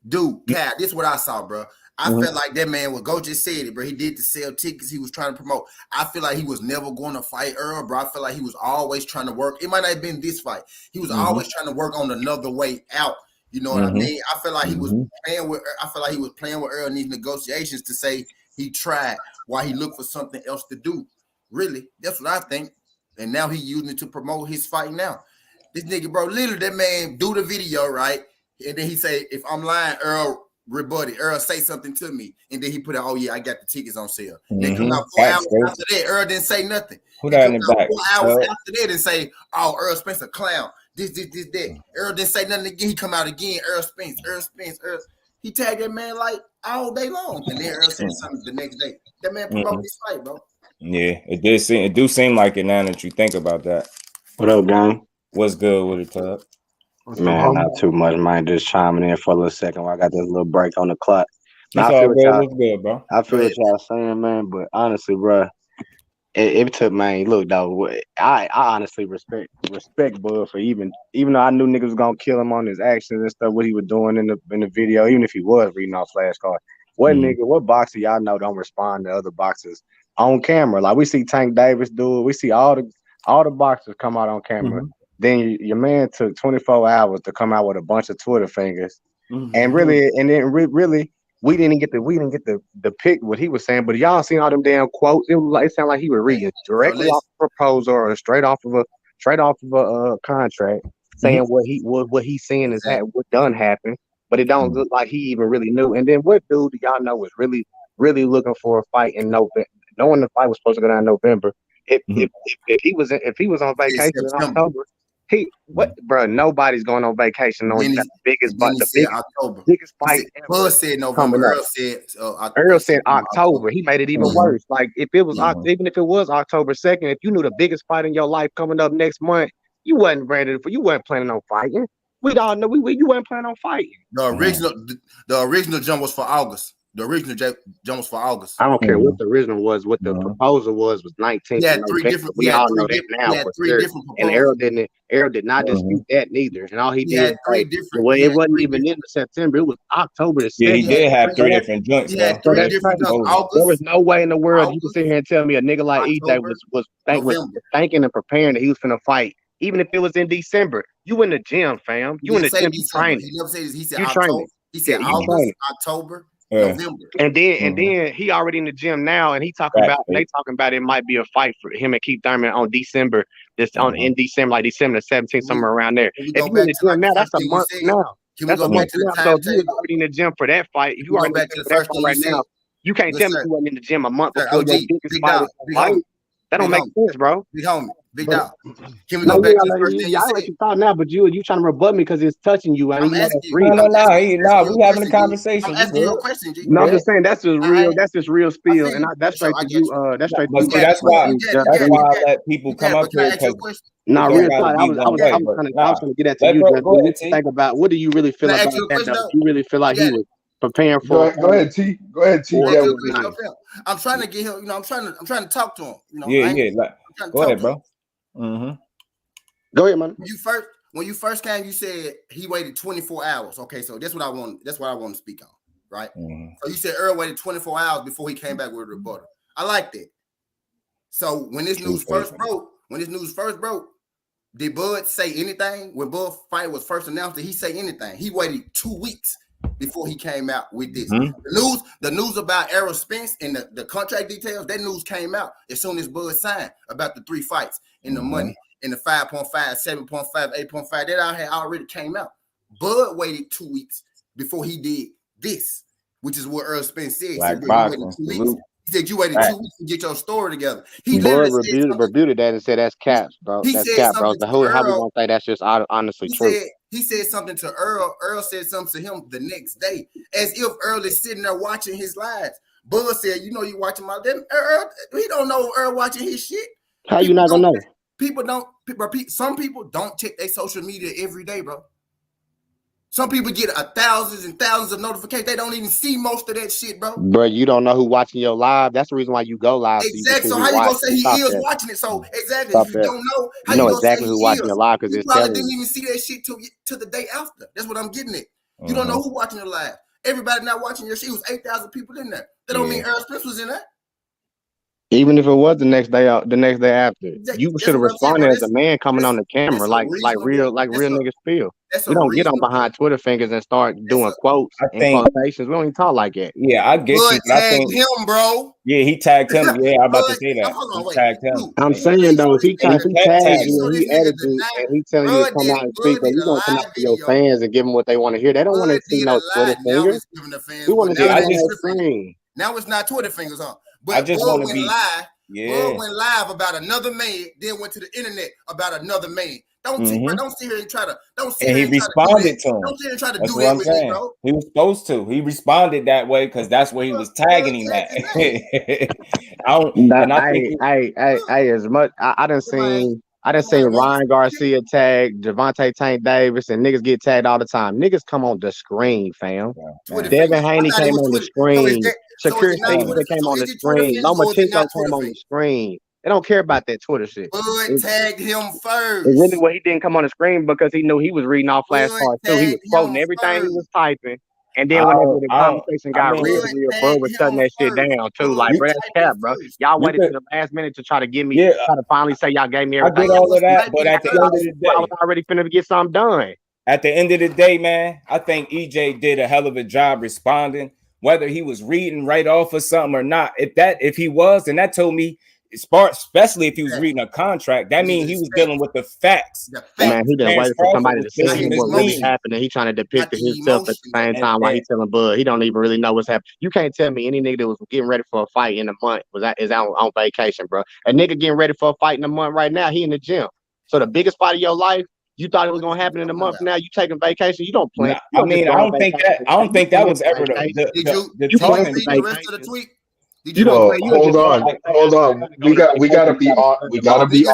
Dude, Cal, this is what I saw, bro. I felt like that man Go just said it, bro. He did to sell tickets. He was trying to promote. I feel like he was never going to fight Earl, bro. I feel like he was always trying to work. It might not have been this fight. He was always trying to work on another way out. You know what I mean? I feel like he was playing with. I feel like he was playing with Earl in these negotiations to say he tried while he looked for something else to do. Really, that's what I think. And now he using it to promote his fight. Now, this nigga, bro, literally that man do the video right, and then he say, "If I'm lying, Earl." Rebutted. Earl say something to me, and then he put out, "Oh yeah, I got the tickets on sale." They come out 4 hours after that. Earl didn't say nothing. Who that in the back? 4 hours after that and say, "Oh, Earl Spence a clown. This, that." Earl didn't say nothing again. He come out again. Earl Spence. He tagged that man like all day long, and then Earl said something the next day. That man promoted this fight, bro. Yeah, it do seem like it now that you think about that. What up, gang? What's good with it, Tub? Man, not too much, man. Just chiming in for a little second while I got this little break on the clock. It's all good. What's good, bro? I feel what y'all saying, man. But honestly, bro, it took, man. Look, though, I honestly respect Bud for even though I knew niggas was gonna kill him on his actions and stuff, what he was doing in the video, even if he was reading off flashcards. What boxer y'all know don't respond to other boxers on camera? Like we see Tank Davis do it. We see all the boxers come out on camera. Then your man took 24 hours to come out with a bunch of Twitter fingers, and really we didn't get the pick what he was saying. But y'all seen all them damn quotes? It sounded like he was reading directly off a proposal or straight off of a contract, saying what he's seeing is what done happened. But it don't look like he even really knew. And then what dude do y'all know was really looking for a fight in November, knowing the fight was supposed to go down in November? If he was on vacation in October. Bro? Nobody's going on vacation knowing the biggest fight ever. Bud said November. Earl said October. He made it even worse. Like if it was even if it was October 2nd, if you knew the biggest fight in your life coming up next month, you wasn't ready for. You weren't planning on fighting. We all know you weren't planning on fighting. The original jump was for August. The original jump was for August. I don't care what the original was. What the proposal was 19th. Yeah, three different. We all know that now. And Errol did not dispute that neither. And all he did, it wasn't even in September. It was October the 2nd. Yeah, he did have 3 different joints. Yeah, 3 different joints. There was no way in the world you could sit here and tell me a nigga like EJ was thinking and preparing that he was finna fight. Even if it was in December, you in the gym, fam. You in the gym training. He never said this. He said you October. training. He said August, October, November. And then he already in the gym now, and he talking about it might be a fight for him and Keith Thurman on December. In December, like December the 17th, somewhere around there. If you in the gym now, that's a month now. Can we go back to the time? So if you was already in the gym for that fight, if you already back to the first one right now, you can't tell me you wasn't in the gym a month before your biggest fight. That don't make sense, bro. Big dog. Can we go back to the first thing you said? I let you talk now, but you trying to rebut me because it's touching you. I'm asking you. No, we having a conversation. I'm asking you a question, G. No, I'm just saying that's just real spiel, and that's straight to you. That's straight to you. That's why I let people come up here because. No, real talk. I was trying to get at you. Go ahead, think about what do you really feel about that? Do you really feel like he was preparing for? Go ahead, T. I'm trying to get him. I'm trying to talk to him. Go ahead, bro. Go ahead, man. When you first came, you said he waited 24 hours. Okay, so that's what I want to speak on, right? So you said Earl waited 24 hours before he came back with a rebuttal. I like that. So when this news first broke, did Bud say anything when Bud fight was first announced? Did he say anything? He waited 2 weeks before he came out with this. The news about Errol Spence and the contract details, that news came out as soon as Bud signed about the 3 fights and the money and the 5.5, 7.5, 8.5. That all had already came out. Bud waited 2 weeks before he did this, which is what Errol Spence said. He said you waited 2 weeks to get your story together. He Bud rebuted that and said that's caps, bro. That's caps, bro. How we gonna say that's just honestly true? He said something to Earl. Earl said something to him the next day, as if Earl is sitting there watching his lives. Bud said, "You know, you watching my damn Earl. He don't know Earl watching his shit. How you not gonna know? People don't. Some people don't check their social media every day, bro. Some people get thousands and thousands of notifications. They don't even see most of that shit, bro. Bro, you don't know who watching your live. That's the reason why you go live. Exactly. So how you gonna say he is watching it? So exactly, you don't know. How you know exactly who watching your live because it's probably didn't even see that shit to the day after. That's what I'm getting at. You don't know who watching your live. Everybody not watching your shit. It was 8,000 people in there. That don't mean Errol Spence was in there. Even if it was the next day after, you should have responded as a man coming on the camera, like real niggas feel. We don't get on behind Twitter fingers and start doing quotes and quotations. We don't even talk like that. Yeah, I get you. But I think him, bro. Yeah, he tagged him. Yeah, I'm about to say that. He tagged him. I'm saying though, if he tagged you and he edited and he telling you to come out and speak, then you gonna come out to your fans and give them what they want to hear. They don't want to see no Twitter fingers. We want to see that screen. Now it's not Twitter fingers, huh? But I just want to be live. Bud went live about another man, then went to the internet about another man. Don't sit here and try to. And he responded to him. Don't sit here and try to do that with me, bro. He was supposed to. He responded that way because that's where he was tagging him at. I done seen Ryan Garcia tag Javante Tank Davis and niggas get tagged all the time. Niggas come on the screen, fam. Devin Haney came on the screen. Shakir Stevenson came on the screen. Lomachenko came on the screen. They don't care about that Twitter shit. Bud tagged him first. It's really what he didn't come on the screen because he knew he was reading off flashcards too. He was quoting everything he was typing. And then whenever the conversation got real, bro was shutting that shit down too. Like, bro, that's cap, bro. Y'all waited to the last minute to try to give me, try to finally say y'all gave me everything. I get all of that, but at the end of the day, I was already finna get something done. At the end of the day, man, I think EJ did a hell of a job responding, whether he was reading right off of something or not. If he was, then that told me, especially if he was reading a contract, that means he was dealing with the facts. Man, he didn't wait for somebody to see him what really happened, and he trying to depict it himself at the same time while he's telling Bud. He don't even really know what's happening. You can't tell me any nigga that was getting ready for a fight in a month is out on vacation, bro. A nigga getting ready for a fight in a month right now, he in the gym. So the biggest fight of your life, you thought it was gonna happen in a month from now. You taking vacation? You don't plan. I don't think that was ever the talking. The rest of the tweet. Hold on. We gotta be honest. We gotta be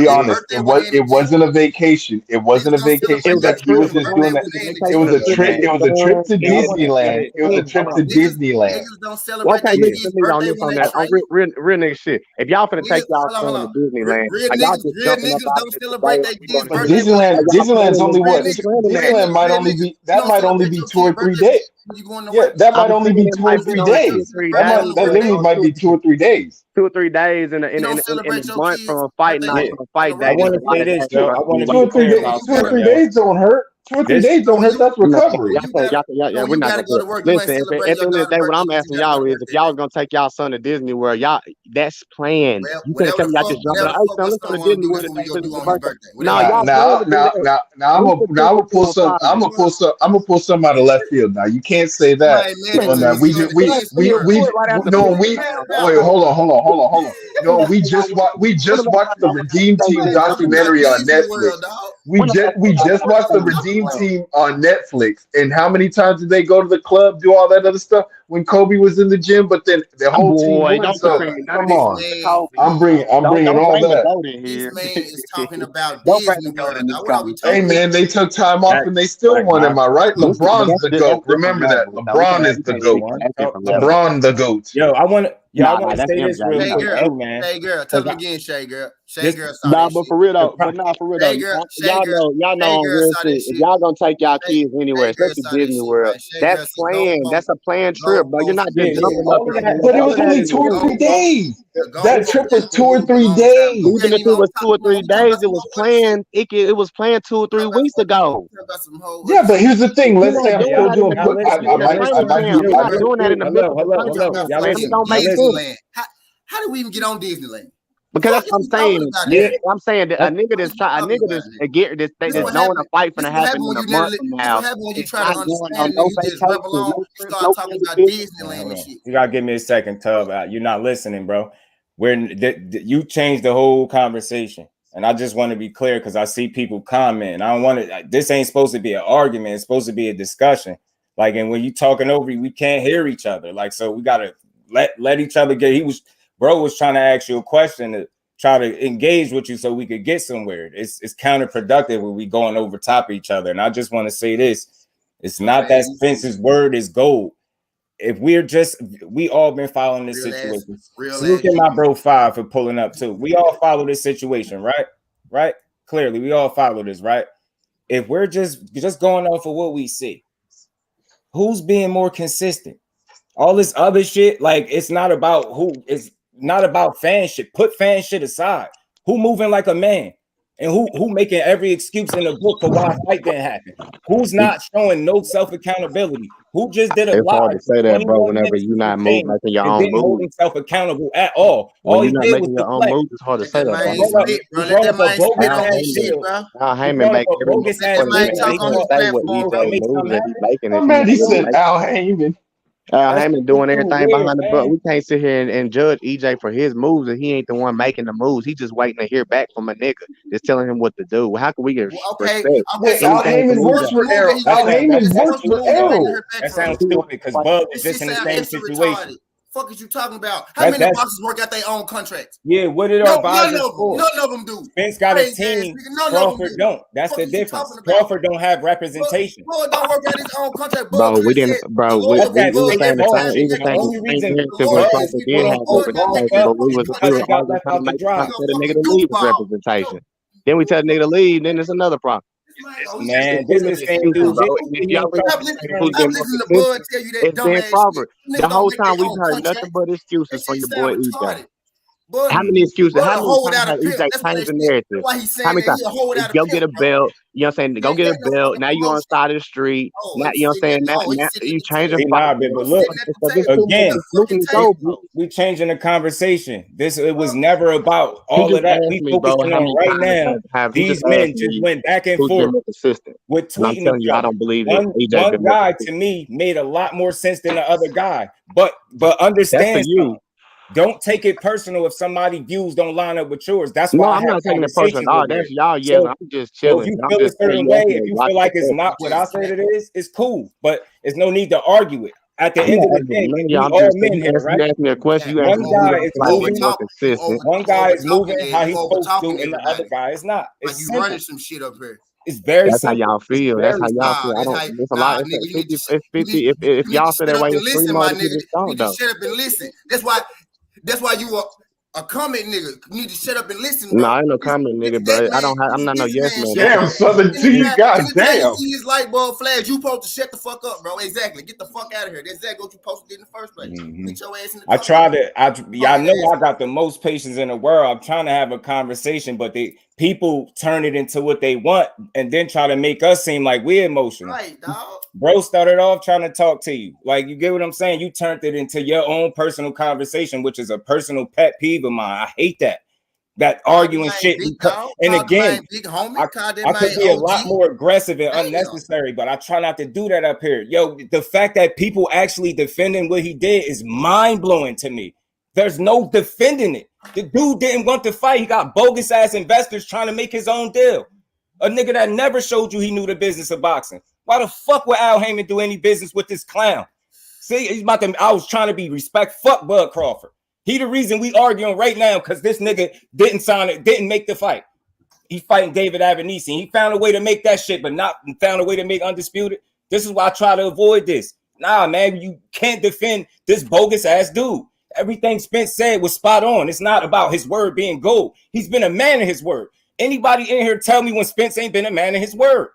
honest. It wasn't a vacation. It wasn't a vacation. He was just doing that. It was a trip. It was a trip to Disneyland. It was a trip to Disneyland. Okay, listen to me on this on that. Real nigga shit. If y'all finna take y'all son to Disneyland, y'all just jumping up out of Disneyland's only what? Disneyland might only be 2 or 3 days. Yeah, that might only be 2 or 3 days. That literally might be 2 or 3 days. 2 or 3 days in a month from a fight night to a fight day. I want to say this, Joe. 2 or 3 days don't hurt. 2 or 3 days don't hurt. That's recovery. Yeah, we're not gonna go. Listen, at the end of the day, what I'm asking y'all is, if y'all gonna take y'all son to Disney World, y'all that's planned. You can't tell me y'all just jumping. Hey, son, let's go to Disney World today. Now I'm gonna pull some out of left field. Now you can't say that. Wait, hold on. No, we just watched the Redeem Team documentary on Netflix. We just watched the Redeem Team on Netflix, and how many times did they go to the club, do all that other stuff when Kobe was in the gym? But then the whole team won. So come on, I'm bringing all that. This man is talking about Disney. Hey man, they took time off and they still won. Am I right? LeBron's the GOAT. Remember that. LeBron is the GOAT. LeBron the GOAT. Yo, I want to say this real quick, man. Hey girl, tell me again, Shay girl. Shade girl saw Nah, that but shit. for real though, y'all know on real shit. If y'all gonna take y'all kids anywhere, especially Disney World, that's planned. That's a planned trip, bro. You're not just jumping up and saying, But it was only 2 or 3 days. That trip was 2 or 3 days. even if it was 2 or 3 days, it was planned. It was planned 2 or 3 weeks ago. Yeah, but here's the thing. You're Let's say not I'm doing still that in doing. the training camp. You're not doing that in the middle of the training camp. It don't make sense. How do we even get on Disneyland? Because that's what I'm saying. Yeah, I'm saying that a nigga that's knowing a fight finna happen in a month from now. This what happens when you It's try not to going understand on it no and you just rub vacation, along. no You trips, start no talking about vacation. Disneyland and shit. You gotta give me a second, Tub. You're not listening, bro. You changed the whole conversation, and I just want to be clear because I see people comment. I don't want to. This ain't supposed to be an argument. It's supposed to be a discussion. Like, and when you talking over, we can't hear each other. Like, so we gotta let each other get. Bro was trying to ask you a question to try to engage with you so we could get somewhere. It's counterproductive when we going over top of each other. And I just want to say this: it's not that Spence's word is gold. If we all been following this situation. Salute to my bro 5 for pulling up too. We all follow this situation, right? Right? Clearly, we all follow this, right? If we're just going off of what we see, who's being more consistent? All this other shit, like it's not about fan shit. Put fan shit aside. Who moving like a man? And who making every excuse in the book for why a fight didn't happen? Who's not showing no self-accountability? Who just did a It's live hard to say that, bro, 21 whenever minutes you're not and making your own didn't hold moves. himself accountable at all. When All you're he not did was making your own deflect. moves, it's hard to say that, bro. He brought up a bogus ass deal. Al He Heyman brought up make a every bogus ass motherfucking deal. thing. He can't say what EJ moves that he's making. Oh man, he said Al Heyman. Al Heyman doing everything weird, behind the butt. We can't sit here and judge EJ for his moves, and he ain't the one making the moves. He just waiting to hear back from a nigga that's telling him what to do. Well, how can we get respect? Wait, Al Heyman works for Errol. Al Heyman works for Errol. That sounds stupid because Bud was just in the same situation. Fuck is you talking about? How many boxers work out their own contracts? Yeah, what did our none of them do. Spence got a team. Crawford don't. That's the difference. Crawford don't have representation. Bud don't work out his own contract. Bro, we didn't. Bro, we were saying the same narrative when Crawford did have representation, but we was always trying to make the nigga to leave with representation. Then we tell the nigga to leave. Then there's another problem. Man, this is the same dude. I'm listening to Bud tell you that dumbass Crawford. The whole time we've heard nothing but excuses from your boy EJ. How many excuses? How many times has EJ changed the narrative? How many times? Go get a belt. You know what I'm saying? Go get a belt. Now you on the side of the street. Now you know what I'm saying? Now you changing. But look, again, we changing the conversation. It was never about all of that. We focusing on right now. These men just went back and forth with tweeting. I don't believe it. One guy to me made a lot more sense than the other guy. But understand you. Don't take it personal if somebody's views don't line up with yours. That's why I'm not taking it personal. Oh, that's y'all. Yeah, I'm just chilling. If you feel a certain way, if you feel like it's not what I said it is, it's cool. But there's no need to argue it. At the end of the day, we all men here, right? You asked me a question. One guy is moving. One guy is moving how he's supposed to, and the other guy is not. It's you running some shit up here. It's very That's simple. how y'all feel. That's how y'all feel. I don't. It's a lot. It's 50. If y'all feel that way, it's 3 more people don't though. Shut up and listen. That's why you are a comment nigga. You need to shut up and listen. No, I ain't no comment nigga, but I'm not no yes man. Damn, Southern T, goddamn. His light bulb flash. You supposed to shut the fuck up, bro. Exactly. Get the fuck out of here. That's exactly what you supposed to do in the first place. Get your ass in the I know I got the most patience in the world. I'm trying to have a conversation, but people turn it into what they want and then try to make us seem like we're emotional. Right, dog. Bro started off trying to talk to you. Like, you get what I'm saying? You turned it into your own personal conversation, which is a personal pet peeve of mine. I hate that arguing shit. And again, I could be a lot more aggressive and unnecessary, but I try not to do that up here. Yo, the fact that people actually defending what he did is mind-blowing to me. There's no defending it. The dude didn't want to fight. He got bogus ass investors trying to make his own deal. A nigga that never showed you he knew the business of boxing. Why the fuck would Al Heyman do any business with this clown? See, he's about to. I was trying to be respect. Fuck Bud Crawford. He the reason we arguing right now because this nigga didn't make the fight. He fighting David Avanese. He found a way to make that shit, but not found a way to make undisputed. This is why I try to avoid this. Nah, man, you can't defend this bogus ass dude. Everything Spence said was spot on. It's not about his word being gold. He's been a man of his word. Anybody in here tell me when Spence ain't been a man of his word?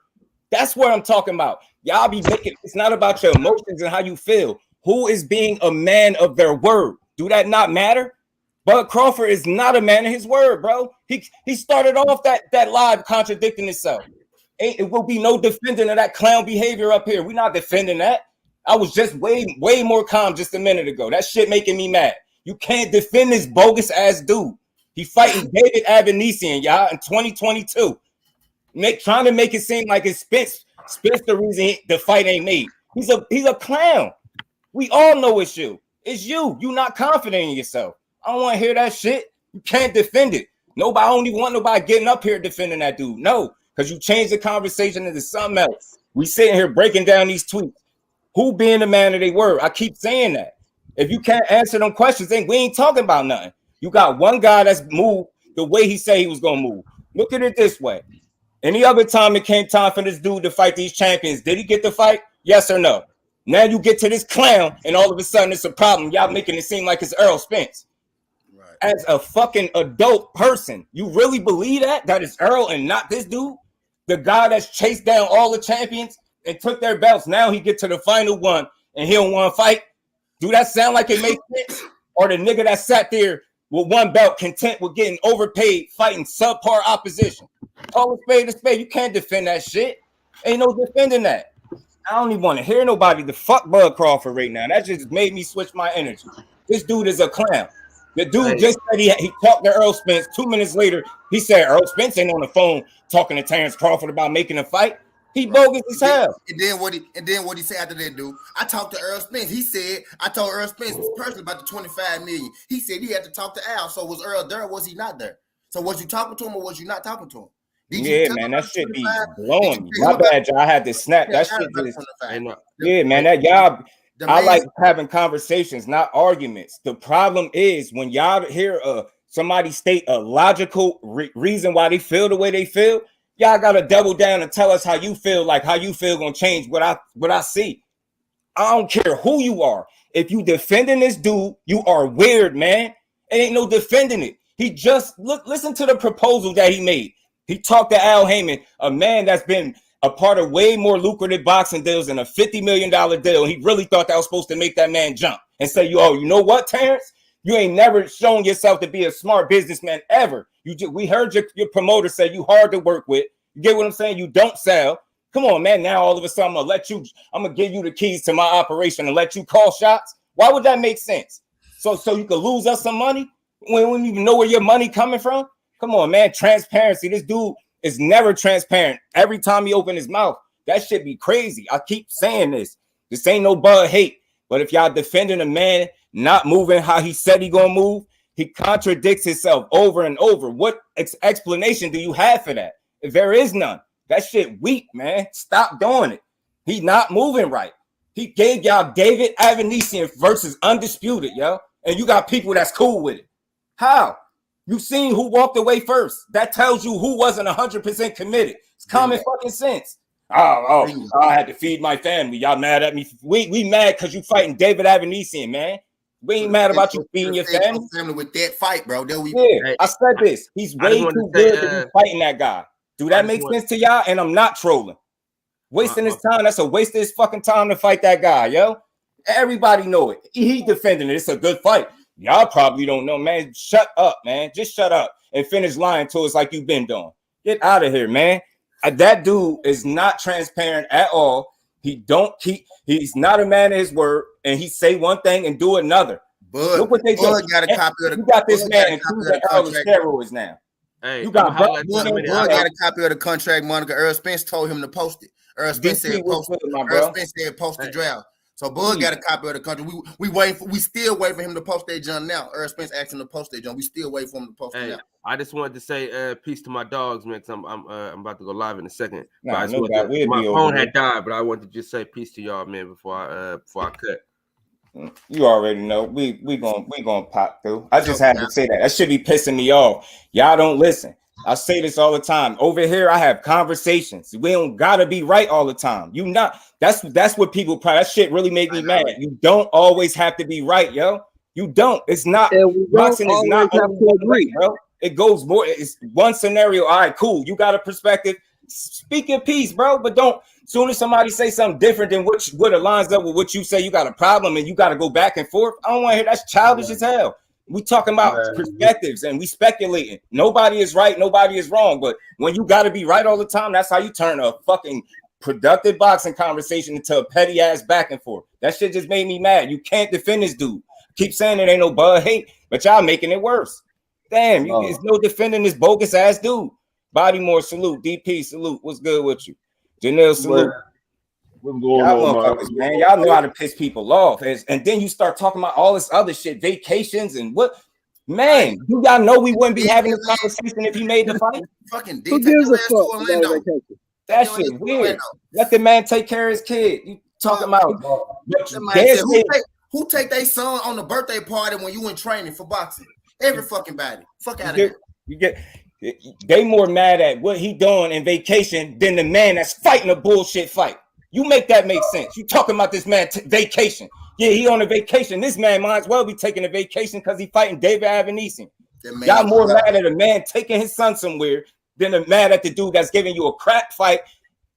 That's what I'm talking about. Y'all be making, it's not about your emotions and how you feel. Who is being a man of their word? Do that not matter? Bud Crawford is not a man of his word, bro. He started off that live contradicting himself. It will be no defending of that clown behavior up here. We're not defending that. I was just way more calm just a minute ago. That shit making me mad. You can't defend this bogus ass dude. He fighting David Avanesian, y'all, in 2022. Trying to make it seem like it's Spence the reason the fight ain't made. He's a clown. We all know it's you. It's you. You not confident in yourself. I don't want to hear that shit. You can't defend it. Nobody, I don't even want nobody getting up here defending that dude. No, because you changed the conversation into something else. We sitting here breaking down these tweets. Who being the man of their word? I keep saying that. If you can't answer them questions, then we ain't talking about nothing. You got one guy that's moved the way he said he was going to move. Look at it this way. Any other time it came time for this dude to fight these champions, did he get the fight? Yes or no? Now you get to this clown, and all of a sudden it's a problem. Y'all making it seem like it's Errol Spence. Right. As a fucking adult person, you really believe that it's Errol and not this dude? The guy that's chased down all the champions and took their belts. Now he get to the final one, and he don't want to fight? Do that sound like it makes sense? Or the nigga that sat there with one belt, content with getting overpaid, fighting subpar opposition? Call a spade a spade. You can't defend that shit. Ain't no defending that. I don't even want to hear nobody to fuck Bud Crawford right now. That just made me switch my energy. This dude is a clown. The dude just said he talked to Earl Spence. 2 minutes later, he said Earl Spence ain't on the phone talking to Terrence Crawford about making a fight. He bogus as hell. And then what he said after that, dude? I talked to Earl Spence. He said I told Earl Spence personally about the 25 million. He said he had to talk to Al. So was Earl there or was he not there? So was you talking to him or was you not talking to him? Yeah, man, that shit be blowing me. My bad, y'all. I had to snap. That shit just, yeah, man, that y'all. I like having conversations, not arguments. The problem is when y'all hear somebody state a logical reason why they feel the way they feel, y'all gotta double down and tell us how you feel. Like how you feel gonna change what I see. I don't care who you are. If you defending this dude, you are weird, man. It ain't no defending it. He just listen to the proposal that he made. He talked to Al Heyman, a man that's been a part of way more lucrative boxing deals than a $50 million deal. He really thought that was supposed to make that man jump and say, you know what, Terrence? You ain't never shown yourself to be a smart businessman ever. We heard your promoter say you hard to work with. You get what I'm saying? You don't sell. Come on, man. Now all of a sudden I'm gonna give you the keys to my operation and let you call shots. Why would that make sense? So you could lose us some money when you know where your money coming from? Come on, man. Transparency. This dude is never transparent. Every time he open his mouth, that shit be crazy. I keep saying this. This ain't no Bud hate. But if y'all defending a man not moving how he said he gonna move, he contradicts himself over and over. What explanation do you have for that? If there is none, that shit weak, man. Stop doing it. He not moving right. He gave y'all David Avanesian versus Undisputed, yo. And you got people that's cool with it. How? You seen who walked away first. That tells you who wasn't 100% committed. It's common fucking sense. I had to feed my family. Y'all mad at me? We mad because you fighting David Avanesian, man. We ain't mad about you feeding your family. With that fight, bro. I said this. He's way too good to be fighting that guy. Do that make sense to y'all? And I'm not trolling. Wasting his time. That's a waste of his fucking time to fight that guy, yo. Everybody know it. He defending it. It's a good fight. Y'all probably don't know, man. Shut up, man. Just shut up and finish lying to us like you've been doing. Get out of here, man. That dude is not transparent at all. He's not a man of his word, and he say one thing and do another. But look what they do. Got a copy of the, you got this man and Earl steroids now. Hey, you got Bud got a copy of the contract. Monica Earl Spence told him to post it. Earl Spence said post the draft. So Bud got a copy of the contract. We still wait for him to post that junk now. Earl Spence asked him to post that junk. We still wait for him to post it now. I just wanted to say peace to my dogs, man, because I'm about to go live in a second. My phone had died, but I wanted to just say peace to y'all, man, before I cut. You already know we gonna pop through. I just had to say that. That should be pissing me off. Y'all don't listen. I say this all the time. Over here, I have conversations. We don't gotta be right all the time. You not. That's what people probably. That shit really make me mad. You don't always have to be right, yo. You don't. It's not. Boxing is not only one way, bro. It goes more. It's one scenario. All right, cool. You got a perspective. Speak your piece, bro. But don't. Soon as somebody say something different than what aligns up with what you say, you got a problem and you got to go back and forth. I don't want to hear that's childish as hell. We talking about perspectives and we speculating. Nobody is right. Nobody is wrong. But when you got to be right all the time, that's how you turn a fucking productive boxing conversation into a petty ass back and forth. That shit just made me mad. You can't defend this dude. Keep saying it ain't no bud hate, but y'all making it worse. Damn, it's no defending this bogus ass dude. Bodymore, salute. DP, salute. What's good with you? Janelle, salute. What's going on, man? Y'all know how to piss people off. And then you start talking about all this other shit, vacations and what. Man, do y'all know we wouldn't be having this conversation if he made the fight? Fucking Who gives a fuck about vacation? That shit weird. Let the man take care of his kid. You talking about who take their son on the birthday party when you in training for boxing? Every fucking body. Fuck out of here. You get they more mad at what he doing in vacation than the man that's fighting a bullshit fight. You make that make sense. You talking about this man vacation. Yeah, he on a vacation. This man might as well be taking a vacation because he fighting David Aveneson. Y'all more mad at a man taking his son somewhere than mad at the dude that's giving you a crap fight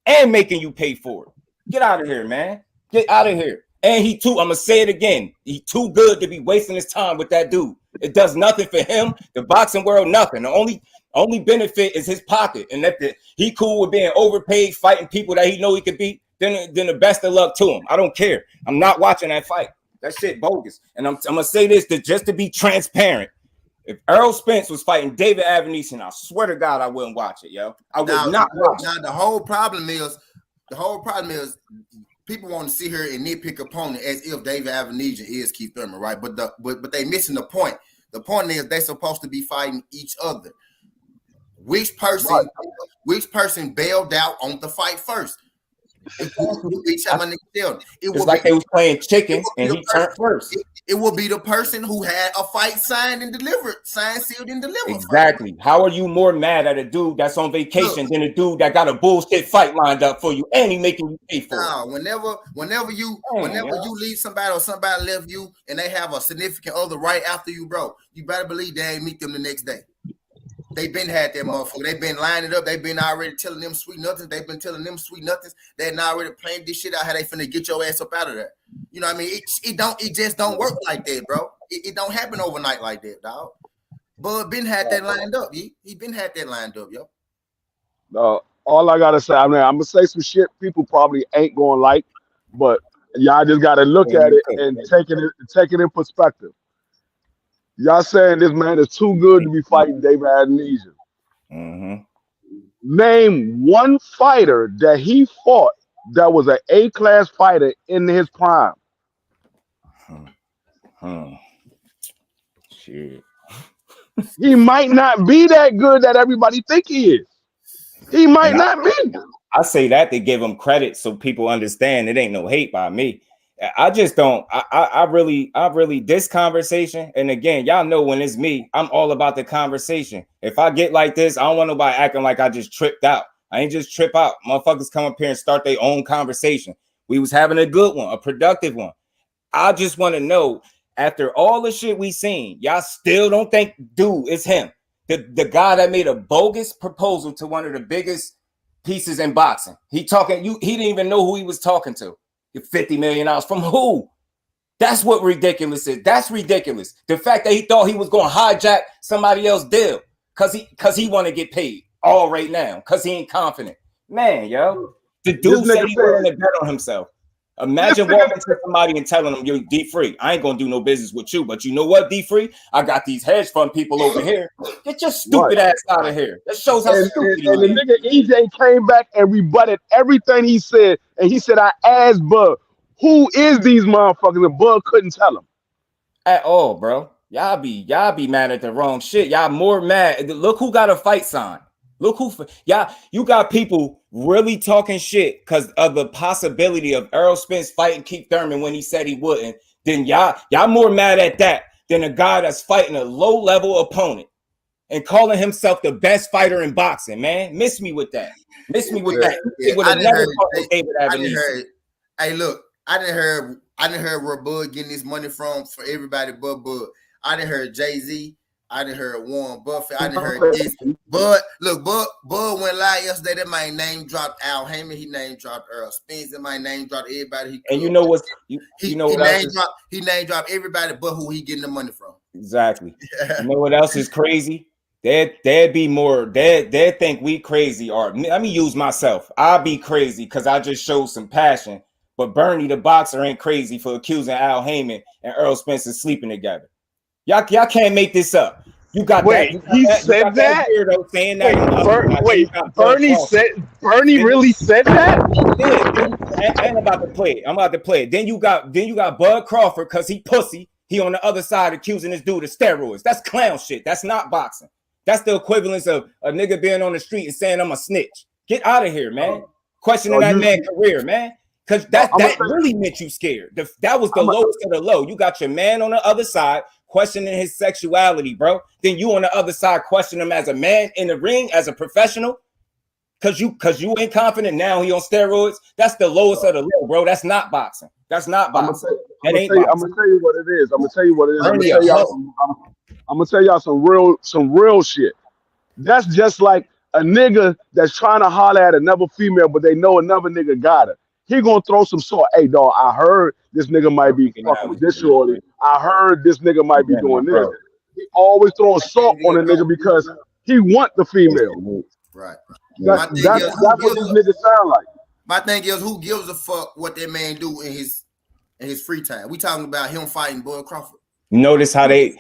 and making you pay for it. Get out of here, man. Get out of here. And I'm going to say it again. He too good to be wasting his time with that dude. It does nothing for him. The boxing world, nothing. The only benefit is his pocket. And that he cool with being overpaid, fighting people that he know he could beat, then the best of luck to him. I don't care. I'm not watching that fight. That shit bogus. And I'm going to say this just to be transparent. If Errol Spence was fighting David Aveneson, I swear to God, I wouldn't watch it, yo. I would not watch it. Now, the whole problem is people want to sit here and nitpick opponent as if David Aveneson is Keith Thurman, right? But they missing the point. The point is they're supposed to be fighting each other. Which person bailed out on the fight first? It's like they was playing chicken and he turned first. It will be the person who had a fight signed, sealed, and delivered. Exactly. How are you more mad at a dude that's on vacation than a dude that got a bullshit fight lined up for you and he making you pay for it? Whenever you leave somebody or somebody left you and they have a significant other right after you, bro, you better believe they ain't meet them the next day. They've been had that motherfucker. They've been lining up. They've been already telling them sweet nothings. They've been telling them sweet nothings. They're not already playing this shit out how they finna get your ass up out of there. You know what I mean? It just don't work like that, bro. It don't happen overnight like that, dog. Bud been had that lined up. He been had that lined up, yo. All I gotta say, I'm gonna say some shit people probably ain't gonna like, but y'all just gotta look at it and take it in perspective. Y'all saying this man is too good to be fighting David Aveneson. Mm-hmm. Name one fighter that he fought that was an A-class fighter in his prime. Shit. He might not be that good that everybody think he is. He might not be. I say that to give him credit so people understand it ain't no hate by me. I just don't. I really this conversation. And again, y'all know when it's me, I'm all about the conversation. If I get like this, I don't want nobody acting like I just tripped out. I ain't just trip out. Motherfuckers come up here and start their own conversation. We was having a good one, a productive one. I just want to know, after all the shit we seen, y'all still don't think, dude, it's him. The guy that made a bogus proposal to one of the biggest pieces in boxing. He didn't even know who he was talking to. $50 million from who? That's what ridiculous is. That's ridiculous. The fact that he thought he was going to hijack somebody else's deal because he want to get paid all right now because he ain't confident. Man, yo, the dude said he willing to bet on himself. Imagine walking to somebody and telling them, you're D-Free. I ain't going to do no business with you, but you know what, D-Free? I got these hedge fund people over here. Get your stupid ass out of here. That shows how stupid he is. And the nigga EJ came back and rebutted everything he said. And he said, I asked Bud, who is these motherfuckers? And Bud couldn't tell him. At all, bro. Y'all be mad at the wrong shit. Y'all more mad. Look who got a fight sign. Look who you got people really talking shit because of the possibility of Errol Spence fighting Keith Thurman when he said he wouldn't. Then y'all more mad at that than a guy that's fighting a low-level opponent and calling himself the best fighter in boxing, man. Miss me with that. Miss me with that. It would have never fought David Aveneson. Hey, look, I didn't hear I didn't heard where Bud getting his money from for everybody but Bud. I didn't heard Jay-Z. I didn't heard Warren Buffett. I didn't heard this. Bud, look, Bud went live yesterday. That my name dropped Al Heyman. He name dropped Earl Spence. That my name dropped everybody. He and you know what? He name dropped everybody but who he getting the money from. Exactly. You know what else is crazy? There'd be more. They think we crazy. Or let me use myself. I'll be crazy because I just showed some passion. But Bernie the boxer ain't crazy for accusing Al Heyman and Earl Spence of sleeping together. Y'all can't make this up. You got wait, that. He said that. Weirdo saying that. Bernie really said that. And I'm about to play it. Then you got Bud Crawford because he pussy. He on the other side accusing this dude of steroids. That's clown shit. That's not boxing. That's the equivalence of a nigga being on the street and saying I'm a snitch. Get out of here, man. Questioning that man's career, man. Because that really meant you scared. That was the lowest of the low. You got your man on the other side questioning his sexuality, bro. Then you on the other side question him as a man in the ring, as a professional. Cause you ain't confident now he on steroids. That's the lowest of the low, bro. That's not boxing. That's not boxing. I'm gonna tell you what it is. I'm gonna tell y'all some real shit. That's just like a nigga that's trying to holler at another female, but they know another nigga got her. He gonna throw some salt. Hey, dog, I heard this nigga might be fucking with this shorty. I heard this nigga might be doing this. He always throwing salt on a nigga because he want the female. Right. That's what these niggas sound like. My thing is, who gives a fuck what that man do in his free time? We talking about him fighting Bud Crawford. Notice how the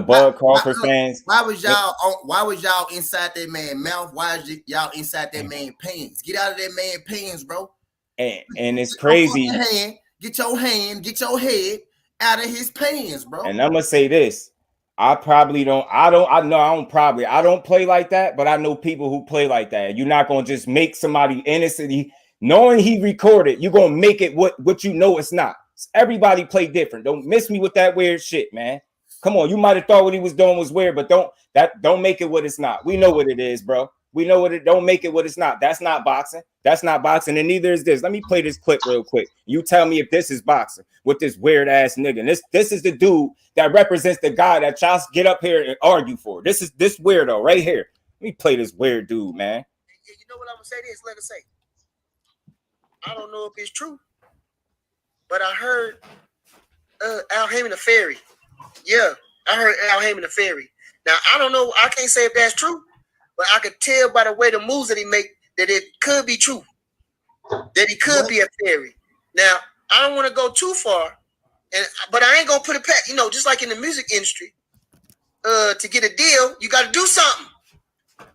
Bud Crawford fans. Why was y'all inside that man's mouth? Why is y'all inside that man's pants? Get out of that man's pants, bro. And it's crazy. Get your head out of his pants, bro. And I'm gonna say this. I don't play like that, but I know people who play like that. You're not gonna just make somebody innocent. Knowing he recorded, you're gonna make it what you know it's not. Everybody play different. Don't miss me with that weird shit, man. Come on, you might have thought what he was doing was weird, but don't make it what it's not. We know what it is, bro. We know what it. Don't make it what it's not. That's not boxing. That's not boxing, and neither is this. Let me play this clip real quick. You tell me if this is boxing with this weird ass nigga. And this is the dude that represents the guy that y'all get up here and argue for. This is this weirdo right here. Let me play this weird dude, man. You know what I'm gonna say? This, let us say. I don't know if it's true, but I heard Al Heyman a fairy. Yeah, I heard Al Heyman a fairy. Now I don't know. I can't say if that's true. But I could tell by the way the moves that he make that it could be true. That he could be a fairy. Now, I don't want to go too far, but I ain't gonna put it past, just like in the music industry, to get a deal, you gotta do something.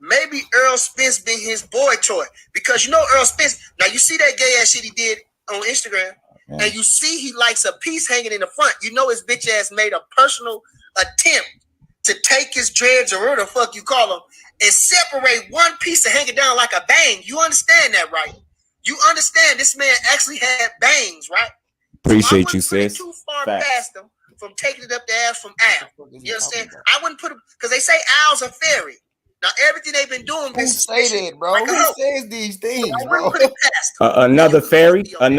Maybe Earl Spence been his boy toy. Because Earl Spence, now you see that gay ass shit he did on Instagram, and you see he likes a piece hanging in the front. His bitch ass made a personal attempt to take his dreads or whatever the fuck you call them and separate one piece to hang it down like a bang. You understand that, right? You understand this man actually had bangs, right? Appreciate you, sis. Too far past him from taking it up the ass from Al. You understand? I wouldn't put him because they say Al's a fairy. Now everything they've been doing. Who say that, bro? Who says these things, bro? Another fairy, a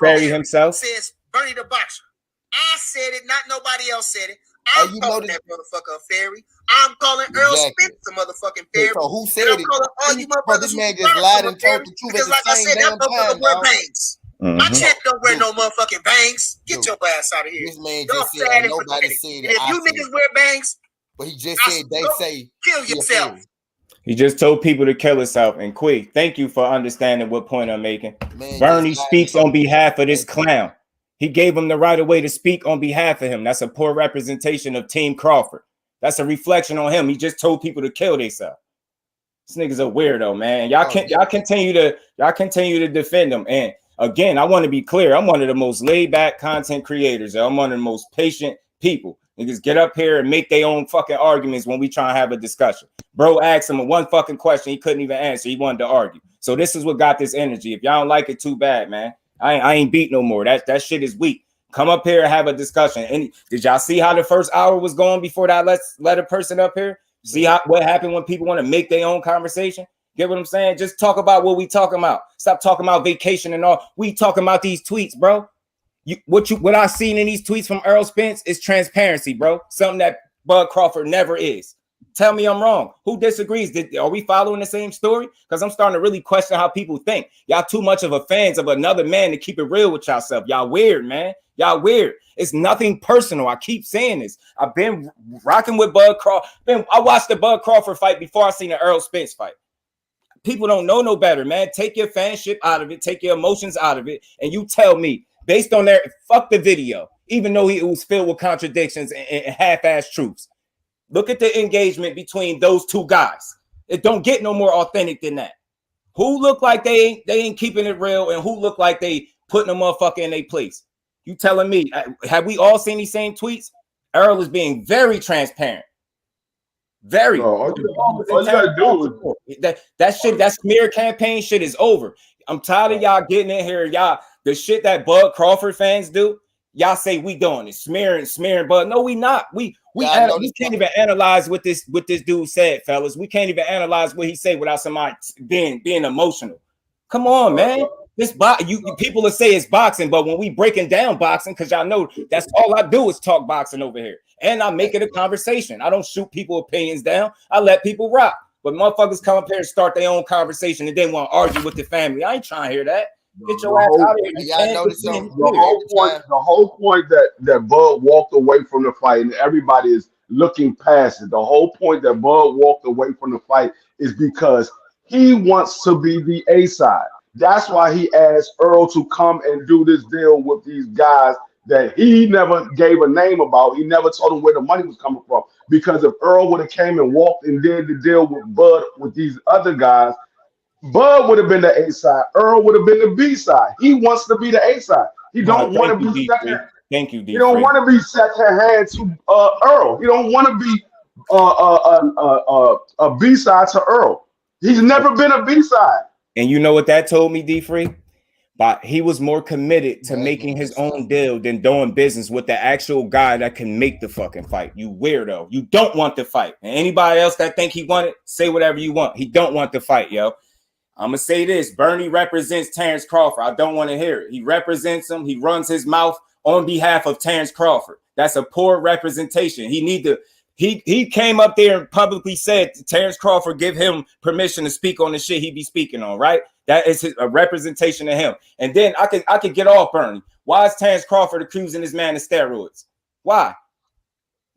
fairy himself. Says Bernie the boxer. I said it, not nobody else said it. I'm calling that motherfucker a fairy. I'm calling Earl Spence a motherfucking fairy. So who said it? This man just lied and told the truth. Because like I said, that motherfucker wear bangs. My chick don't wear no motherfucking bangs. Get your ass out of here. This man just said nobody said it. If you niggas wear bangs, but he just said they say kill yourself. He just told people to kill himself. And quick, thank you for understanding what point I'm making. Bernie speaks on behalf of this clown. He gave him the right of way to speak on behalf of him. That's a poor representation of Team Crawford. That's a reflection on him. He just told people to kill themselves. This nigga's a weirdo, man. Y'all continue to defend him. And again, I want to be clear. I'm one of the most laid back content creators. I'm one of the most patient people. Niggas get up here and make their own fucking arguments when we try and have a discussion. Bro asked him one fucking question. He couldn't even answer. He wanted to argue. So this is what got this energy. If y'all don't like it, too bad, man. I ain't beat no more. That shit is weak. Come up here and have a discussion. And did y'all see how the first hour was going before that? Let's let a person up here see what happened when people want to make their own conversation. Get what I'm saying? Just talk about what we talking about. Stop talking about vacation and all. We talking about these tweets, bro. What I seen in these tweets from Earl Spence is transparency, bro. Something that Bud Crawford never is. Tell me I'm wrong. Who disagrees? Are we following the same story? Because I'm starting to really question how people think. Y'all too much of a fans of another man to keep it real with yourself. Y'all weird, man. Y'all weird. It's nothing personal. I keep saying this. I've been rocking with Bud Crawford. I watched the Bud Crawford fight before I seen the Earl Spence fight. People don't know no better, man. Take your fanship out of it. Take your emotions out of it. And you tell me, based on their, fuck the video, even though it was filled with contradictions and half-ass truths. Look at the engagement between those two guys. It don't get no more authentic than that. Who look like they ain't keeping it real, and who look like they putting a motherfucker in their place? You telling me, have we all seen these same tweets? Earl is being very transparent. Very. All you gotta do is that shit, that smear campaign shit is over. I'm tired of y'all getting in here. Y'all, the shit that Bud Crawford fans do, y'all say we doing it, smearing, but no, we not. We can't even analyze what this dude said, fellas. We can't even analyze what he said without somebody being emotional. Come on, man. This people will say it's boxing, but when we breaking down boxing, because y'all know that's all I do is talk boxing over here, and I make it a conversation. I don't shoot people opinions down. I let people rock. But motherfuckers come up here and start their own conversation and then want to argue with the family. I ain't trying to hear that. Get your ass out of here. The whole point that Bud walked away from the fight, and everybody is looking past it. The whole point that Bud walked away from the fight is because he wants to be the A side. That's why he asked Earl to come and do this deal with these guys that he never gave a name about. He never told him where the money was coming from. Because if Earl would have came and walked and did the deal with Bud with these other guys, Bud would have been the A side. Earl would have been the B side. He wants to be the A side. He don't want to be second. Thank you, D. He don't want to be second hand to Earl. He don't want to be a B side to Earl. He's never been a B side. And you know what that told me, D. Free? But he was more committed to making his own deal than doing business with the actual guy that can make the fucking fight. You weirdo. You don't want the fight. And anybody else that think he wanted, say whatever you want. He don't want the fight, yo. I'm going to say this. Bernie represents Terrence Crawford. I don't want to hear it. He represents him. He runs his mouth on behalf of Terrence Crawford. That's a poor representation. He came up there and publicly said Terrence Crawford give him permission to speak on the shit he be speaking on, right? That is a representation of him. And then I could get off Bernie. Why is Terrence Crawford accusing this man of steroids? Why?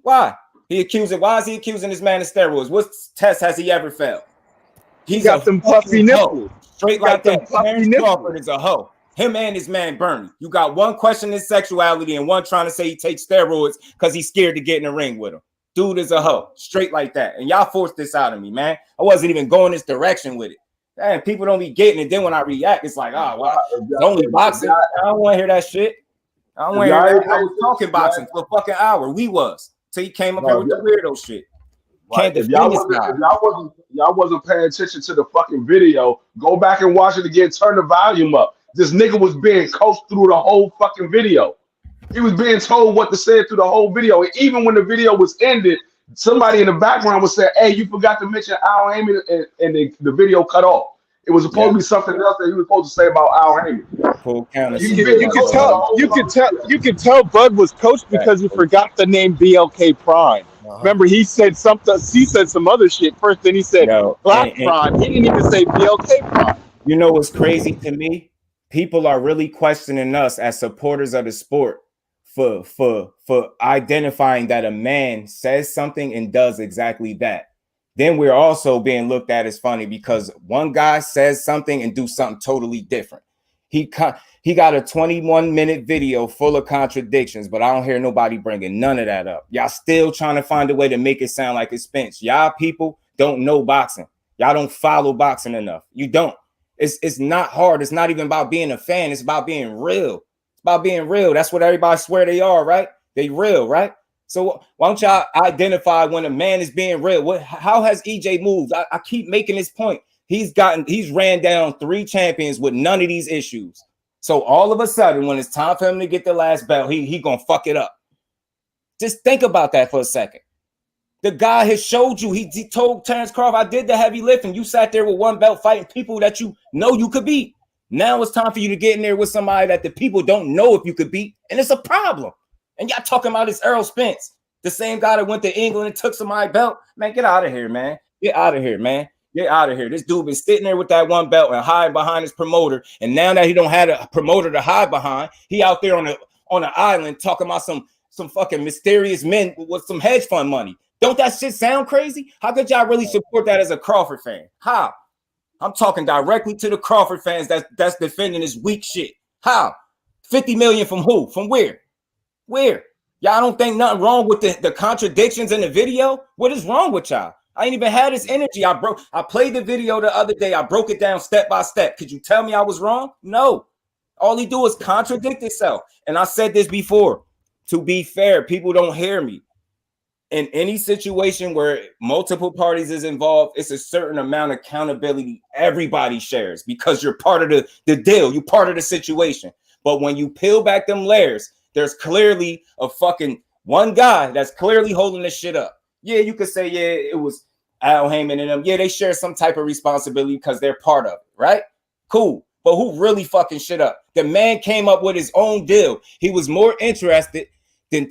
Why is he accusing this man of steroids? What test has he ever failed? He's got them puffy nipples. Straight like that. Terrence Crawford is a hoe. Him and his man Bernie. You got one questioning his sexuality and one trying to say he takes steroids because he's scared to get in the ring with him. Dude is a hoe. Straight like that. And y'all forced this out of me, man. I wasn't even going this direction with it. Man, people don't be getting it. Then when I react, it's like, well, it's only boxing. I don't want to hear that shit. I don't want to hear that. I was talking boxing for a fucking hour. We was. Till he came up here with the weirdo shit. Right. If y'all wasn't paying attention to the fucking video, go back and watch it again. Turn the volume up. This nigga was being coached through the whole fucking video. He was being told what to say through the whole video. And even when the video was ended, somebody in the background was saying, "Hey, you forgot to mention Al Heyman," and the video cut off. It was supposed to be something else that he was supposed to say about Al Heyman. You could tell Bud was coached because he forgot the name BLK Prime. Remember, he said something. He said some other shit first. Then he said Black Prime. He didn't even say BLK Prime. You know what's crazy to me? People are really questioning us as supporters of the sport for identifying that a man says something and does exactly that. Then we're also being looked at as funny because one guy says something and do something totally different. He got a 21-minute video full of contradictions, but I don't hear nobody bringing none of that up. Y'all still trying to find a way to make it sound like it's Spence. Y'all people don't know boxing. Y'all don't follow boxing enough. You don't. It's not hard. It's not even about being a fan. It's about being real. It's about being real. That's what everybody swear they are, right? They real, right? So why don't y'all identify when a man is being real? How has EJ moved? I keep making this point. He's ran down 3 champions with none of these issues. So all of a sudden, when it's time for him to get the last belt, he gonna fuck it up. Just think about that for a second. The guy has showed you. He told Terrence Crawford, I did the heavy lifting. You sat there with one belt fighting people that you know you could beat. Now it's time for you to get in there with somebody that the people don't know if you could beat, and it's a problem. And y'all talking about this Errol Spence, the same guy that went to England and took somebody's belt. Man, get out of here, man. Get out of here, man. Get out of here. This dude been sitting there with that one belt and hiding behind his promoter. And now that he don't have a promoter to hide behind, he out there on an island talking about some fucking mysterious men with some hedge fund money. Don't that shit sound crazy? How could y'all really support that as a Crawford fan? How? I'm talking directly to the Crawford fans that's defending this weak shit. How? 50 million from who? From where? Where? Y'all don't think nothing wrong with the contradictions in the video? What is wrong with y'all? I ain't even had this energy. I played the video the other day. I broke it down step by step. Could you tell me I was wrong? No. All he do is contradict himself. And I said this before. To be fair, people don't hear me. In any situation where multiple parties is involved, it's a certain amount of accountability everybody shares because you're part of the deal. You're part of the situation. But when you peel back them layers, there's clearly a fucking one guy that's clearly holding this shit up. Yeah, you could say, yeah, it was Al Heyman and them. Yeah, they share some type of responsibility because they're part of it, right? Cool. But who really fucking shit up? The man came up with his own deal. He was more interested than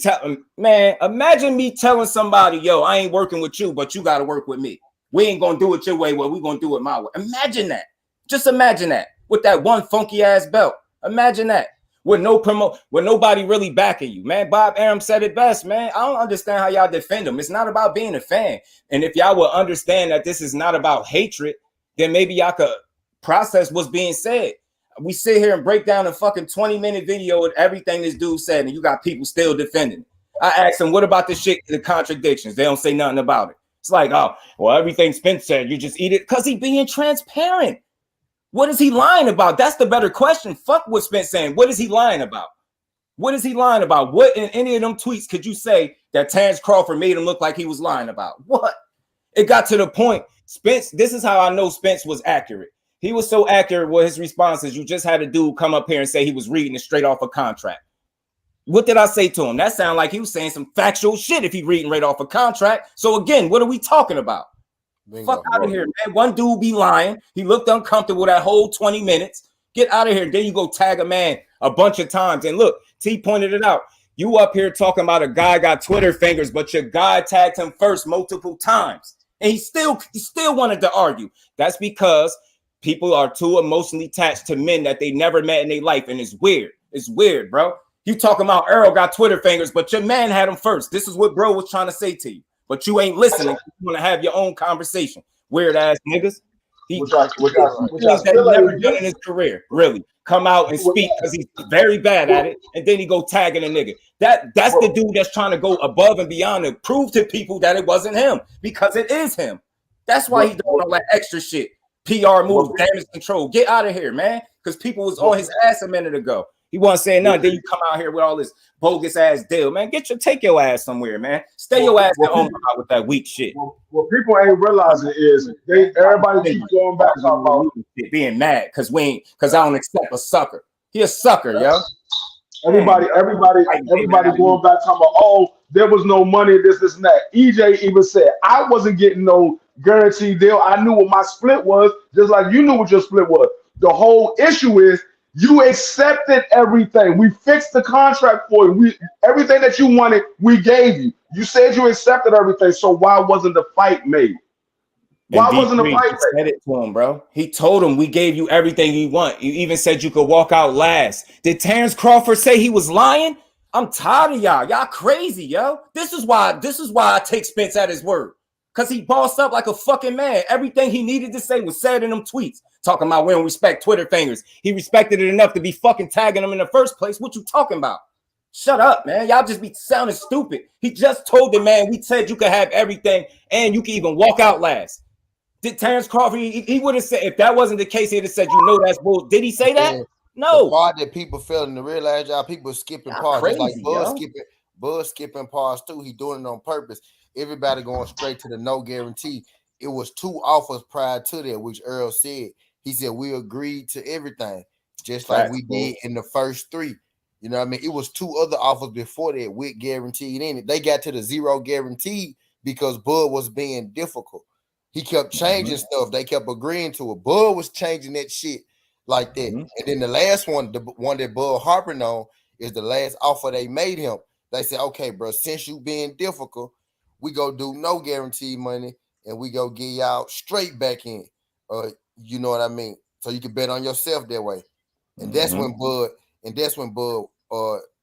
man, imagine me telling somebody, yo, I ain't working with you, but you got to work with me. We ain't going to do it your way. Well, we're going to do it my way. Imagine that. Just imagine that with that one funky ass belt. Imagine that. With nobody really backing you, man. Bob Arum said it best, man. I don't understand how y'all defend him. It's not about being a fan. And if y'all will understand that this is not about hatred, then maybe y'all could process what's being said. We sit here and break down a fucking 20-minute video of everything this dude said, and you got people still defending it. I asked them, what about the shit, the contradictions? They don't say nothing about it. It's like, oh, well, everything Spence said, you just eat it because he being transparent. What is he lying about? That's the better question. Fuck what Spence saying. What is he lying about? What is he lying about? What in any of them tweets could you say that Terrence Crawford made him look like he was lying about? What? It got to the point. Spence, this is how I know Spence was accurate. He was so accurate with his responses. You just had a dude come up here and say he was reading it straight off a contract. What did I say to him? That sounded like he was saying some factual shit if he reading right off a contract. So again, what are we talking about? Bingo, fuck out of here, man. One dude be lying. He looked uncomfortable that whole 20 minutes. Get out of here. Then you go tag a man a bunch of times. And look, T pointed it out. You up here talking about a guy got Twitter fingers, but your guy tagged him first multiple times. And he still wanted to argue. That's because people are too emotionally attached to men that they never met in their life. And it's weird. It's weird, bro. You talking about Earl got Twitter fingers, but your man had him first. This is what bro was trying to say to you. But you ain't listening. You want to have your own conversation. Weird ass niggas. He never done in his career, really. Come out and speak because he's very bad at it, and then he go tagging a nigga. That's the dude that's trying to go above and beyond to prove to people that it wasn't him, because it is him. That's why he's doing all that extra shit. PR moves, damage control. Get out of here, man. Because people was on his ass a minute ago. He wasn't saying nothing. Then you come out here with all this bogus ass deal, man. Take your ass somewhere, man. Stay your ass at home with that weak shit. What people ain't realizing is everybody keeps going back talking about being mad because I don't accept a sucker. He a sucker, yo. Everybody going back talking about, oh, there was no money, this and that. EJ even said, I wasn't getting no guaranteed deal. I knew what my split was, just like you knew what your split was. The whole issue is you accepted everything. We fixed the contract for you. Everything that you wanted, we gave you. You said you accepted everything, so why wasn't the fight made? Why wasn't the fight made? Said it to him, bro. He told him we gave you everything you want. You even said you could walk out last. Did Terrence Crawford say he was lying? I'm tired of y'all. Y'all crazy, yo. This is why I take Spence at his word. Because he bossed up like a fucking man. Everything he needed to say was said in them tweets. Talking about we don't respect Twitter fingers. He respected it enough to be fucking tagging them in the first place. What you talking about? Shut up, man. Y'all just be sounding stupid. He just told the man, we said you could have everything and you can even walk out last. Did Terrence Crawford, he would have said, if that wasn't the case, he'd have said, you know that's bull. Did he say that? No. The part that people failing to realize, y'all, people skipping parts. Crazy, just like Bud skipping parts too. He doing it on purpose. Everybody going straight to the no guarantee. It was 2 offers prior to that, which Earl said. He said, we agreed to everything, just like we did in the first 3. You know what I mean? It was 2 other offers before that with guaranteed in it. They got to the 0 guarantee because Bud was being difficult. He kept changing stuff. They kept agreeing to it. Bud was changing that shit like that. And then the last one, the one that Bud harping on, is the last offer they made him. They said, okay, bro, since you being difficult, we go do no guaranteed money and we go get y'all straight back in. You know what I mean? So you can bet on yourself that way. And that's when Bud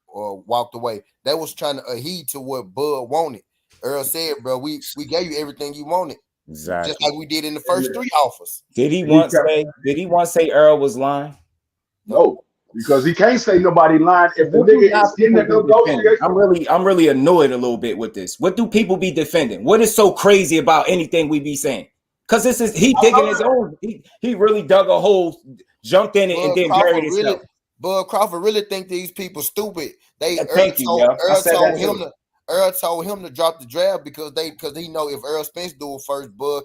walked away. They was trying to adhere to what Bud wanted. Earl said, bro, we gave you everything you wanted. Exactly. Just like we did in the first 3 offers. Did he once say Earl was lying? No, because he can't say nobody lying if the nigga is in the negotiation. I'm really annoyed a little bit with this. What do people be defending? What is so crazy about anything we be saying? Because this is he digging his own. He really dug a hole, jumped in it, and then buried himself. Bud Crawford really think these people stupid. Earl told him to drop the draft because he know if Earl Spence do it first, Bud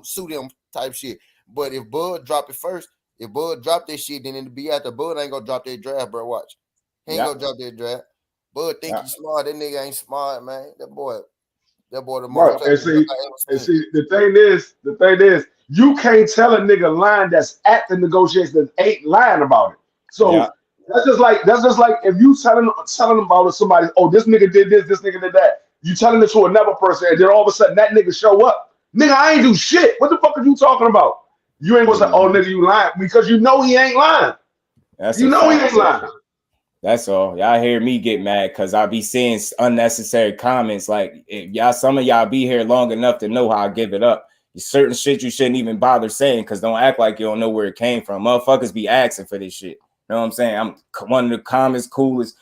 suit him type shit. But if Bud drop it first, if Bud drop that shit, then it'll be after Bud ain't gonna drop that draft, bro. Watch. He ain't gonna drop that draft. Bud think he's smart. That nigga ain't smart, man. That boy the most. And see, the thing is, you can't tell a nigga line that's at the negotiation that ain't lying about it. So that's just like if you telling about somebody, oh, this nigga did this nigga did that. You telling it to another person, and then all of a sudden that nigga show up. Nigga, I ain't do shit. What the fuck are you talking about? You ain't gonna say, oh nigga, you lying, because you know he ain't lying. He ain't lying. That's all. Y'all hear me get mad because I be seeing unnecessary comments. Like, if some of y'all be here long enough to know how I give it up. Certain shit you shouldn't even bother saying because don't act like you don't know where it came from. Motherfuckers be asking for this shit. You know what I'm saying? I'm one of the calmest, coolest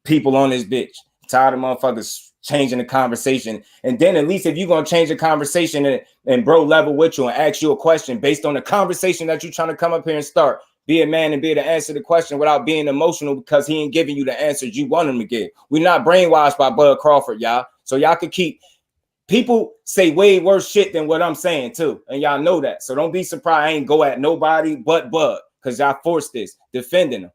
people on this bitch. Tired of motherfuckers changing the conversation. And then at least if you're going to change the conversation and bro level with you and ask you a question based on the conversation that you're trying to come up here and start, be a man and be able to answer the question without being emotional because he ain't giving you the answers you want him to give. We're not brainwashed by Bud Crawford, y'all. So y'all could keep people say way worse shit than what I'm saying too. And y'all know that. So don't be surprised I ain't go at nobody but Bud because y'all forced this, defending him.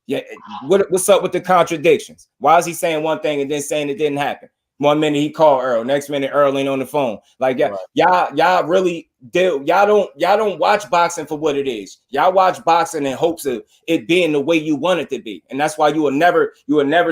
Yeah, what's up with the contradictions? Why is he saying one thing and then saying it didn't happen? 1 minute he called Earl, next minute Earl ain't on the phone. Like y'all really do. Y'all don't watch boxing for what it is. Y'all watch boxing in hopes of it being the way you want it to be, and that's why you will never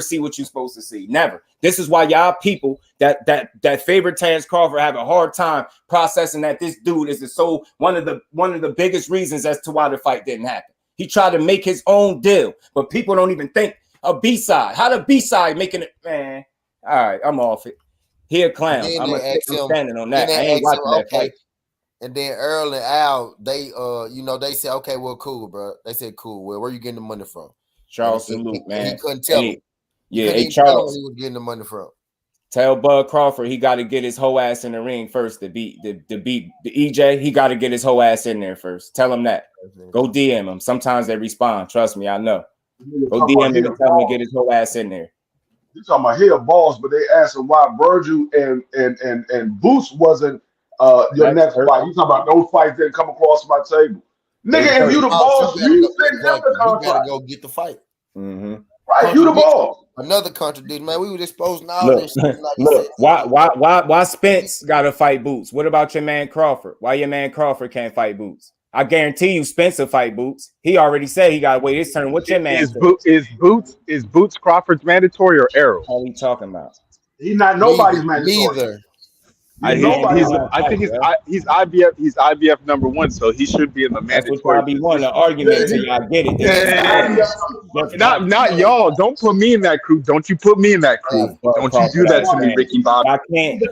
see what you're supposed to see. Never. This is why y'all people that favorite Terrence Crawford have a hard time processing that this dude is one of the biggest reasons as to why the fight didn't happen. He tried to make his own deal, but people don't even think a B-side. How the B-side making it, man? All right, I'm off it. He a clown. I'm standing on that. I ain't watching that fight. And then Earl and Al, they they said, okay, well, cool, bro. They said, cool. Well, where you getting the money from? Charles and Luke, man. He couldn't tell him. Yeah, hey, Charles. He was getting the money from. Tell Bud Crawford he got to get his whole ass in the ring first to beat the EJ. He got to get his whole ass in there first. Tell him that. Go DM him. Sometimes they respond. Trust me, I know. Go DM him and tell him to get his whole ass in there. You talking about here balls, but they asked him why Virgil and Boots wasn't your next fight. You talking about those fights didn't come across my table, nigga. If you the balls, you send them the contract. You gotta go get the fight. Mm-hmm. Right, you the balls. Another contradiction, man. We were exposing all this shit. Look, why Spence got to fight Boots? What about your man Crawford? Why your man Crawford can't fight Boots? I guarantee you Spence will fight Boots. He already said he got to wait his turn. What's your man? Is Boots Crawford's mandatory or Errol? What are you talking about? He's not nobody's mandatory. Neither. I think he's IBF. He's IBF #1, so he should be in the mandatory. That's what y'all be wanting to argument until y'all get it. Not y'all. Don't put me in that crew. Don't you put me in that crew. Don't you do that to me, Ricky Bob. I can't.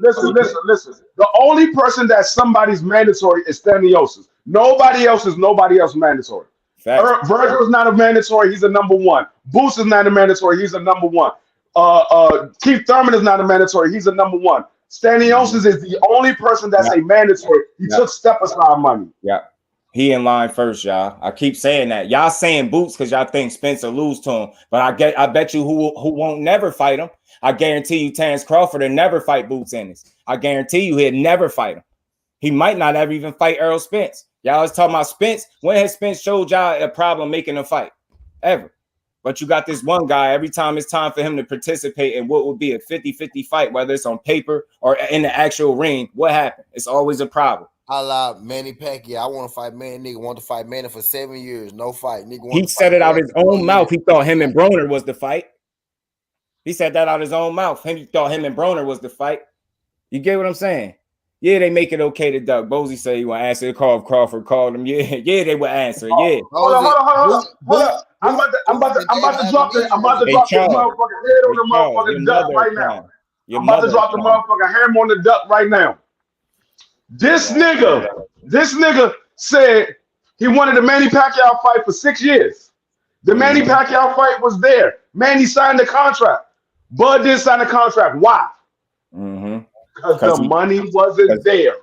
Listen. The only person that's somebody's mandatory is Staniosis. Nobody else is nobody else mandatory. Virgil is not a mandatory. He's a #1. Boost is not a mandatory. He's a #1. Keith Thurman is not a mandatory. He's a #1. Staniosis is the only person that's a mandatory. He took step aside money. Yeah. He in line first, y'all. I keep saying that. Y'all saying Boots because y'all think Spencer lose to him. But I bet you who won't never fight him. I guarantee you Terrence Crawford will never fight Boots Ennis. I guarantee you he'll never fight him. He might not ever even fight Errol Spence. Y'all was talking about Spence. When has Spence showed y'all a problem making a fight? Ever. But you got this one guy, every time it's time for him to participate in what would be a 50-50 fight, whether it's on paper or in the actual ring, what happened? It's always a problem. I lied, Manny Pacquiao. I want to fight Manny. Nigga want to fight Manny for 7 years. No fight. Nigga He said it out his own mouth. He thought him and Broner was the fight. He said that out his own mouth. He thought him and Broner was the fight. You get what I'm saying? Yeah, they make it okay to duck. Bozy said he want to answer the call. If Crawford called him. Yeah, they would answer. Yeah. Hold on. I'm about to drop this motherfucking head on the motherfucking duck right now. I'm about to drop the motherfucking hammer on the duck right now. This nigga said he wanted the Manny Pacquiao fight for 6 years. The Manny Pacquiao fight was there. Manny signed the contract. Bud didn't sign the contract. Why? Because the money wasn't there.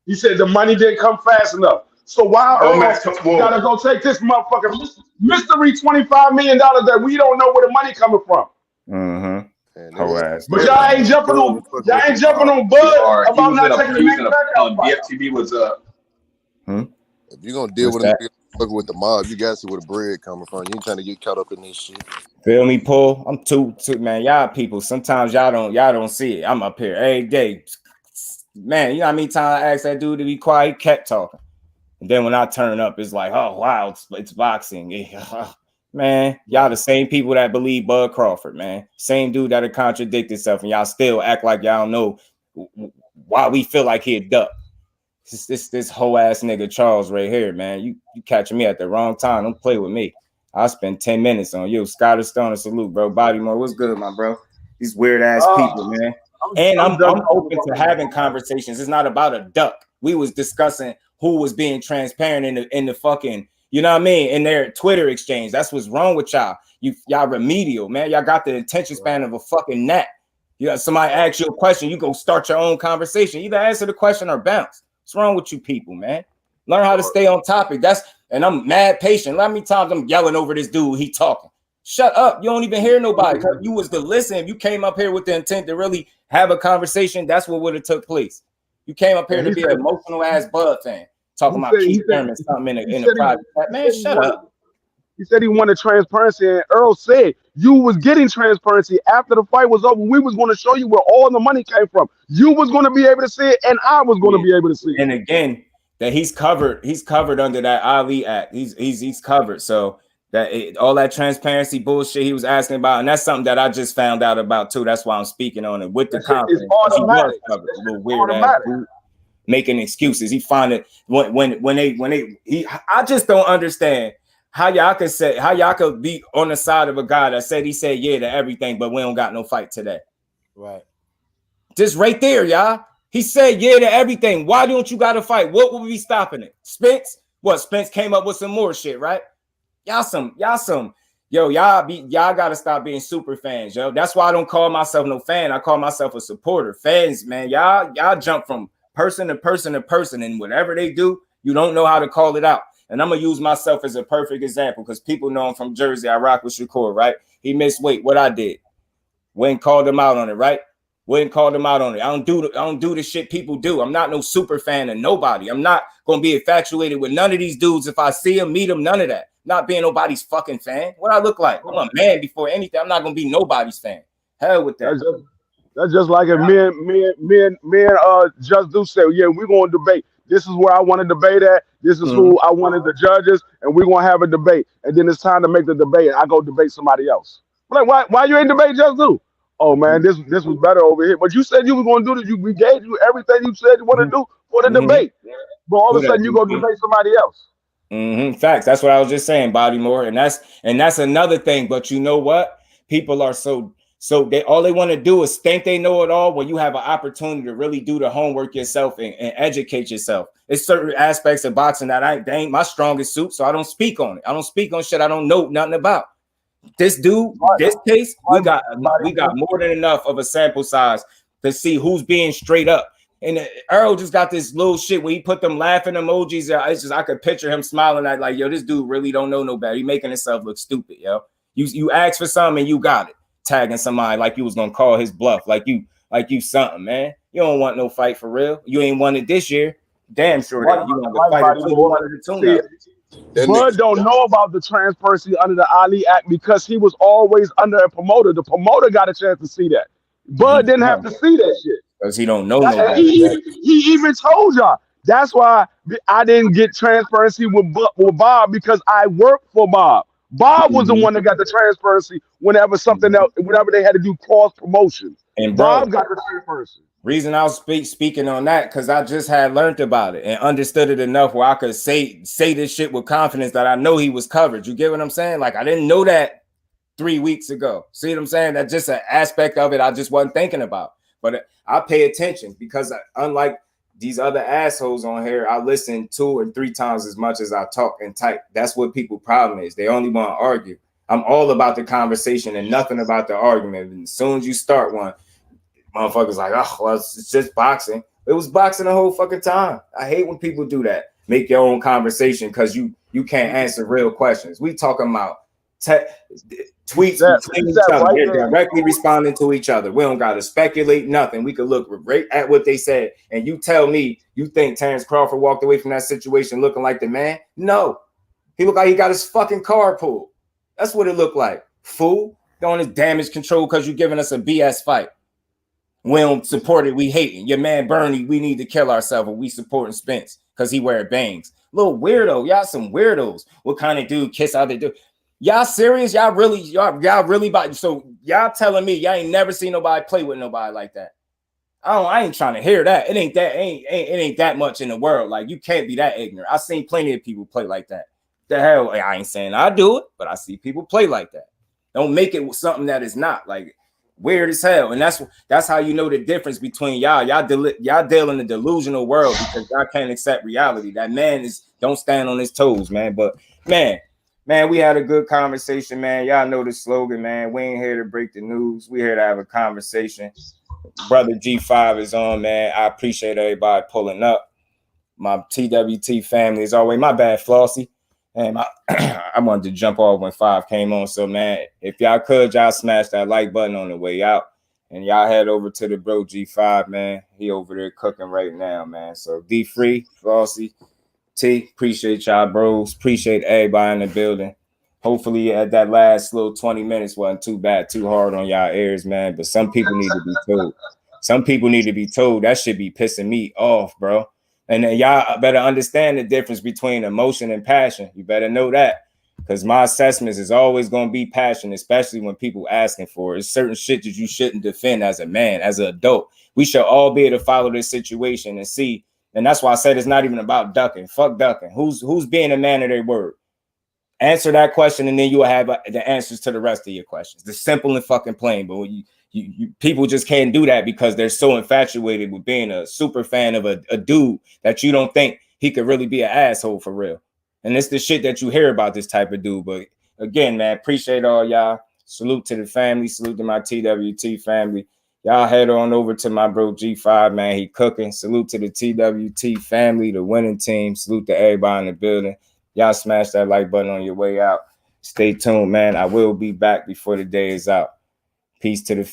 He said the money didn't come fast enough. So why gotta go take this motherfucking mystery $25 million that we don't know where the money coming from? But y'all ain't jumping on Bud about not taking the Manny Pacquiao fight. BFTB was If you're gonna deal with him with the mob, you gotta see where the bread coming from. You ain't trying to get caught up in this shit. Feel me, Paul? I'm too man. Y'all people, sometimes y'all don't see it. I'm up here every day. Man, you know how many times I asked that dude to be quiet, he kept talking. And then when I turn up, it's like, oh wow, it's boxing. Man, y'all the same people that believe Bud Crawford, man. Same dude that'll contradict himself, and y'all still act like y'all know why we feel like he a duck. This whole ass nigga Charles right here, man. You catching me at the wrong time. Don't play with me. I'll spend 10 minutes on you. Scotty Stone and salute, bro. Bodymore, what's good, my bro? These weird ass people, man. I'm open to having conversations. It's not about a duck. We was discussing who was being transparent in the fucking, you know what I mean, in their Twitter exchange. That's what's wrong with y'all. Y'all remedial, man. Y'all got the attention span of a fucking gnat. You know, somebody asks you a question, you go start your own conversation. Either answer the question or bounce. What's wrong with you people, man? Learn how to stay on topic. And I'm mad patient. How many times I'm yelling over this dude? He talking. Shut up. You don't even hear nobody. You was to listen. If you came up here with the intent to really have a conversation, that's what would have took place. You came up here to be an emotional ass Bud fan. Talking about Keith Thurman something in a private chat. Man, shut up. He said he wanted transparency, and Earl said you was getting transparency after the fight was over. We was going to show you where all the money came from. You was going to be able to see it, and I was going to be able to see it. And again, that he's covered under that Ali Act. He's covered. So all that transparency bullshit he was asking about, and that's something that I just found out about too. That's why I'm speaking on it with the confidence. It's automatic. A little weird ass dude making excuses. He find it when they I just don't understand how y'all could be on the side of a guy that said yeah to everything, but we don't got no fight today. Right. Just right there, y'all. He said yeah to everything. Why don't you got to fight? What will be stopping it? Spence? What? Spence came up with some more shit, right? Y'all gotta stop being super fans, yo. That's why I don't call myself no fan. I call myself a supporter. Fans, man, y'all jump from person to person to person, and whatever they do, you don't know how to call it out. And I'm gonna use myself as a perfect example because people know I'm from Jersey. I rock with Shakur, right? He missed weight. What I did, went called him out on it, right? Wouldn't call them out on it. I don't do the shit people do. I'm not no super fan of nobody. I'm not gonna be infatuated with none of these dudes. If I see them, meet them, none of that. Not being nobody's fucking fan. What I look like? I'm a man before anything. I'm not gonna be nobody's fan. Hell with that. That's just like if me and Just Do say, yeah, we're gonna debate. This is where I want to debate at. This is who I wanted the judges, and we're gonna have a debate. And then it's time to make the debate. I go debate somebody else. I'm like, why you ain't debate Just Do? Oh man, this was better over here. But you said you were gonna do this. We gave you everything you said you want to do for the debate. But all of a sudden you go debate somebody else. Facts. That's what I was just saying, Bodymore. And that's another thing. But you know what? People are so they all they want to do is think they know it all when you have an opportunity to really do the homework yourself and educate yourself. It's certain aspects of boxing that they ain't my strongest suit, so I don't speak on it. I don't speak on shit I don't know nothing about. This dude, this case, we got more than enough of a sample size to see who's being straight up. And Earl just got this little shit where he put them laughing emojis. It's just I could picture him smiling at like, yo, this dude really don't know no better. He making himself look stupid, yo. You asked for something and you got it. Tagging somebody like you was gonna call his bluff, like you something, man. You don't want no fight for real. You ain't won it this year. Damn sure that you want to fight. Bud don't know about the transparency under the Ali Act because he was always under a promoter. The promoter got a chance to see that. Bud didn't have to see that shit. Because he don't know no better. He even told y'all. That's why I didn't get transparency with Bob, because I worked for Bob. Bob was the one that got the transparency whenever whenever they had to do cross promotions. And Bob got the transparency. Reason I was speaking on that, because I just had learned about it and understood it enough where I could say this shit with confidence that I know he was covered. You get what I'm saying? Like, I didn't know that 3 weeks ago. See what I'm saying? That's just an aspect of it I just wasn't thinking about. But I pay attention because unlike these other assholes on here, I listen 2 or 3 times as much as I talk and type. That's what people's problem is. They only want to argue. I'm all about the conversation and nothing about the argument. And as soon as you start one, motherfuckers like, oh, well, it's just boxing. It was boxing the whole fucking time. I hate when people do that. Make your own conversation because you can't answer real questions. We talking about tweets between each other. They're directly responding to each other. We don't got to speculate nothing. We could look right at what they said. And you tell me you think Terrence Crawford walked away from that situation looking like the man? No. He looked like he got his fucking car pulled. That's what it looked like. Fool. On his damage control because you're giving us a BS fight. We don't support it. We hating. Your man Bernie, we need to kill ourselves. We supporting Spence because he wear bangs. Little weirdo. Y'all some weirdos. What kind of dude kiss other dude? Y'all serious? Y'all really about, so y'all telling me y'all ain't never seen nobody play with nobody like that? I ain't trying to hear that. It ain't that much in the world. Like, you can't be that ignorant. I've seen plenty of people play like that. The hell, I ain't saying I do it, but I see people play like that. Don't make it something that is not. Like, weird as hell. And that's how you know the difference between y'all. Y'all deal in a delusional world because y'all can't accept reality. That man don't stand on his toes, man. But man, we had a good conversation, man. Y'all know the slogan, man. We ain't here to break the news. We here to have a conversation. Brother G5 is on, man. I appreciate everybody pulling up. My TWT family is always my bad, Flossie. And I wanted to jump off when 5 came on. So, man, if y'all could, y'all smash that like button on the way out. And y'all head over to the bro G5, man. He over there cooking right now, man. So, D-Free, Flossie, T, appreciate y'all, bros. Appreciate everybody in the building. Hopefully, at that last little 20 minutes wasn't too bad, too hard on y'all ears, man. But some people need to be told. Some people need to be told. That should be pissing me off, bro. And then y'all better understand the difference between emotion and passion. You better know that, because my assessments is always going to be passion, especially when people asking for it. It's certain shit that you shouldn't defend as a man, as an adult. We should all be able to follow this situation and see. And that's why I said it's not even about ducking. Fuck ducking. Who's being a man of their word? Answer that question, and then you'll have the answers to the rest of your questions. It's simple and fucking plain, but when you people just can't do that because they're so infatuated with being a super fan of a dude that you don't think he could really be an asshole for real. And it's the shit that you hear about this type of dude. But again, man, appreciate all y'all. Salute to the family. Salute to my TWT family. Y'all head on over to my bro G5, man. He cooking. Salute to the TWT family, the winning team. Salute to everybody in the building. Y'all smash that like button on your way out. Stay tuned, man. I will be back before the day is out. Peace to the